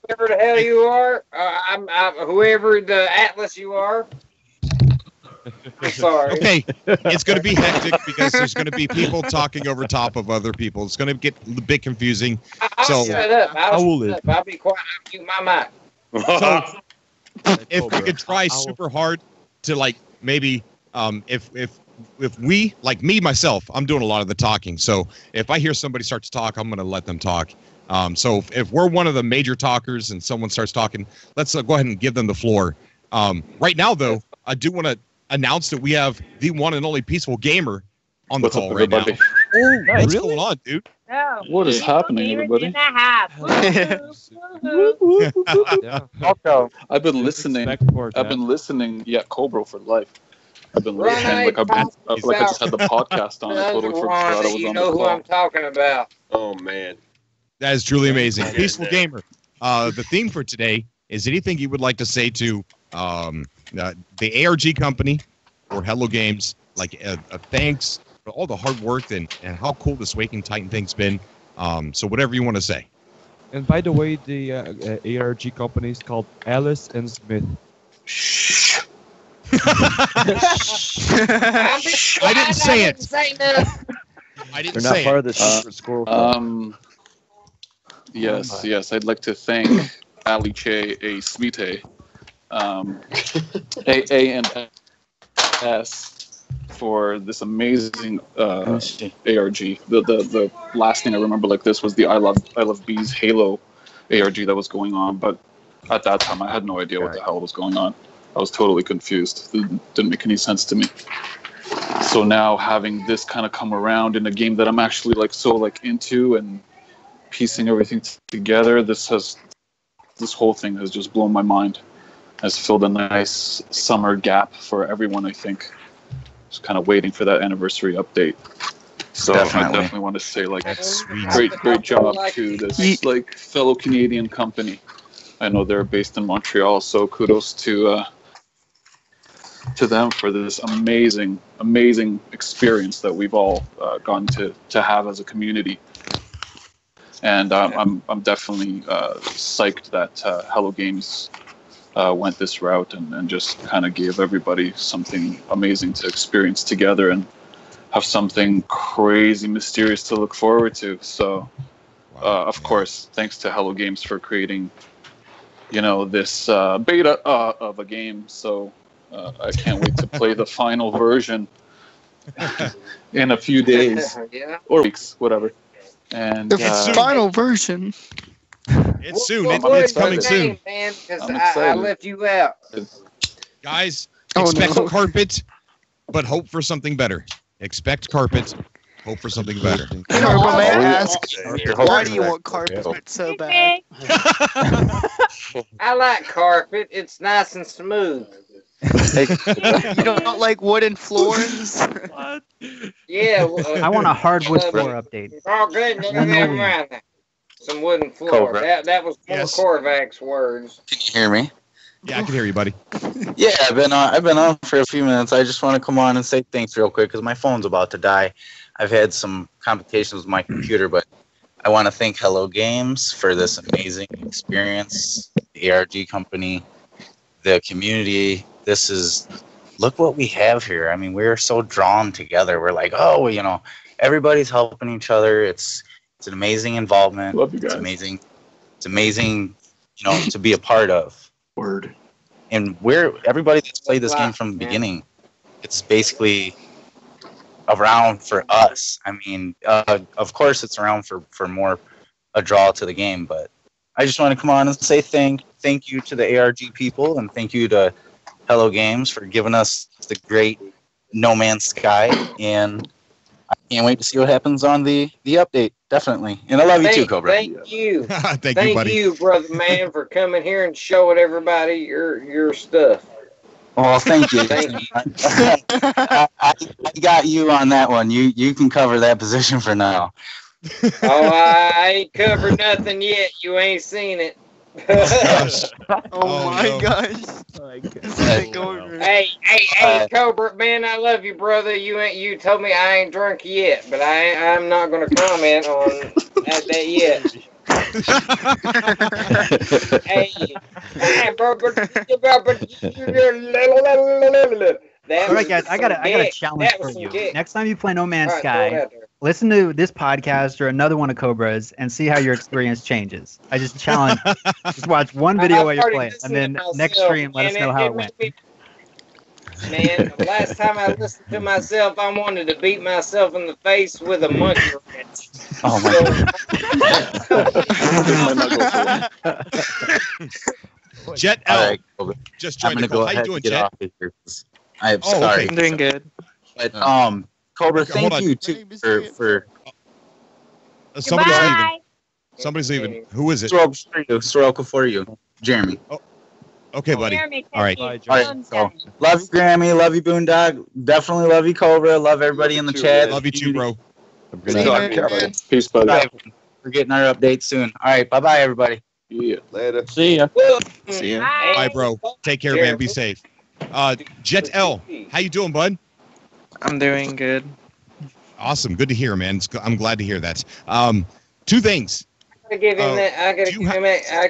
Whoever the hell you are, I'm whoever the Atlas you are. I'm sorry. Okay, it's going to be hectic because there's going to be people talking over top of other people. It's going to get a bit confusing. I'll So, shut up. How will Shut it? up. I'll be quiet. I'll mute my mic. so if we Cobra, could try how- super hard to like maybe if we like me myself, I'm doing a lot of the talking. So if I hear somebody start to talk, I'm going to let them talk. So if we're one of the major talkers and someone starts talking, let's go ahead and give them the floor. Right now, though, I do want to announce that we have the one and only Peaceful Gamer on the What's up, call right now. everybody? Oh, what's going on, dude? No. What is happening, everybody? I've been listening. I've been listening. Yeah, Cobra for life. I've been listening. Like I just had the podcast on. I totally forgot I was on the who call. I'm talking about. Oh man, that is truly amazing. Peaceful Gamer. The theme for today is anything you would like to say to the ARG company or Hello Games, like a thanks for all the hard work and how cool this Waking Titan thing's been. So whatever you want to say. And by the way, the ARG company is called Alice and Smith. I didn't say it. They're not part of the Secret Squirrel Club. Yes. I'd like to thank LpoLi1622, A and S, for this amazing ARG. The last thing I remember like this was the I Love Bees Halo ARG that was going on, but at that time I had no idea what the hell was going on. I was totally confused. It didn't make any sense to me. So now having this kind of come around in a game that I'm actually so into and piecing everything together, this whole thing has just blown my mind. Has filled a nice summer gap for everyone, I think. Just kind of waiting for that anniversary update. So I definitely want to say great job to this fellow Canadian company. I know they're based in Montreal, so kudos to them for this amazing experience that we've all gotten to have as a community. And I'm definitely psyched that Hello Games went this route and just kind of gave everybody something amazing to experience together and have something crazy mysterious to look forward to. So, of course, thanks to Hello Games for creating, this beta of a game. So I can't wait to play the final version in a few days or weeks, whatever. And the final version. It's soon. It's coming soon. Man, I left you out. Guys, expect carpet, but hope for something better. Expect carpet, hope for something better. Why do you want carpet so bad? I like carpet. It's nice and smooth. You don't like wooden floors? Yeah. I want a hardwood floor update. Oh, good. Never mind. Some wooden floor. Cobra. That was more Korvac's words. Can you hear me? Yeah, I can hear you, buddy. Yeah, I've been on for a few minutes. I just want to come on and say thanks real quick because my phone's about to die. I've had some complications with my computer, but I want to thank Hello Games for this amazing experience, the ARG company, the community. Look what we have here. I mean, we're so drawn together. We're like, everybody's helping each other. It's an amazing involvement. Love you guys. It's amazing, to be a part of. Word. And everybody that's played this game from the beginning, it's basically around for us. I mean, of course it's around for more a draw to the game, but I just want to come on and say thank you to the ARG people and thank you to Hello Games for giving us the great No Man's Sky, and I can't wait to see what happens on the update. Definitely. And I love you too, Cobra. Thank you. Thank you, buddy. Thank you, brother man, for coming here and showing everybody your stuff. Well, thank you. I got you on that one. You can cover that position for now. I ain't covered nothing yet. You ain't seen it. Oh my gosh. Hey, Cobra, man, I love you, brother. You told me I ain't drunk yet, but I'm not gonna comment on that yet. All right, guys, I got a challenge for you. Next time you play No Man's Sky, listen to this podcast or another one of Cobra's and see how your experience changes. I just challenge. Just watch one video while you're playing, and then next stream, let us know how it went. man. The last time I listened to myself, I wanted to beat myself in the face with a monkey wrench. Oh my Jet All L. right, Just I'm joined gonna the call. go How ahead you doing, and get Jet? off of here. I'm Oh, sorry. okay. I'm doing good. But Cobra, Okay, hold thank on. you too for Somebody's Goodbye. leaving. Somebody's leaving. Who is it? Soroka for you, Jeremy. Okay, buddy. Jeremy, All right. All right. So, love you, Grammy. Love you, BoonDock. Definitely love you, Cobra. Love everybody in the chat. Love you too, bro. Good talking to you, buddy. Peace, buddy. Bye. We're getting our updates soon. All right. Bye, bye, everybody. Yeah. Later. See ya. See ya. Bye, bro. Take care, man. Be safe. Jet L. How you doing, bud? I'm doing good. Awesome. Good to hear, man. I'm glad to hear that. Two things. I gotta give him that. I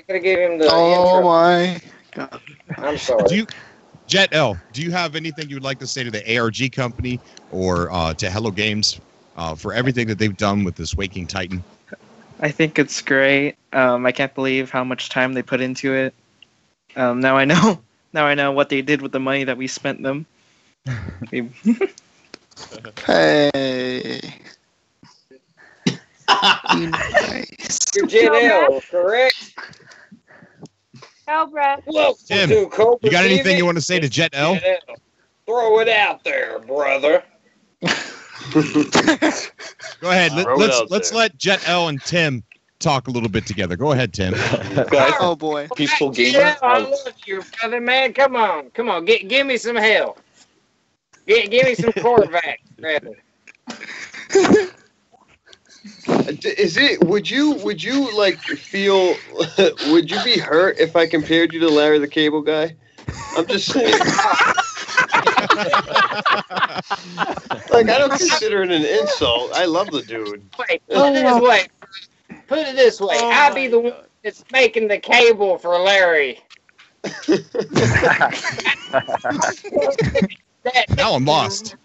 gotta give him the. Oh intro. my god. I'm sorry. Jet L, do you have anything you would like to say to the ARG company or to Hello Games for everything that they've done with this Waking Titan? I think it's great. I can't believe how much time they put into it. Now I know. Now I know what they did with the money that we spent them. Hey. You're Jet L, correct? Cobra. Welcome Tim, to Cobra you got anything TV. you want to say to Jet L? Jet L. Throw it out there, brother. Go ahead. Throw it out Let's there. let Jet L and Tim talk a little bit together. Go ahead, Tim. Oh boy. Peaceful gamer. Jet L, I love you, brother, man. Come on. Give me some hell. Give me some Corvax, rather. Is it? Would you like feel? Would you be hurt if I compared you to Larry the Cable Guy? I'm just saying. Like, I don't consider it an insult. I love the dude. Wait, put it this way. I'll be the one that's making the cable for Larry. Now I'm lost.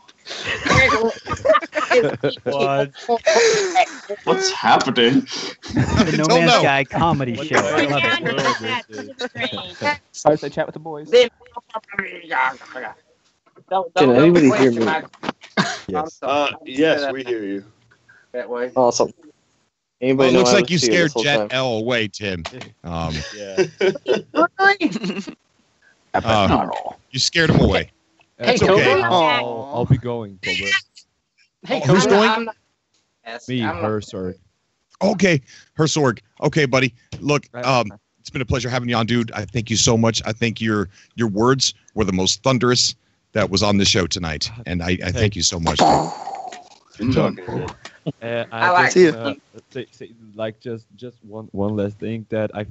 What? What's happening? The No Man's Sky comedy show. I love it. Sorry, say chat with the boys. Can anybody hear me? Yes. Yes, we hear you. That way. Awesome. Well, Anybody it know looks I like was you here scared this whole Jet time? L away, Tim. You scared him away. That's Hey, okay. Cobra. I'll be going, Cobra. Hey, Who's going? Me, her, sorry. Okay, Hersorg. Okay, buddy. Look, it's been a pleasure having you on, dude. I thank you so much. I think your words were the most thunderous that was on the show tonight, and I thank you so much. Good talking. I like Just one last thing that I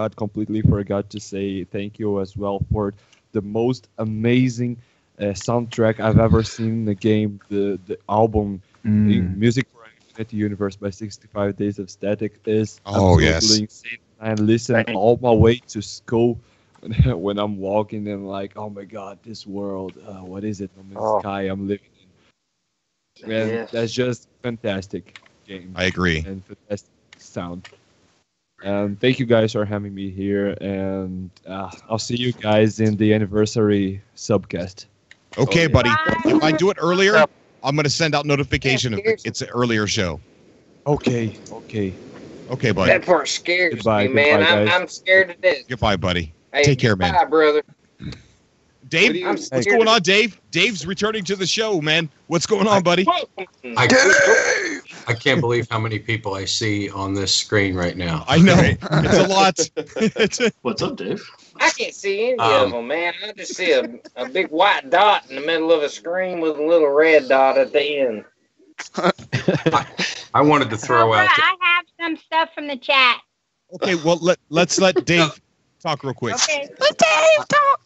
completely forgot to say thank you as well for the most amazing soundtrack I've ever seen in the game. The album, the Music for Infinite Universe by 65 Days of Static is absolutely insane. I listen all my way to school when I'm walking and like, oh my god, this world, what is it? No Man's Sky I'm living in. And that's just fantastic game. I agree. And fantastic sound. Thank you guys for having me here, and I'll see you guys in the anniversary subcast. Okay, buddy. If I do it earlier, I'm going to send out notification if it's an earlier show. Okay, buddy. That part scares Goodbye, me, man. goodbye, guys. I'm scared to death. Goodbye, buddy. Hey, Take care, man. Bye, brother. Dave, what's going on, Dave? Dave's returning to the show, man. What's going on, buddy? I can't believe how many people I see on this screen right now. I know. It's a lot. What's up, Dave? I can't see any of them, man. I just see a big white dot in the middle of a screen with a little red dot at the end. I wanted to throw Cobra, out. I have some stuff from the chat. Okay, well, let's let Dave talk real quick. Okay. Let Dave talk.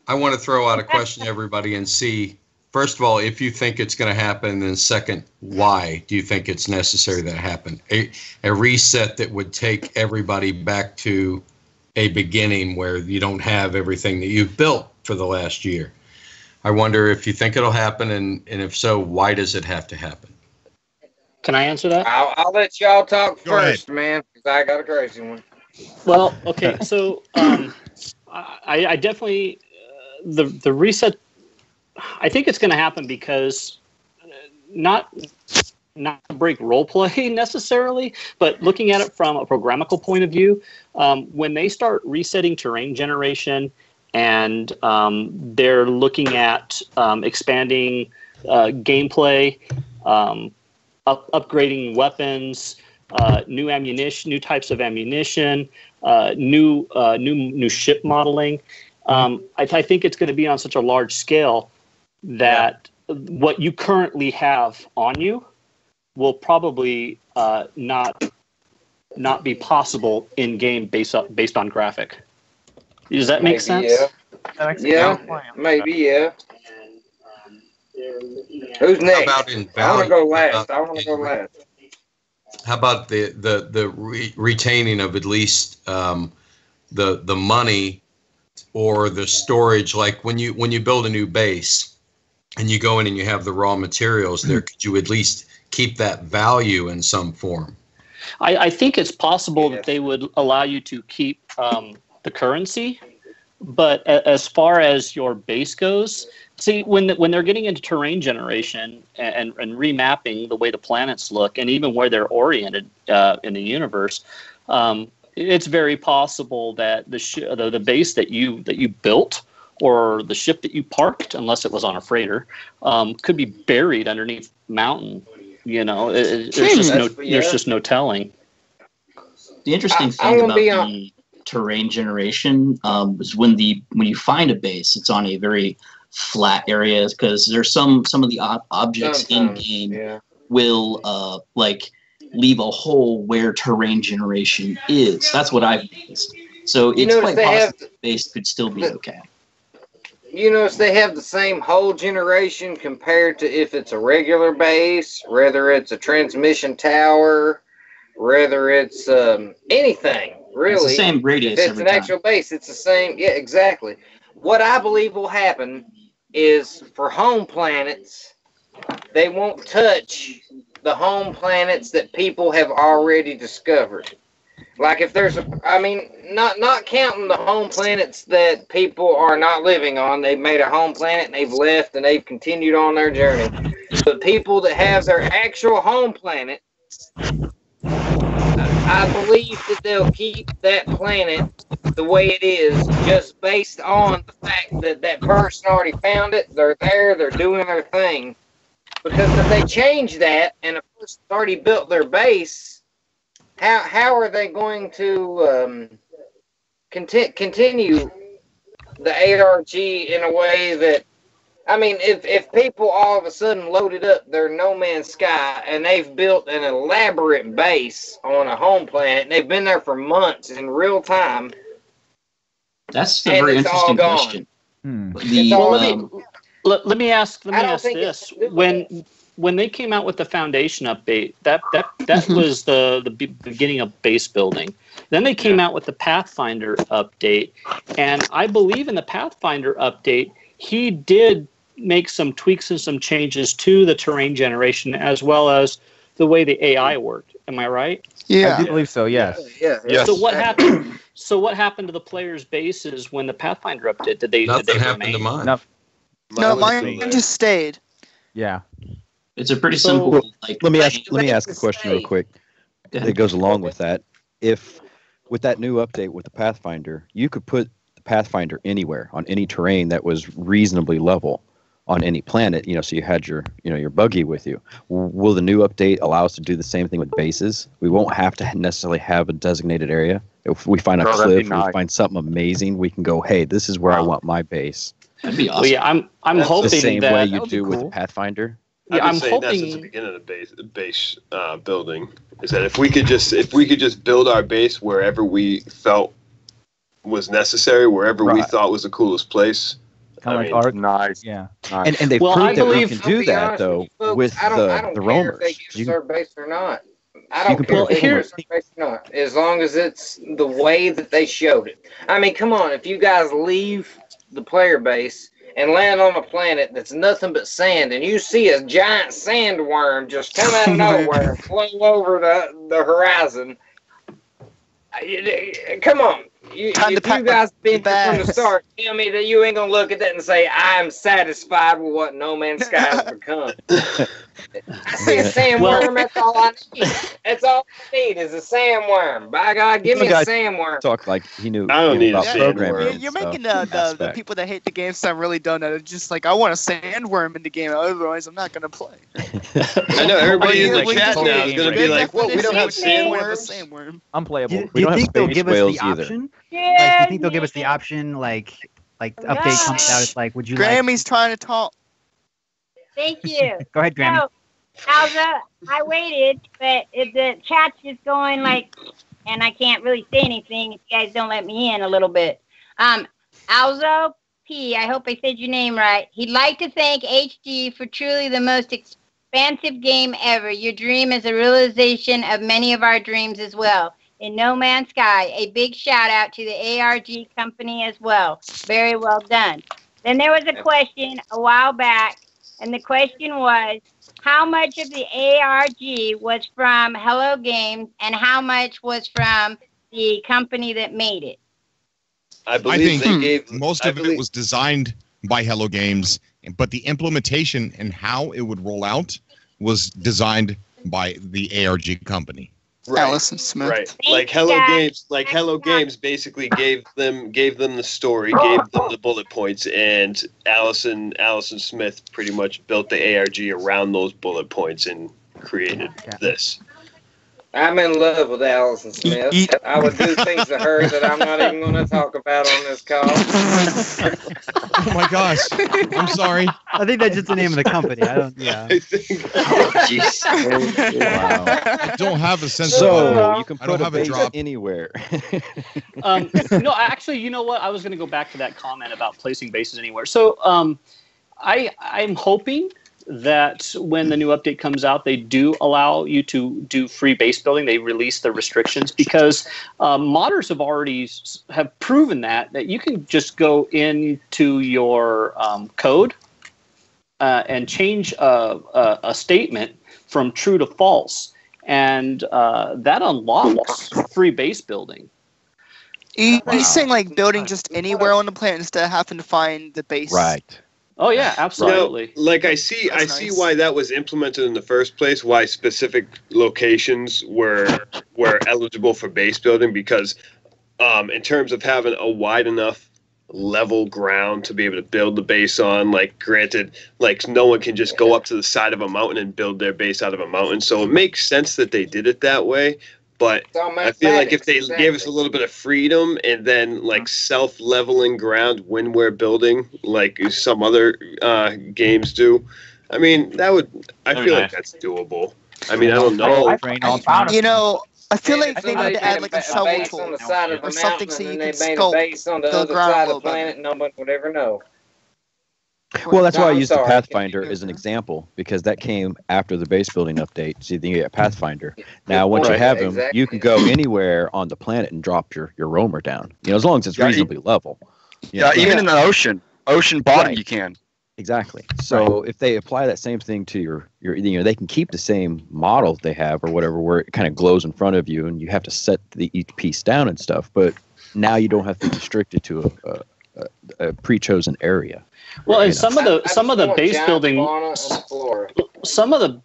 I want to throw out a question to everybody and see, first of all, if you think it's going to happen, and second, why do you think it's necessary that it happen? A reset that would take everybody back to a beginning where you don't have everything that you've built for the last year. I wonder if you think it'll happen, and if so, why does it have to happen? Can I answer that? I'll let y'all talk Go ahead. first, man, because I got a crazy one. Well, okay, so I definitely the reset I think it's going to happen because not to break role play necessarily, but looking at it from a programmable point of view, when they start resetting terrain generation and they're looking at expanding gameplay, upgrading weapons, new ammunition, new types of ammunition, new ship modeling. I think it's going to be on such a large scale that what you currently have on you will probably not be possible in game based on graphic. Does that make sense? Yeah, maybe. Yeah. Who's next? How about in I want to value? go last. How about the retaining of at least the money or the storage? Like when you build a new base and you go in and you have the raw materials there, could you at least keep that value in some form? I think it's possible that they would allow you to keep the currency, but as far as your base goes, see, when they're getting into terrain generation and remapping the way the planets look and even where they're oriented in the universe, it's very possible that the base that you built or the ship that you parked, unless it was on a freighter, could be buried underneath mountain. You know, there's just no telling. The interesting thing about the terrain generation is when you find a base, it's on a very flat area, because there's some of the objects in game will like leave a hole where terrain generation is. That's what I've noticed. So it's quite possible the base could still be okay. You notice they have the same hole generation compared to if it's a regular base, whether it's a transmission tower, whether it's anything, really. It's the same radius if it's an actual base, it's the same. Yeah, exactly. What I believe will happen is for home planets, they won't touch the home planets that people have already discovered. Like if there's not counting the home planets that people are not living on. They've made a home planet and they've left and they've continued on their journey. The people that have their actual home planet, I believe that they'll keep that planet the way it is, just based on the fact that that person already found it. They're there. They're doing their thing. Because if they change that and a person's already built their base, how are they going to continue the ARG in a way that, I mean, if people all of a sudden loaded up their No Man's Sky and they've built an elaborate base on a home planet and they've been there for months in real time. That's a very interesting question. Let me ask this: when they came out with the Foundation update, that was the beginning of base building. Then they came out with the Pathfinder update, and I believe in the Pathfinder update, he did make some tweaks and some changes to the terrain generation as well as the way the AI worked. Am I right? Yeah, I do believe so. Yes. Yeah. So what happened? So what happened to the players' bases when the Pathfinder update? Did they happened remain? to mine. No, mine just stayed. Yeah. It's a pretty simple. Let me ask a question real quick. It goes along with that. If with that new update with the Pathfinder, you could put the Pathfinder anywhere on any terrain that was reasonably level on any planet, so you had your buggy with you. Will the new update allow us to do the same thing with bases? We won't have to necessarily have a designated area. If we find a cliff or we find something amazing, we can go, hey, this is where I want my base. That'd be awesome. Well, yeah, I'm hoping the same that way you do with Pathfinder. Yeah, I'm hoping that's at the beginning of the base building. Is that if we could just build our base wherever we felt was necessary, wherever we thought was the coolest place. Kind of like Ark. Nice. Yeah. And they've proved that we can do that though with the roamers. If they use their base or not. I don't care if they use their base or not, as long as it's the way that they showed it. I mean, come on, if you guys leave the player base and land on a planet that's nothing but sand, and you see a giant sandworm just come out of nowhere and flow over the horizon, come on. Time to if you guys been here from the start, tell me that you ain't gonna look at that and say I'm satisfied with what No Man's Sky has become. I see a sandworm. That's all I need. That's all I need is a sandworm. By God, give me a sandworm. Talk like he knew. I don't need about a programming. sandworm. You're and making stuff. the people that hate the game sound really dumb. That it's just like, I want a sandworm in the game, otherwise I'm not gonna play. I know everybody in the Well, chat you- now is going to be like, "Well, we don't have sandworms." Sandworm. Unplayable. We Do don't you have think they'll space give us whales the either. option? Like, do you think they'll give us the option, like update comes out, it's like, would you like? Grammy's trying to talk. Thank you. Go ahead, Grammy. So, Alza, I waited, but the chat's just going like, and I can't really say anything if you guys don't let me in a little bit. Alzo P, I hope I said your name right. He'd like to thank HG for truly the most expansive game ever. Your dream is a realization of many of our dreams as well. In No Man's Sky, a big shout out to the ARG company as well. Very well done. Then there was a question a while back, and the question was, how much of the ARG was from Hello Games and how much was from the company that made it? I I believe think they gave most of it was designed by Hello Games, but the implementation and how it would roll out was designed by the ARG company. Allison Smith. Right. Like Hello Games basically gave them the story, gave them the bullet points, and Allison Smith pretty much built the ARG around those bullet points and created this. I'm in love with Allison Smith. I would do things to her that I'm not even going to talk about on this call. Oh my gosh. I'm sorry. I think that's just the name of the company. I don't. Yeah. Wow. I don't have a sense So of you can I don't put a have a base drop. anywhere. No, actually, you know what? I was going to go back to that comment about placing bases anywhere. So I'm hoping that when the new update comes out, they do allow you to do free base building. They release the restrictions because modders have proven that you can just go into your code and change a statement from true to false, and that unlocks free base building. He's saying like building just anywhere on the planet instead of having to find the base. Right. Oh yeah, absolutely. Like I see why that was implemented in the first place. Why specific locations were eligible for base building, because in terms of having a wide enough level ground to be able to build the base on, like granted, like no one can just go up to the side of a mountain and build their base out of a mountain. So it makes sense that they did it that way. But I feel like if they gave us a little bit of freedom and then like self-leveling ground when we're building, like some other games do, I mean, I feel like that's doable. I mean, I don't know. You know, I feel like they need to add like a shovel base on the side of or the something mountain, so you and can they made a sculpt base on the the other ground a side of little the planet. No one would ever know. Well, that's why I I'm used the sorry. Pathfinder as an example, because that came after the base building update. So then you get Pathfinder. Now, once you have him, you can go anywhere on the planet and drop your roamer down. You know, as long as it's reasonably level. You know, even in the ocean bottom, you can. Exactly. So if they apply that same thing to your, you know, they can keep the same model they have or whatever, where it kind of glows in front of you, and you have to set each piece down and stuff. But now you don't have to restrict it to a pre-chosen area. Well, and some of the base building, some of the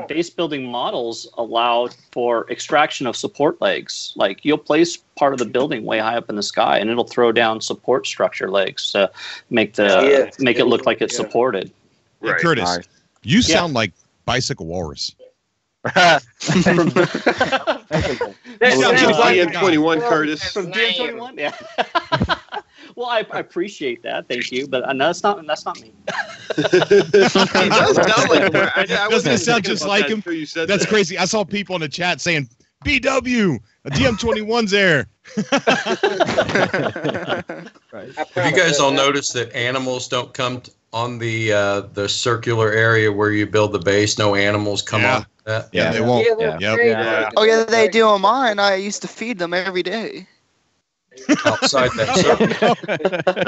base building models allow for extraction of support legs. Like you'll place part of the building way high up in the sky, and it'll throw down support structure legs to make it look like it's supported. Hey, Curtis, you sound like Bicycle Walrus. That sounds like DM21, Curtis. From DM21, yeah. Well, I appreciate that, thank you, but that's not me. It does sound like him. Doesn't it sound just like him? That's crazy. I saw people in the chat saying, BW, a DM21's there. Have you guys all noticed that animals don't come on the circular area where you build the base? No animals come on that. Yeah, they won't. Oh yeah, they do on mine. I used to feed them every day. Outside that circle.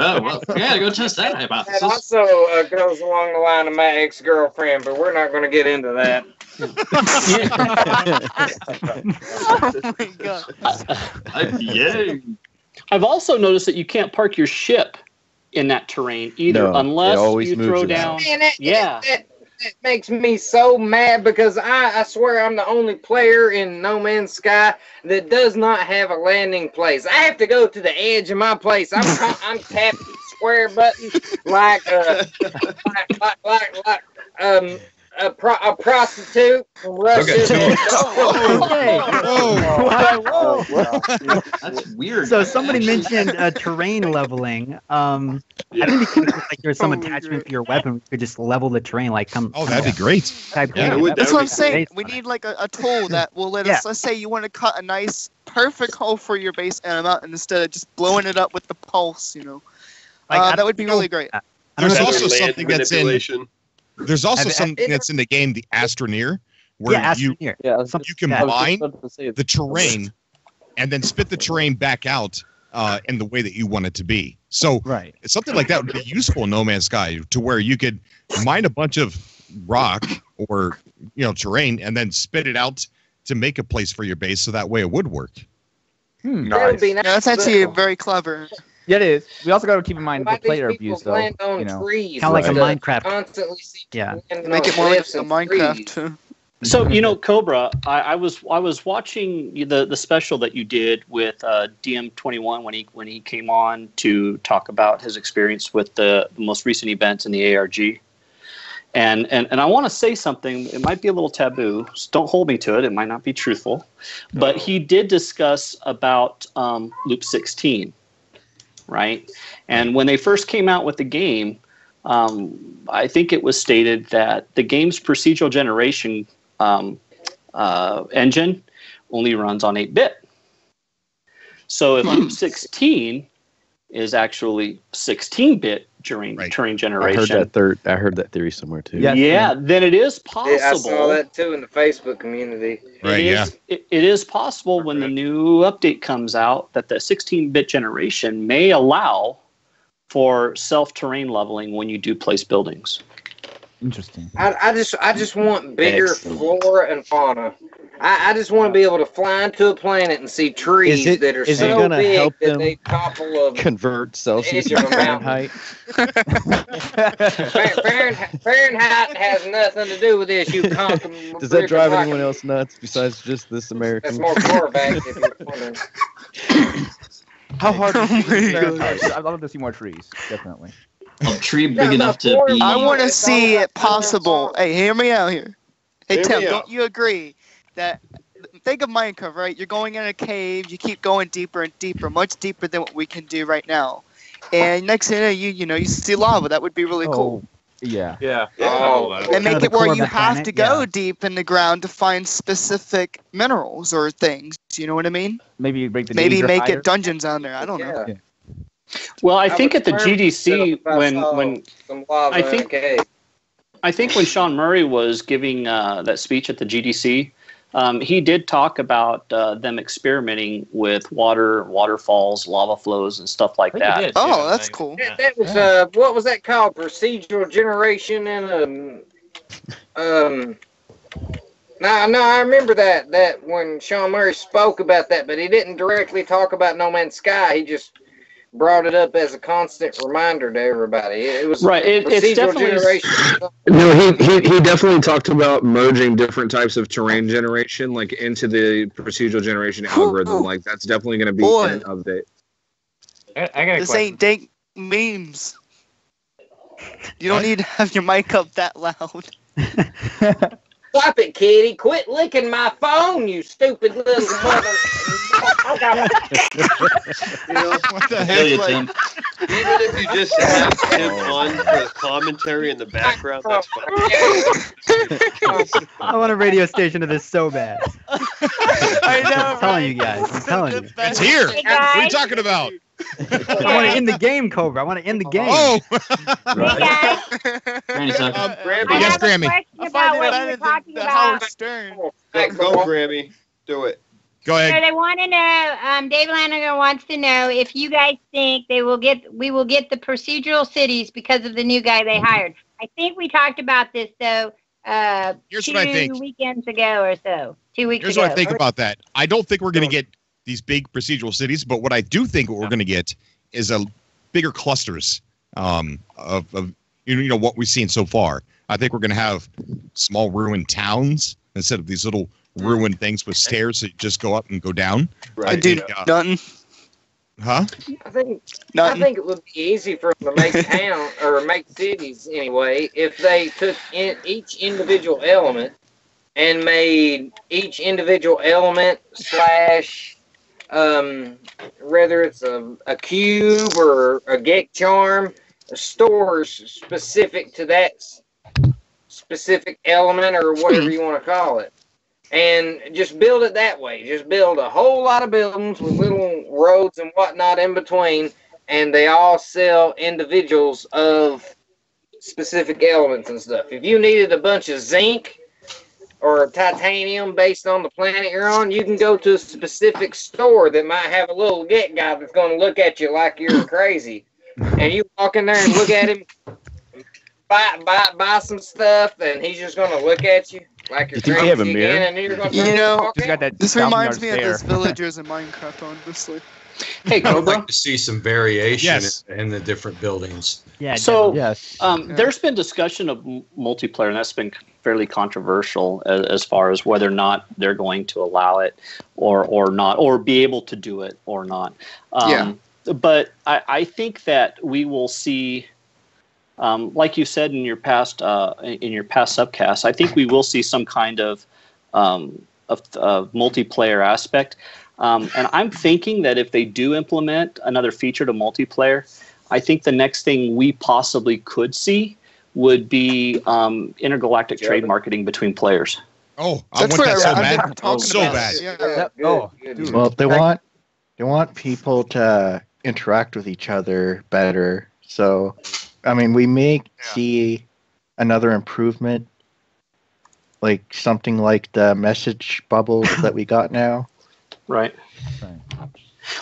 Oh, well, yeah, go test that hypothesis. That also goes along the line of my ex-girlfriend, but we're not going to get into that. Oh my god. Yay. I've also noticed that you can't park your ship in that terrain either, No, it unless always you moves throw around. down. Man, that Yeah. makes me so mad because I swear I'm the only player in No Man's Sky that does not have a landing place. I have to go to the edge of my place. I'm tapping the square button like a prostitute from Russia. That's weird. So somebody mentioned terrain leveling. I think it'd be cool if, like there's some attachment for your weapon. You could just level the terrain, like come. Oh, that'd be great. Type Yeah, thing. that's what I'm That would saying. be We nice. need like a tool that will let us. Let's say you want to cut a nice, perfect hole for your base and a mountain instead of just blowing it up with the pulse. Like, that would be really great. There's Better also land something that's in. manipulation. There's also something that's in the game, the Astroneer, where you combine the terrain and then spit the terrain back out in the way that you want it to be. So something like that would be useful in No Man's Sky, to where you could mine a bunch of rock or terrain and then spit it out to make a place for your base, so that way it would work. That would be nice. Yeah, that's actually very clever. Yeah, it is. We also got to keep in mind the Why these player people abuse, though. land on trees? Kind of like a Right. Minecraft. Constantly see Yeah. landing Make on it more like cliffs a and Minecraft trees. too. So Cobra, I was watching the special that you did with DM21 when he came on to talk about his experience with the most recent events in the ARG, and I want to say something. It might be a little taboo. So don't hold me to it. It might not be truthful, but he did discuss about Loop 16, right? And when they first came out with the game, I think it was stated that the game's procedural generation engine only runs on 8-bit. So if Loop 16 is actually 16-bit terrain generation, I heard that theory somewhere too. yeah, then it is possible. Yeah, I saw that too in the Facebook community. It is possible when the new update comes out that the 16-bit generation may allow for self-terrain leveling when you do place buildings. Interesting. I just want bigger flora and fauna. I just want to be able to fly into a planet and see trees that are is it so gonna big help that them they topple a convert Celsius edge of to a mountain. Fahrenheit? Fahrenheit has nothing to do with this. You conquer. Does that drive anyone else nuts besides just this American? That's more Corvax if you're wondering. How hard is Oh my Fahrenheit? I'd love to see more trees, definitely. A tree big enough to be. I want to see it possible. Hey, hear me out here. Hey, Hear Tim, me don't out. you agree that, think of Minecraft, right? You're going in a cave, you keep going deeper and deeper, much deeper than what we can do right now. And next thing you know, you see lava. That would be really cool. Yeah. Yeah. And make it where you have to go deep in the ground to find specific minerals or things. You know what I mean? Maybe break the Maybe danger make higher. it dungeons on there. I don't know. Yeah. Well, I think would at the firmly GDC set up when some lava I in a think cave. I think when Sean Murray was giving that speech at the GDC, he did talk about them experimenting with waterfalls, lava flows, and stuff like that. Oh, that's cool. That was what was that called? Procedural generation and No, I remember that when Sean Murray spoke about that, but he didn't directly talk about No Man's Sky. He just brought it up as a constant reminder to everybody. It was right. It's procedural definitely generation. No, he definitely talked about merging different types of terrain generation like into the procedural generation algorithm. Like that's definitely going to be an update. I got a This question. ain't dank memes. You don't need to have your mic up that loud. Stop it, kitty. Quit licking my phone, you stupid little mother. What the Feel you, heck? Tim. Even if you just have Tim on for commentary in the background, that's fine. I want a radio station of this so bad. I know. I'm telling you guys. I'm telling you. It's here. What are you talking about? I want to end the game, Cobra. I want to end the game. Oh. Granny, son. Grammy. Yes, Grammy. About what you were talking about. Stern. Go, Grammy. Do it. Go So ahead. they want to know. Dave Lanigan wants to know if you guys think we will get the procedural cities because of the new guy they hired. I think we talked about this though. Here's what I think. 2 weekends ago or so. 2 weeks Here's ago. what I think about that. I don't think we're going to get these big procedural cities. But what I do think what we're going to get is a bigger clusters of what we've seen so far. I think we're going to have small ruined towns instead of these little ruined things with stairs that you just go up and go down. I do nothing. Huh? I think it would be easy for them to make town or make cities anyway if they took each individual element and made each individual element slash whether it's a cube or a Gek charm, stores specific to that specific element or whatever you want to call it. And just build it that way. Just build a whole lot of buildings with little roads and whatnot in between, and they all sell individuals of specific elements and stuff. If you needed a bunch of zinc or titanium based on the planet you're on, you can go to a specific store that might have a little Gek guy that's going to look at you like you're crazy. And you walk in there and look at him, buy some stuff, and he's just going to look at you. Like You think they have a mirror? This reminds me of those villagers in Minecraft, honestly. Hey, I would Cobra. like to see some variation in the different buildings. So there's been discussion of multiplayer, and that's been fairly controversial as far as whether or not they're going to allow it or not, or be able to do it or not. But I think that we will see. Like you said in your past subcasts, I think we will see some kind of multiplayer aspect. And I'm thinking that if they do implement another feature to multiplayer, I think the next thing we possibly could see would be intergalactic trade marketing between players. Oh, I want that so bad. So bad. Well, they want people to interact with each other better. So, I mean, we may see another improvement, like something like the message bubbles that we got now. Right.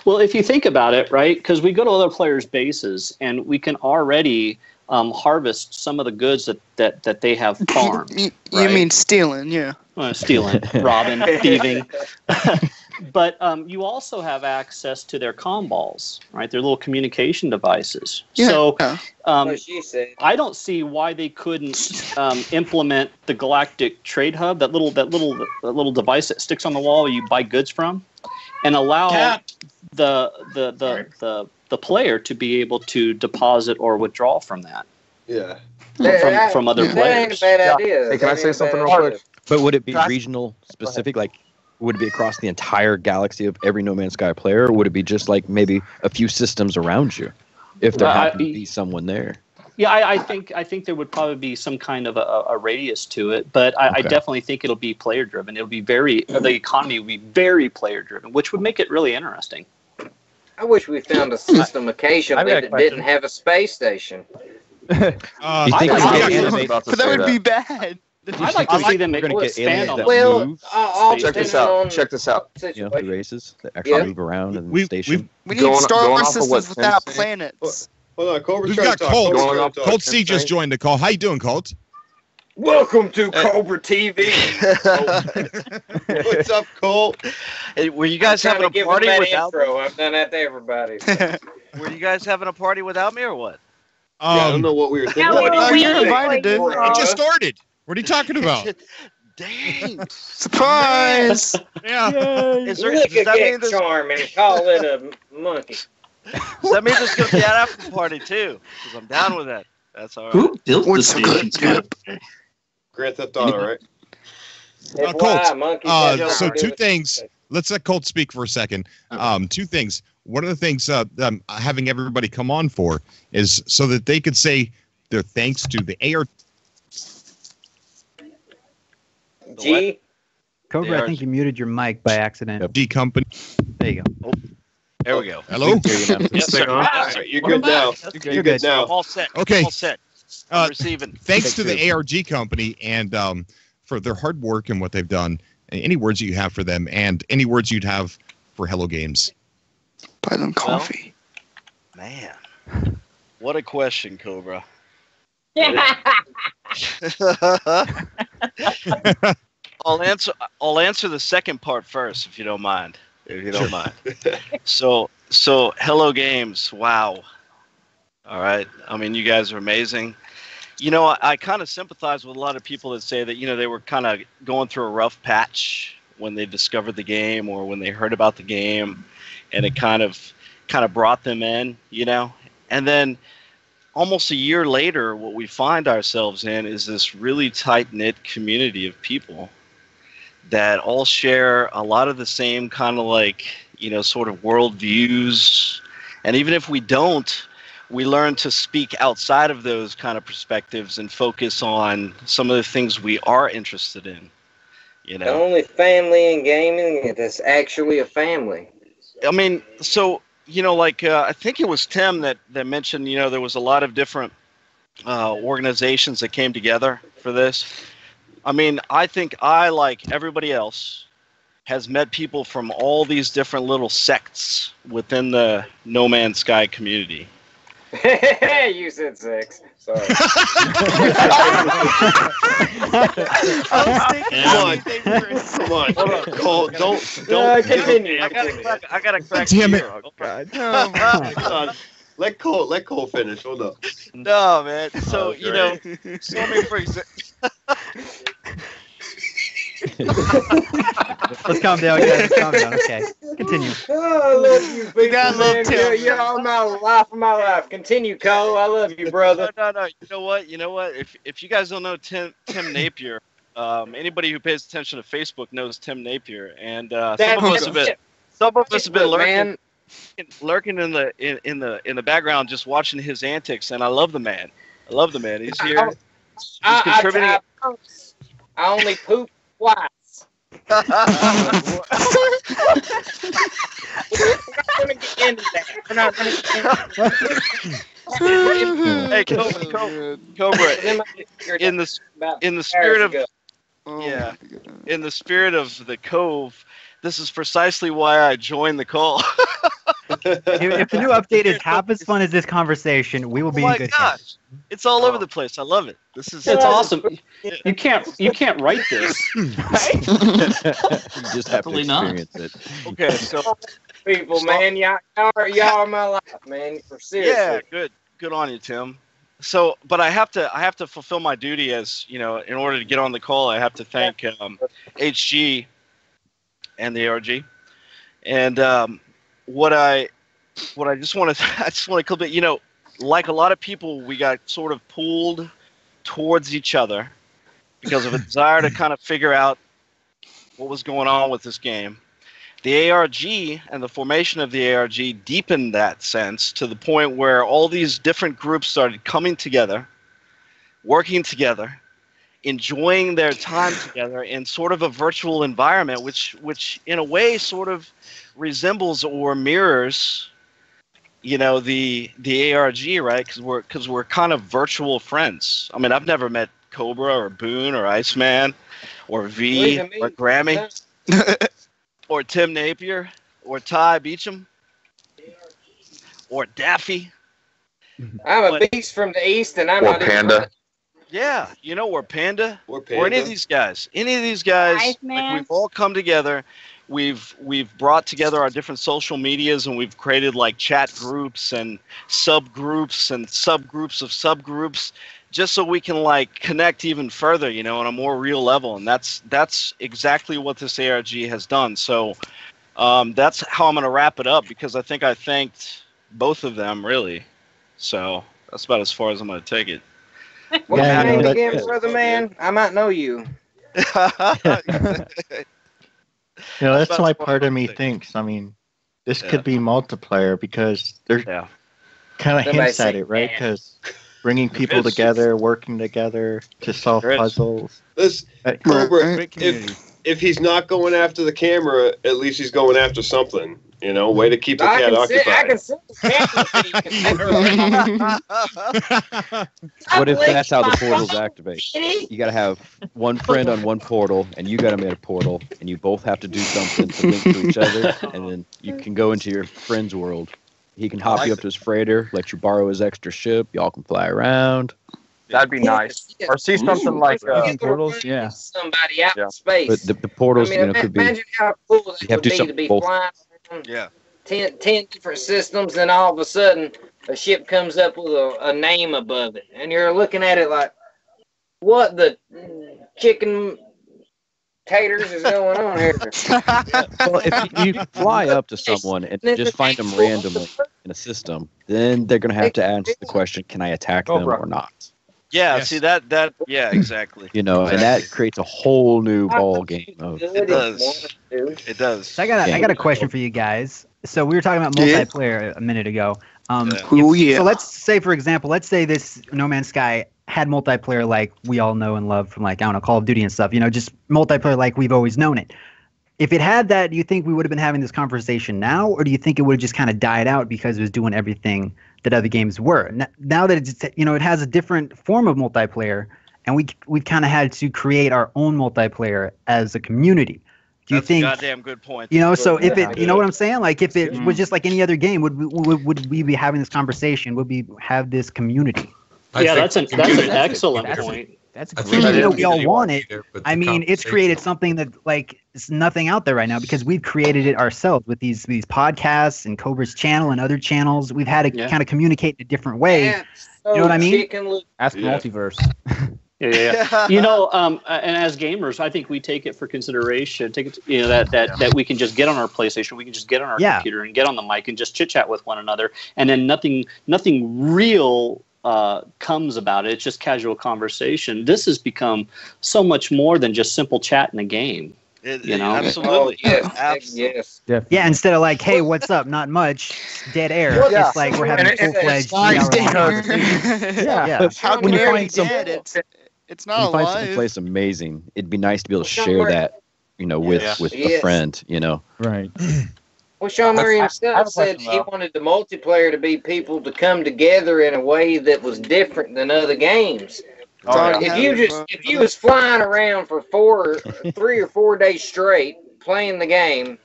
Well, if you think about it, right, because we go to other players' bases and we can already harvest some of the goods that they have farmed. You mean stealing, yeah. Stealing, robbing, thieving. But you also have access to their comm balls, right? Their little communication devices. Yeah. So What she said. I don't see why they couldn't implement the Galactic Trade Hub, that little device that sticks on the wall you buy goods from, and allow the player to be able to deposit or withdraw from that. Yeah. From other players. That ain't a bad idea. Hey, can I say something real quick? But would it be regional specific? Like, would it be across the entire galaxy of every No Man's Sky player, or would it be just like maybe a few systems around you, if there happened to be someone there? Yeah, I think there would probably be some kind of a radius to it, but I definitely think it'll be player driven. It'll be the economy will be very player driven, which would make it really interesting. I wish we found a system occasionally that didn't have a space station. But that would be bad. I'd like to see them expand on that. Well, check this out. Check this out. You know, the races that actually move around in the station. We need star systems without planets. Hold on, Cobra's We've trying got to talk. Colt. Colt C just joined the call. How you doing, Colt? Welcome to Cobra TV. What's up, Colt? Hey, were you guys having a party without me? I've done that to everybody. Were you guys having a party without me or what? I don't know what we were thinking. You're invited, dude. It just started. What are you talking about? Dang! Surprise! Yeah. Does that mean this charm and call it a monkey? Does that mean there's gonna be an after party too? Because I'm down with that. That's all right. Who built the station? Grand Theft Auto, right? Colt. So two things. Let's let Colt speak for a second. Two things. One of the things I'm having everybody come on for is so that they could say their thanks to the AR. G. Cobra, I think you muted your mic by accident. D company. There you go. Oh, there we go. Hello. Yes, sir. You're good now. You're good now. I'm all set. Okay. I'm all set. I'm receiving. Thanks to the ARG company and for their hard work and what they've done. Any words you have for them, and any words you'd have for Hello Games? Buy them coffee. Man, what a question, Cobra. I'll answer the second part first, if you don't mind. if you don't mind. So Hello Games, wow. All right. I mean, you guys are amazing. You know, I kind of sympathize with a lot of people that say that, you know, they were kind of going through a rough patch when they discovered the game or when they heard about the game, and it kind of brought them in, you know. And then almost a year later, what we find ourselves in is this really tight-knit community of people that all share a lot of the same kind of like, you know, sort of world views. And even if we don't, we learn to speak outside of those kind of perspectives and focus on some of the things we are interested in. You know, The only family in gaming that's actually a family. I mean, so, you know, like I think it was Tim that mentioned, you know, there was a lot of different organizations that came together for this. I mean, I think I, like everybody else, has met people from all these different little sects within the No Man's Sky community. You said 6. Sorry. Come on. Cole, don't. Continue. I gotta crack Damn it. zero. Hold on. Let Cole finish. Hold up. No, man. So, you know, so I mean, for example. Let's calm down, guys. Let's calm down. Okay, continue. Oh, I love you, big man. You're all my life of my life. Continue, Cole. I love you, brother. No. You know what? If you guys don't know Tim Napier, anybody who pays attention to Facebook knows Tim Napier, and some of us have been lurking in the background, just watching his antics, and I love the man. He's here. He's contributing. I only poop twice. We're not going to get into that. We're not going to get into that. Hey, Cobra, in the spirit of in the spirit of the Cove, this is precisely why I joined the call. If the new update is half as fun as this conversation, we will be in good hands. It's all over the place. I love it. It's awesome. You can't write this. You just have to experience it. Okay, so people, man, y'all are my life, man. For seriously. Yeah, good on you, Tim. So, but I have to fulfill my duty as, you know, in order to get on the call, I have to thank HG and the ARG. And what I just want to clip it, you know, like a lot of people, we got sort of pulled towards each other because of a desire to kind of figure out what was going on with this game. The ARG and the formation of the ARG deepened that sense to the point where all these different groups started coming together, working together, enjoying their time together in sort of a virtual environment, which in a way sort of resembles or mirrors, you know, the ARG, right? Because we're kind of virtual friends. I mean, I've never met Cobra or Boon or Iceman or V or Grammy or Tim Napier or Ty Beecham or Daffy. I'm a beast from the east, and I'm not Panda. Yeah, you know, or Panda. Or any of these guys. Like, we've all come together. We've brought together our different social medias, and we've created like chat groups and subgroups and subgroups of subgroups, just so we can like connect even further, you know, on a more real level. And that's exactly what this ARG has done. So that's how I'm going to wrap it up, because I think I thanked both of them, really. So that's about as far as I'm going to take it. What's your name again, brother man? I might know you. You know, that's why part of me thinks, I mean, this could be multiplayer, because there's kind of hints at it, right? Because bringing people together, working together to solve puzzles. Cobra, if he's not going after the camera, at least he's going after something. You know, way to keep the cat occupied. I can see What if that's how the portals activate? You got to have one friend on one portal, and you got to make a portal, and you both have to do something to link to each other, and then you can go into your friend's world. He can hop you up to his freighter, let you borrow his extra ship. Y'all can fly around. That'd be nice. Or see something like portals. Yeah. Somebody out in But space. the portals, I mean, could be. imagine how cool You that have would to do be to something be both. flying around Yeah. 10 different systems, and all of a sudden a ship comes up with a name above it, and you're looking at it like, what the chicken taters is going on here? Well, if you fly up to someone and just find them randomly in a system, then they're going to have to answer the question, can I attack them or not? Yeah, see that yeah, exactly. And that creates a whole new ball game. It does. It does. So I got a question for you guys. So we were talking about multiplayer a minute ago. So let's say, for example, this No Man's Sky had multiplayer like we all know and love from, like, I don't know, Call of Duty and stuff, just multiplayer like we've always known it. If it had that, do you think we would have been having this conversation now, or do you think it would have just kind of died out because it was doing everything that other games were? Now that it's, it has a different form of multiplayer, and we've kind of had to create our own multiplayer as a community. Do you think? That's a goddamn good point. So if it, what I'm saying? Like, if it was just like any other game, would we be having this conversation? Would we have this community? Yeah, that's an excellent point. That's great. We all want it. I mean, it's created something that, like, it's nothing out there right now, because we've created it ourselves with these podcasts and Cobra's channel and other channels. We've had to kind of communicate in a different way. You know what I mean? Ask Multiverse. Yeah. And as gamers, I think we take it for consideration. That we can just get on our PlayStation, we can just get on our computer and get on the mic and just chit chat with one another, and then nothing real comes about it. It's just casual conversation. This has become so much more than just simple chat in a game. Absolutely. Yes. Yeah, instead of like, hey, what's up? Not much. Dead air. It's like we're having a full-fledged. Yeah. How can you find some? It's not alive. Find alive. someplace amazing. It'd be nice to be able to share that, with a friend. Right. Well, Sean Murray himself said he wanted the multiplayer to be people to come together in a way that was different than other games. If you was flying around for 3 or 4 days straight playing the game,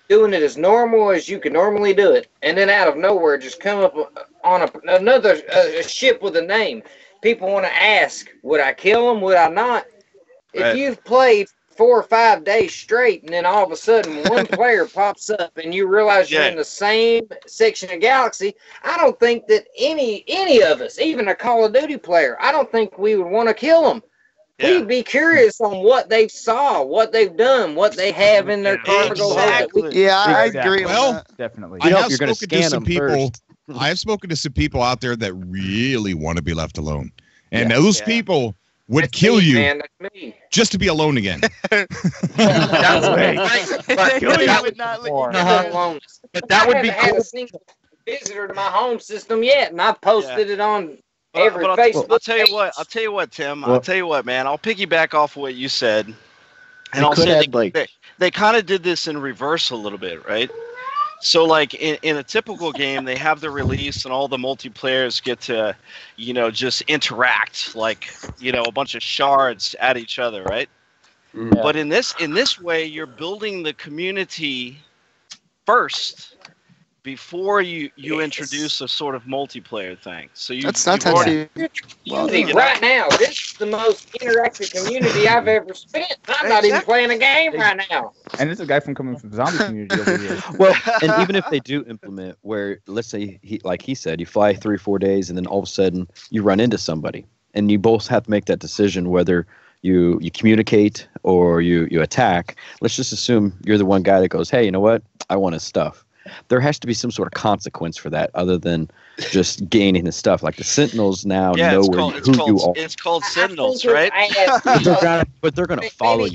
doing it as normal as you could normally do it, and then out of nowhere just come up on another ship with a name, people want to ask, would I kill them? Would I not? If you've played 4 or 5 days straight, and then all of a sudden one player pops up and you realize you're in the same section of galaxy, I don't think that any of us, even a Call of Duty player, I don't think we would want to kill them. We'd be curious on what they saw, what they've done, what they have in their cargo. Yeah, I agree. Well, with that. Definitely. I have spoken to some people. I have spoken to some people out there that really want to be left alone, and those people would kill you, man. That's me. Just to be alone again. That's right. But that would be cool. I haven't had a single visitor to my home system yet, and I've posted it on every Facebook. I'll tell you what, Tim. I'll tell you what, man. I'll piggyback off of what you said, and I'll say they kind of did this in reverse a little bit, right? So, like, in a typical game, they have the release and all the multiplayers get to, just interact like, a bunch of shards at each other, right? Yeah. But in this way, you're building the community first before you introduce a sort of multiplayer thing. So that's actually right now. This is the most interactive community I've ever spent. I'm not even playing a game right now. And this is a guy coming from zombie community over here. Well, and even if they do implement where, let's say, like he said, you fly 3 or 4 days, and then all of a sudden you run into somebody, and you both have to make that decision whether you communicate or you attack. Let's just assume you're the one guy that goes, hey, you know what? I want his stuff. There has to be some sort of consequence for that other than just gaining his stuff. Like the Sentinels now know who you are. It's called Sentinels, right? But they're going to follow you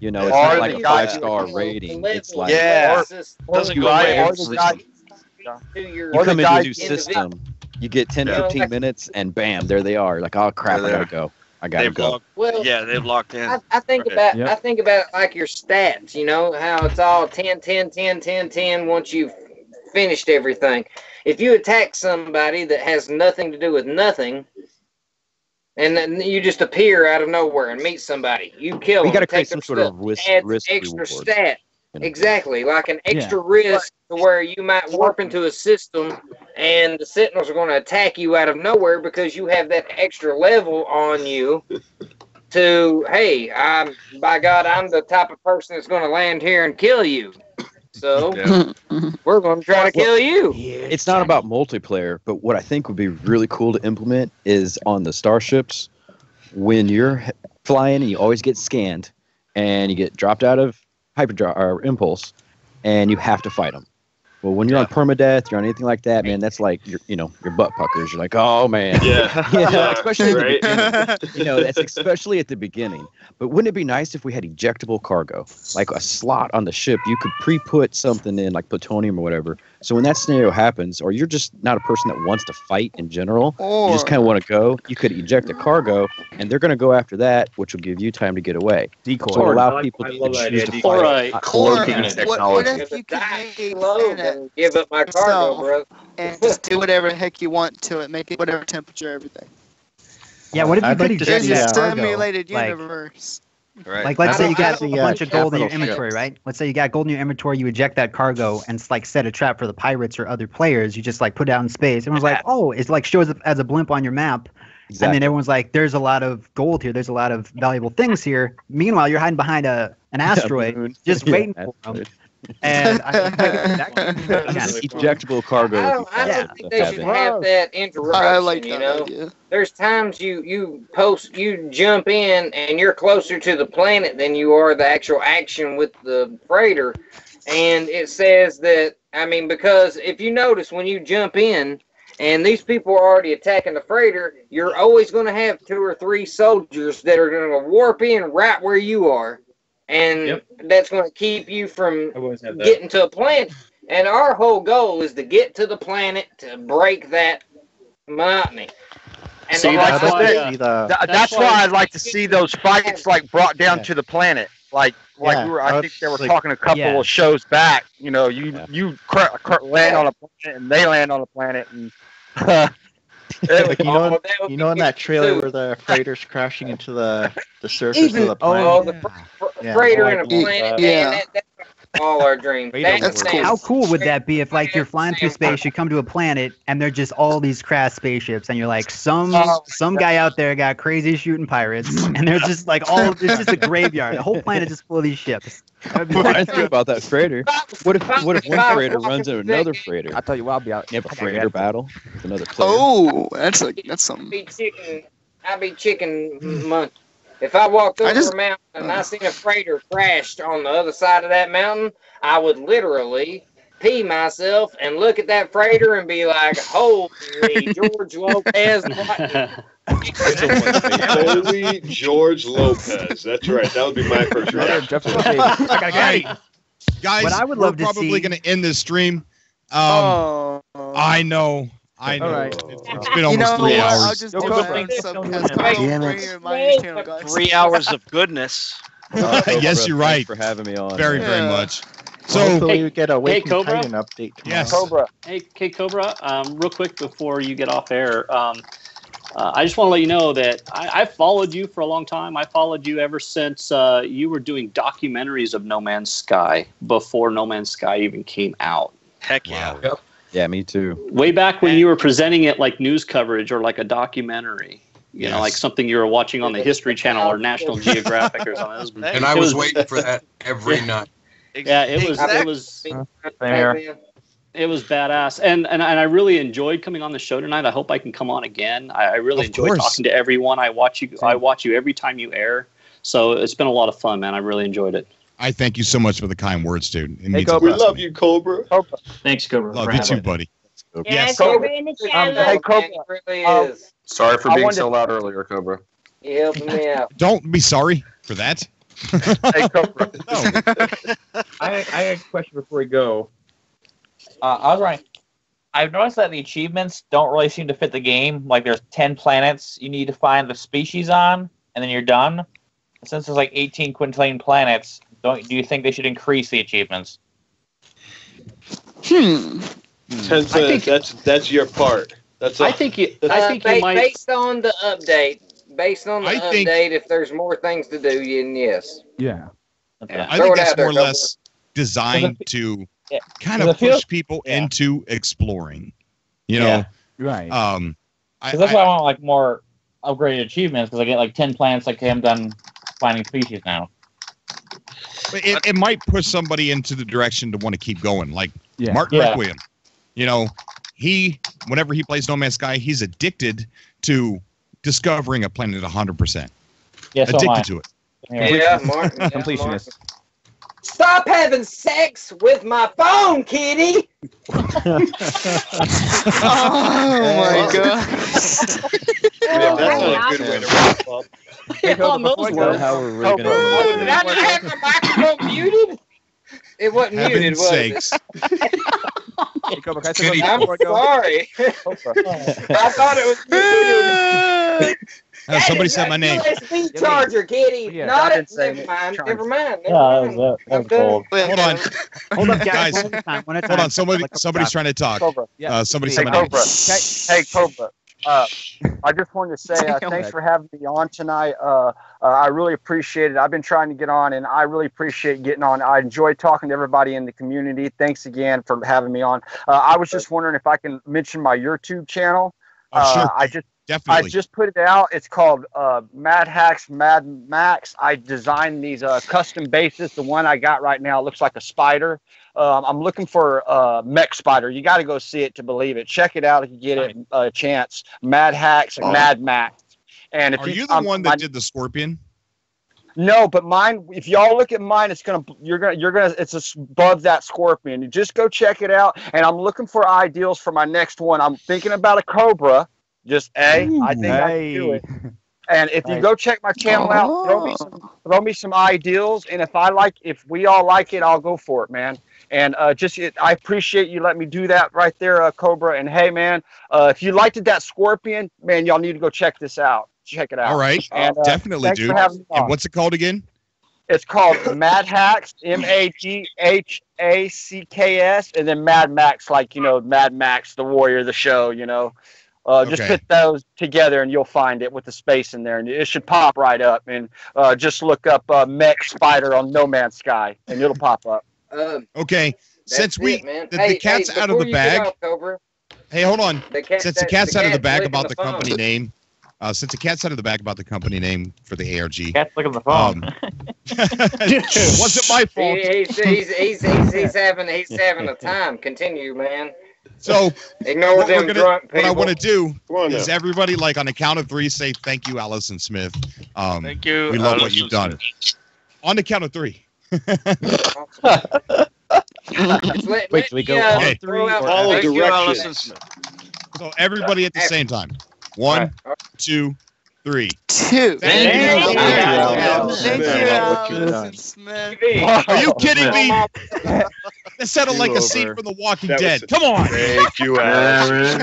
now. It's not like a 5-star rating. It's like, doesn't go away. You come into a new system, you get 10, 15 minutes, and bam, there they are. Like, oh crap, I gotta go. I gotta go. Well, they've locked in. I think about it like your stats. How it's all 10, 10, 10, 10, 10 once you've finished everything. If you attack somebody that has nothing to do with nothing, and then you just appear out of nowhere and meet somebody, you kill them. You got to create some sort of risk extra reward. stat. Exactly, like an extra risk to where you might warp into a system and the Sentinels are going to attack you out of nowhere because you have that extra level on you to, hey, by God, I'm the type of person that's going to land here and kill you. So we're going to try to kill you. It's not about multiplayer, but what I think would be really cool to implement is on the starships, when you're flying and you always get scanned and you get dropped out of hyperdrive or impulse and you have to fight them. Well, when you're on permadeath, you're on anything like that, man, that's like your butt puckers. You're like, oh man, especially at the beginning. That's especially at the beginning. But wouldn't it be nice if we had ejectable cargo, like a slot on the ship? You could pre-put something in, like plutonium or whatever. So when that scenario happens, or you're just not a person that wants to fight in general, you just kind of want to go, you could eject the cargo, and they're going to go after that, which will give you time to get away. Decoy. So allow people to choose to fight. Cloaking technology. What if you could make give up my cargo, bro, and just do whatever the heck you want to it, make it whatever temperature, everything. Yeah, what if you could eject There's a that cargo? simulated Like, universe. Right. Like, let's say you got a bunch of gold in your capital inventory, ships. right? Let's say you got gold in your inventory, you eject that cargo, and it's like set a trap for the pirates or other players. You just like put it out in space. Everyone's like, oh, it's like shows up as a blimp on your map. Exactly. And then everyone's like, there's a lot of gold here. There's a lot of valuable things here. Meanwhile, you're hiding behind an asteroid, just waiting for them. And ejectable cargo. I don't think they should have that interruption. I like that you know, idea. there's times you jump in and you're closer to the planet than you are the actual action with the freighter, and it says that because if you notice when you jump in and these people are already attacking the freighter, you're always going to have 2 or 3 soldiers that are going to warp in right where you are. And that's going to keep you from getting to a planet. And our whole goal is to get to the planet to break that monotony. And See, that's why I'd like to see those fights like brought down to the planet. Like we were, I think they were talking a couple of shows back. You know, you land on a planet and they land on a planet, and like, you know in that trailer where the freighter's crashing into the surface of the planet. The freighter in a planet. Man, that's all our dreams. That's cool. How cool would that be if, like, you're flying through space, you come to a planet, and they're just all these crash spaceships, and you're like, some guy out there got crazy shooting pirates, and they're just like it's just a graveyard. The whole planet is full of these ships. I think about that freighter. What if one freighter runs into another freighter? I tell you what, I'll be out. You have a freighter battle with another player. Oh, that's something. I'd be chicken monkey. If I walked over a mountain and I seen a freighter crashed on the other side of that mountain, I would literally pee myself and look at that freighter and be like, holy George Lopez. Holy George Lopez. That's right. That would be my first reaction. Guys, what I would love we're to probably see- going to end this stream. I know. All right. It's been almost 3 hours. I'll just do it. 3 hours of goodness. Yes, you're right. Thanks for having me on. Very, very much. So, hopefully we get a Waking Cobra? Titan update tomorrow. Yes. Cobra. Hey, Cobra, real quick before you get off air, I just want to let you know that I followed you for a long time. I followed you ever since you were doing documentaries of No Man's Sky before No Man's Sky even came out. Heck yeah. Yep. Yeah, me too. Way back when you were presenting it like news coverage or like a documentary. You know, like something you were watching on the History Channel or National Geographic or something. And I was waiting for that every night. Yeah, it was badass, and I really enjoyed coming on the show tonight. I hope I can come on again. I really enjoy talking to everyone. I watch you every time you air, so it's been a lot of fun, man. I really enjoyed it. I thank you so much for the kind words, dude. It means We love you, Cobra. Thanks, Cobra. Love you too, buddy. Yes, Cobra in the chat. Hey, Cobra. It really is. Sorry for being so loud earlier, Cobra. You helping me out. Don't be sorry for that. Hey, Cobra. I have a question before we go. I was wondering, I've noticed that the achievements don't really seem to fit the game. Like, there's 10 planets you need to find the species on, and then you're done. Since there's like 18 quintillion planets, do you think they should increase the achievements? That's your part. That's all. I think you might. Based on the update, if there's more things to do, then yes. Yeah. I think that's more or less designed to kind Does of it feel- push people into exploring. You know, right? Because that's why I want like more upgraded achievements because I get like 10 plants like hey, I'm done finding species now. It might push somebody into the direction to want to keep going, like Martin Yeah. Requiem. You know, whenever he plays No Man's Sky, he's addicted to discovering a planet 100%. Yeah, so am I. addicted to it. Yeah, Martin. Yeah, Completionist. Martin. Stop having sex with my phone, kitty. Oh my god. That's a good way to wrap up. On those words. How we're really gonna Oh, did I not have my microphone muted? It wasn't muted, Heaven's was sakes. Hey, Cobra, can I say Kitty. something I'm before I go? sorry. I thought it was muted. Somebody said my name. USB charger, kitty. Yeah, Not I've it. been saying Never it. mind. Trying Never to- mind. Yeah, Never mind. that I'm was done. cold. Hold on. Hold up, Guys, guys. One at a time. One at a Hold time. on. Somebody's trying to talk. Cobra. Somebody Hey, said my name. Cobra. Hey, Cobra. I just wanted to say Go thanks ahead. for having me on tonight. I really appreciate it. I've been trying to get on, and I really appreciate getting on. I enjoy talking to everybody in the community. Thanks again for having me on. I was just wondering if I can mention my YouTube channel. Sure. I just Definitely. I just put it out. It's called Mad Hacks Mad Max. I designed these custom bases. The one I got right now looks like a spider. I'm looking for mech spider. You got to go see it to believe it. Check it out if you get a chance. Mad Hacks Mad Max. And if Are you the one that did the scorpion? No, but mine. If y'all look at mine, it's it's above that scorpion. You just go check it out. And I'm looking for ideals for my next one. I'm thinking about a cobra. Just I think I can do it. And if you go check my channel out, throw me some ideals. And if we all like it, I'll go for it, man. And I appreciate you letting me do that right there, Cobra. And hey, man, if you liked it, that scorpion, man, y'all need to go check this out. Check it out. All right. And, Definitely, thanks dude. for having me on. And what's it called again? It's called Mad Hacks, MADHACKS, and then Mad Max, like, Mad Max, the Warrior, the show, Just Okay. put those together and you'll find it with the space in there. And it should pop right up. And just look up Mech Spider on No Man's Sky, and it'll pop up. Okay. Since man. the cat's out of before the you get bag. off, Cobra, Hey, hold on. Since the cat's out of the bag licking about the the company phone. name, since the cat's out of the bag about the company name for the ARG. Cat's looking at the phone. It wasn't my fault. He's having a time. Continue, man. So Ignore what, them drunk what I people. want to do Come on is now. everybody, like on a count of three, say thank you, Allison Smith. Thank you. We love what Allison you've done. On the count of three. Wait, should we go on Okay. three? Or Follow Thank you, directions. Allison Smith. So everybody at the same time. 1, 2, 3. Two. Thank you. Thank you, Allison Smith. Are you kidding me? That sounded like a scene from The Walking That was- Dead. Come on. Thank you, Allison.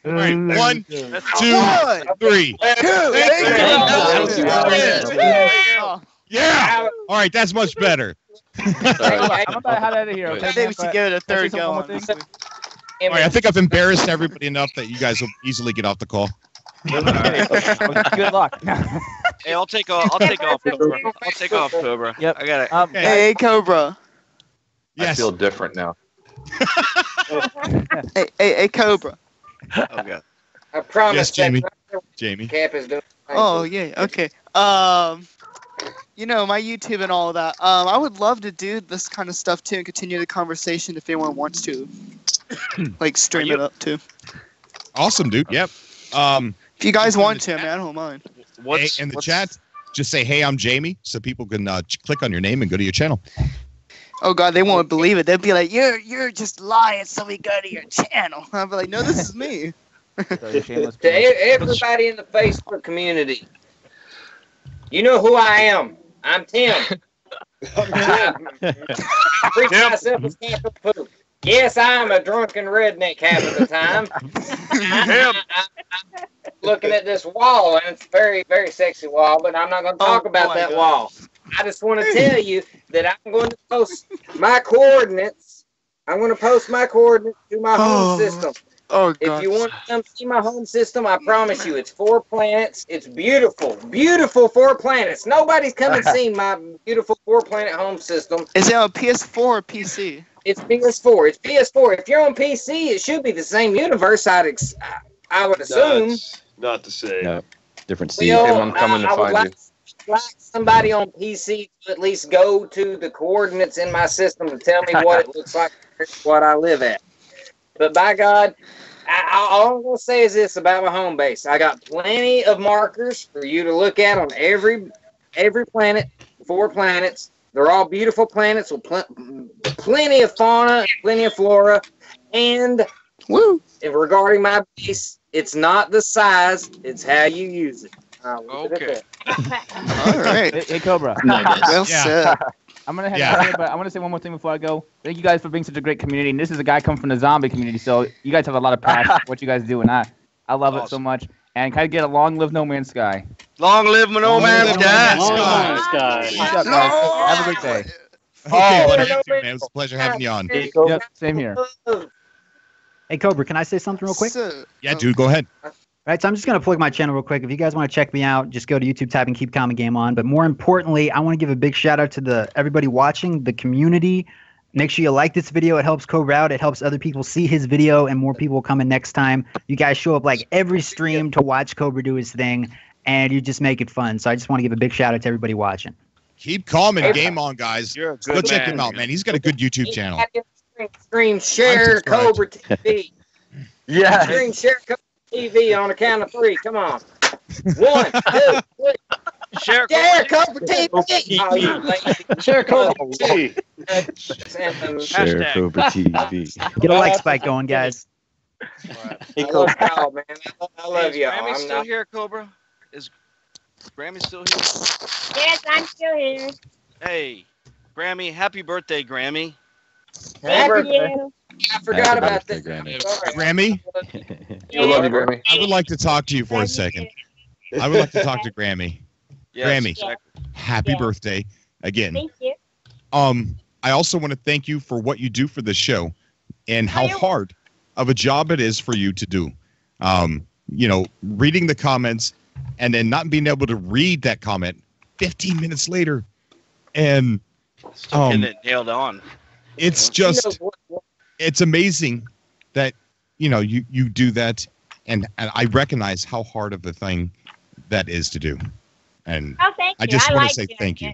All right, 1, 2, 3. Yeah. All right, that's much better. I'm about to head out of here. Okay, Maybe we should give it a Can I say third something, go. one more thing? All right, I think I've embarrassed everybody enough that you guys will easily get off the call. Good luck. Hey, I'll take off. Cobra. I'll take off, Cobra. Yep. I got it. Hey, Cobra. I Yes. feel different now. Hey, Cobra. Oh god. I promise. Yes, Jamie. that Jamie. Cap is doing. Oh yeah. Okay. My YouTube and all of that. I would love to do this kind of stuff too and continue the conversation if anyone wants to, like stream it up too. Awesome, dude. Yep. If you guys want to, man, I don't mind. Hey, in the chat, just say, hey, I'm Jamie, so people can click on your name and go to your channel. Oh God, they won't believe it. They'll be like, "You're just lying." So we go to your channel. I'll be like, "No, this is me." To everybody in the Facebook community, you know who I am. I'm Tim. I preach myself as Captain Poop. Yes, I'm a drunken redneck half of the time. I'm looking at this wall, and it's a very, very sexy wall, but I'm not going to talk about that wall. I just want to tell you that I'm going to post my coordinates. I'm going to post my coordinates to my home system. Oh, If you want to come see my home system, I promise you, it's 4 planets. It's beautiful, beautiful 4 planets. Nobody's come and seen my beautiful 4-planet home system. Is it on PS4 or PC? It's PS4. It's PS4. If you're on PC, it should be the same universe. I would assume. Not the same. No, different seed. Well, I'm coming to I would find like somebody on PC to at least go to the coordinates in my system to tell me what it looks like, what I live at. But by God, all I'm going to say is this about my home base. I got plenty of markers for you to look at on every planet, 4 planets. They're all beautiful planets with plenty of fauna, plenty of flora. And regarding my base, it's not the size, it's how you use it. Okay. All right. Hey, Cobra. Well said. I'm gonna head out here, but I want to say one more thing before I go. Thank you guys for being such a great community. And this is a guy coming from the zombie community, so you guys have a lot of passion for what you guys do, and I love it so much. And can I get a long live No Man's Sky? Long live No Man's Sky. Long Man's Sky. What's up, guys? Have a great day. Okay, buddy. You too, man. It was a pleasure having you on. Yep, same here. Hey, Cobra, can I say something real quick? Yeah, dude, go ahead. Right, so I'm just going to plug my channel real quick. If you guys want to check me out, just go to YouTube, type in Keep Calm and Game On. But more importantly, I want to give a big shout out to everybody watching, the community. Make sure you like this video. It helps Cobra out. It helps other people see his video, and more people will come in next time. You guys show up like every stream to watch Cobra do his thing, and you just make it fun. So I just want to give a big shout out to everybody watching. Keep calm and Game On, guys. You're a Go good check man. him out, man. He's got a good YouTube channel. Screen share Cobra TV. Yeah. Screen share Cobra TV on the count of 3. Come on. 1, 2, 3. Share Cobra TV. Oh, you lazy. Share Cobra TV. Share Cobra TV. Get a like spike going, guys. I love y'all, man. I love Is y'all. Grammy I'm still not. here, Cobra? Is Grammy still here? Yes, I'm still here. Hey, Grammy, happy birthday, Grammy. Thank you. I forgot about birthday, this. Grammy. Grammy, I love you, Grammy. I would like to talk to you for a second. I would like to talk to Grammy. Yes, Grammy, exactly. happy birthday again. Thank you. I also want to thank you for what you do for the show and how hard of a job it is for you to do. You know, reading the comments and then not being able to read that comment 15 minutes later. And Still getting it nailed on. it's just, it's amazing that, you know, you do that. And I recognize how hard of a thing that is to do. And Oh, thank you. I just I want like to say doing thank you.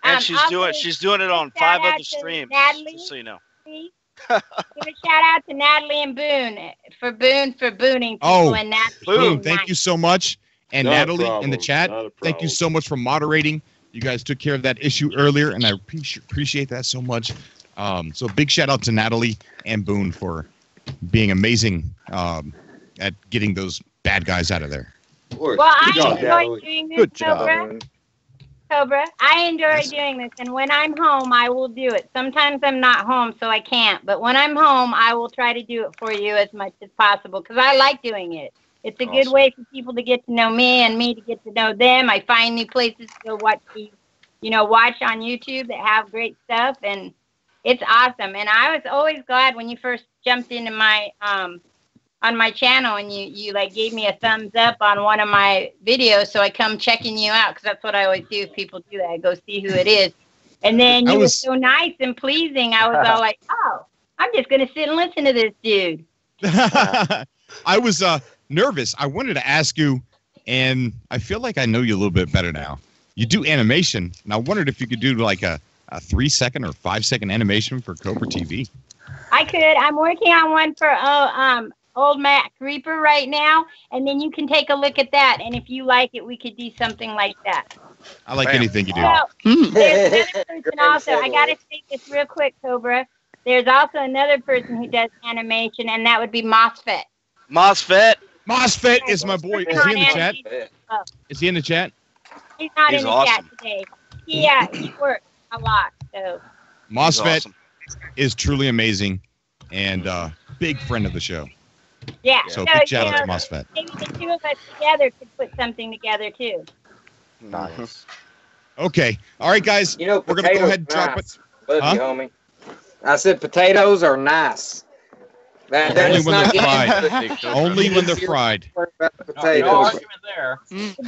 And Also, she's doing it on shout 5 out other to streams. Natalie. Just so you know. Give a shout out to Natalie and Boone for booning people Oh, and Natalie. Boom, thank you so much. And Not a Natalie in problem, the chat, not a thank you problem. so much for moderating. You guys took care of that issue earlier, and I appreciate that so much. So big shout out to Natalie and Boone for being amazing at getting those bad guys out of there. Well, I Good job, enjoy Natalie. doing this, Good job. Cobra. I enjoy doing this, and when I'm home, I will do it. Sometimes I'm not home, so I can't. But when I'm home, I will try to do it for you as much as possible because I like doing it. It's a good way for people to get to know me and me to get to know them. I find new places to watch on YouTube that have great stuff, and it's awesome. And I was always glad when you first jumped into my on my channel and you like gave me a thumbs up on one of my videos, so I come checking you out because that's what I always do if people do that. I go see who it is, and then you were so nice and pleasing. I was all like, oh, I'm just gonna sit and listen to this dude. I was nervous. I wanted to ask you, and I feel like I know you a little bit better now. You do animation, and I wondered if you could do like a 3-second or 5-second animation for Cobra TV. I could. I'm working on one for Old Mac Reaper right now, and then you can take a look at that. And if you like it, we could do something like that. I like anything you do. So, there's another person also. I gotta say this real quick, Cobra. There's also another person who does animation, and that would be MOSFET. MOSFET is my boy. Is he in the chat? Is he in the chat? He's not He's in the awesome. chat today. He works a lot. So MOSFET is truly amazing and big friend of the show. yeah. So big shout out to MOSFET. Maybe the two of us together could put something together too. Nice. Okay. All right, guys. You know, we're gonna go ahead and potatoes drop nice. it. Love you, homie. I said potatoes are nice. Only when they're fried. Only when they're fried. No argument there.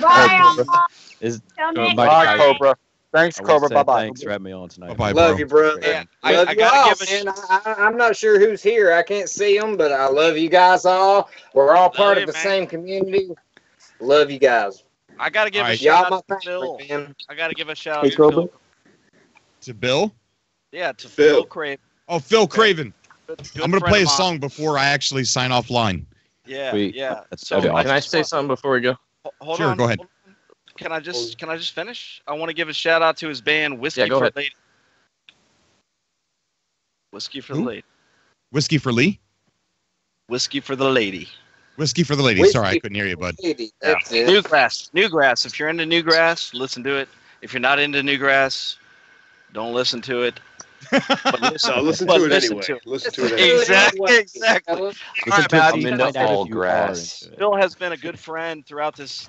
Bye. Bye, Cobra. Thanks, Cobra. Bye-bye. Thanks for having me on tonight. Bye, Love you, brother. Yeah, Love I you gotta all, give a man. I'm not sure who's here. I can't see them, but I love you guys all. We're all part of the same community. Love you guys. I gotta give a Y'all shout my out to Bill. favorite, man. I gotta give a shout Hey, out to Cobra. Bill. To Bill? Yeah, to Phil Craven. Oh, Phil Craven. Good I'm going to friend play a of mine. song before I actually sign offline. Yeah, Sweet. yeah. That's So okay. I Can I just say want- something before we go? Hold Sure, on. go ahead. hold on. Can I just finish? I want to give a shout out to his band Whiskey Yeah, go for ahead. Lady. Whiskey for Who? the Lady. Whiskey for Lee? Whiskey for the Lady. Whiskey for the Lady. Whiskey Sorry, I couldn't hear you, bud. Yeah. Newgrass. Newgrass. If you're into Newgrass, listen to it. If you're not into Newgrass, don't listen to it. But No, listen to it anyway. Listen to it anyway. Exactly. All right, I'm man. into all grass. Phil has been a good friend throughout this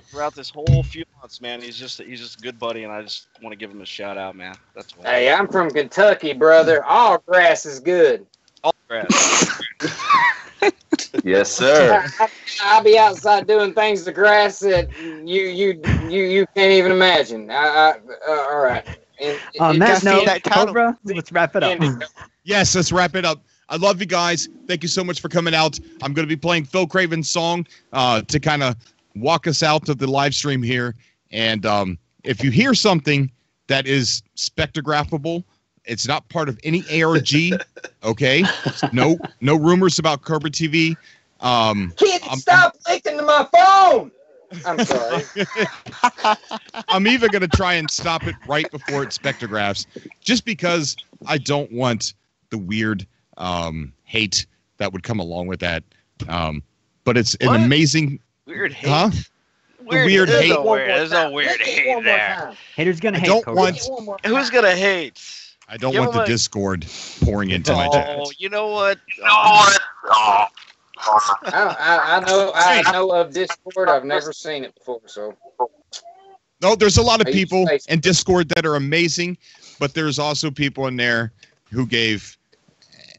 whole few months, man. He's just a good buddy, and I just want to give him a shout out, man. That's why. Hey, I'm from Kentucky, brother. All grass is good. All grass. Yes, sir. I'll be outside doing things to grass that you can't even imagine. All right. On that note, Cobra, let's wrap it up. Yes, let's wrap it up. I love you guys. Thank you so much for coming out. I'm going to be playing Phil Craven's song to kind of walk us out of the live stream here. And if you hear something that is spectrographable, it's not part of any ARG, okay? No rumors about Cobra TV. Kids, stop licking to my phone. I'm sorry. I'm even going to try and stop it right before it spectrographs, just because I don't want the weird hate that would come along with that. But it's an amazing... Weird hate? Huh? Weird hate. There's no weird hate there. Haters gonna hate. don't Cobra. want... Who's going to hate? I don't Give want the him a- Discord pouring into my chat. Oh, you know what? I know of Discord. I've never seen it before, so. No, there's a lot of I use people Facebook. in Discord that are amazing, but there's also people in there who gave...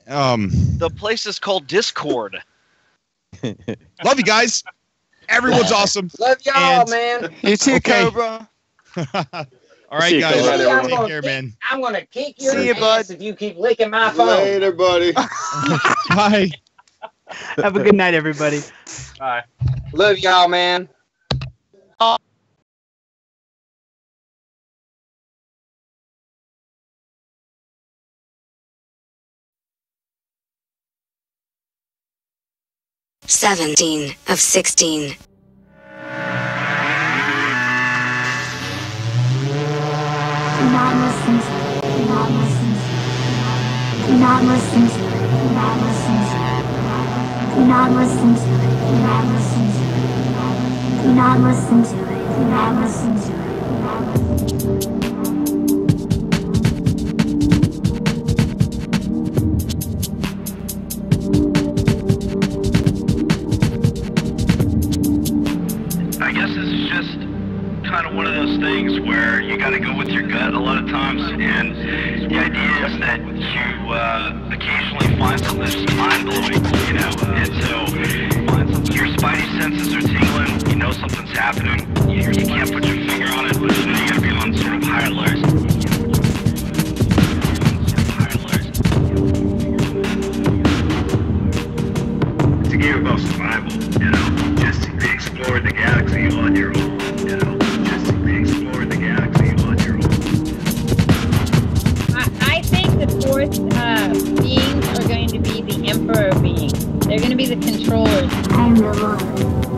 The place is called Discord. Love you guys. Everyone's awesome. Love y'all, And- man. You too, Okay. Cobra. All right, See you, guys. Phil. I'm Take gonna care, kick- man. I'm gonna kick your See you, ass if you keep licking my phone. Later, buddy. Bye. Have a good night, everybody. Bye. Love y'all, man. "17 of 16. Do not listen to it. Do not listen to it. Do not listen to it. Do not listen to it. Do not listen to it. Do not listen to it. Do not listen to it. Do not listen to it. Do not listen to it. I guess this is just kind of one of those things where you got to go with your gut a lot of times, and the idea is that you occasionally find something that's mind-blowing, you know, and so your spidey senses are tingling, you know something's happening, you can't put your finger on it, but you know you got to be on sort of higher alerts. It's a game about survival, you know, just exploring the galaxy on your own, you know, just exploring the galaxy on your own. I think the fourth beings are going to be the Emperor beings. They're going to be the controllers. I am the Lord.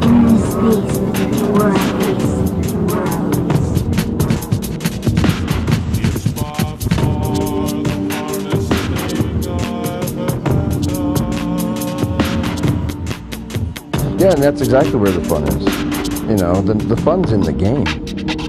In this space within the world. Yeah, and that's exactly where the fun is. You know, the fun's in the game.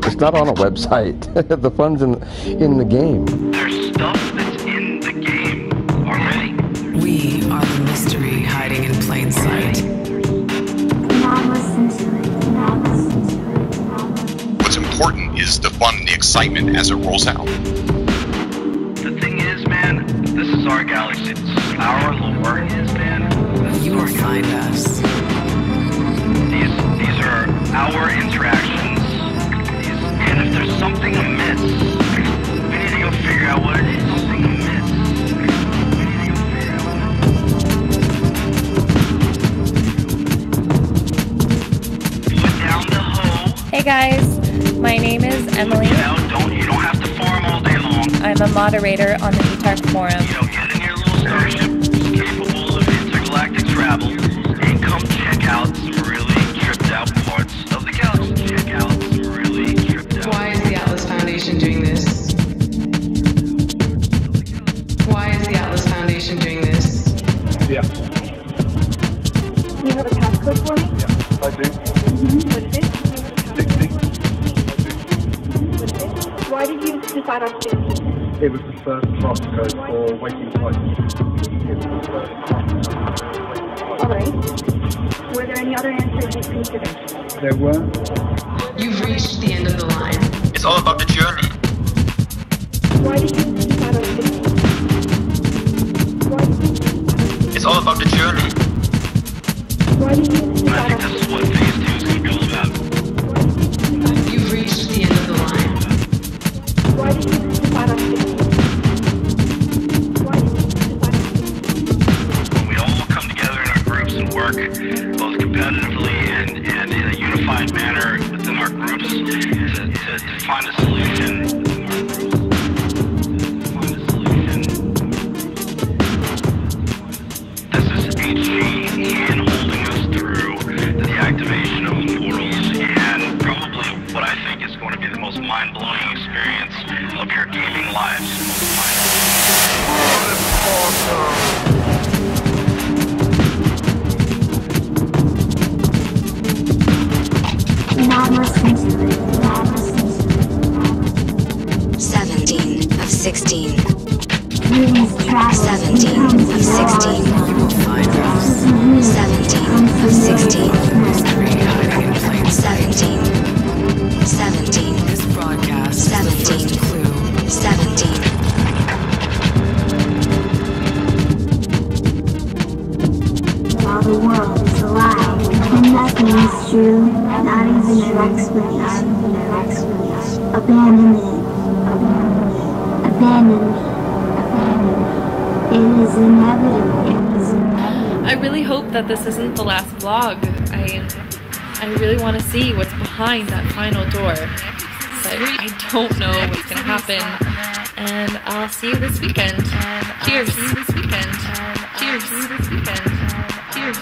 It's not on a website. The fun's in the game. There's stuff that's in the game already. We are the mystery hiding in plain sight. Do not listen to it. Do not listen to it. Do not listen. What's important is the fun and the excitement as it rolls out. The thing is, man, this is our galaxy. This is our lore. Is, man, find us. These are our interactions. And if there's something amiss, we need to go figure out what it is. Something amiss. Put down the hoe. Hey guys, my name is Emily. You don't have to farm all day long. I'm a moderator on the eTark forum. Get in your little starship, capable of intergalactic travel, and come check out some really tripped out parts of the galaxy. Check out some really tripped out. Why is the Atlas Foundation doing this? Why is the Atlas Foundation doing this? Yeah. You have a passcode for me? Yeah, I do. What is it? 60. Why did you decide on 60? It was the first passcode for waiting flights. It was the first All right. Were there any other answers you considered? There were. You've reached the end of the line. It's all about the journey. Why did you decide on 60? It's all about the journey. Why did you And I think this is what phase 2 is going to be all about. You've reached the end of the line. Why did you decide on 60? When we all come together in our groups and work both competitively and in a unified manner within our groups to find a solution. This is HG hand-holding us through the activation of the portals and probably what I think is going to be the most mind-blowing experience of your gaming lives. Not listening to it. Not listening to it. 17 of 16. Please travel. 17 of 16. 17 of 16. 17. 17. This broadcast 17. 17. While the world is alive, and nothing is true, not even your explanation. Abandon it. Abandon me. It is inevitable. I really hope that this isn't the last vlog. I really want to see what's behind that final door. But I don't know what's going to happen. And I'll see you this weekend. Cheers. Cheers. Cheers. Cheers.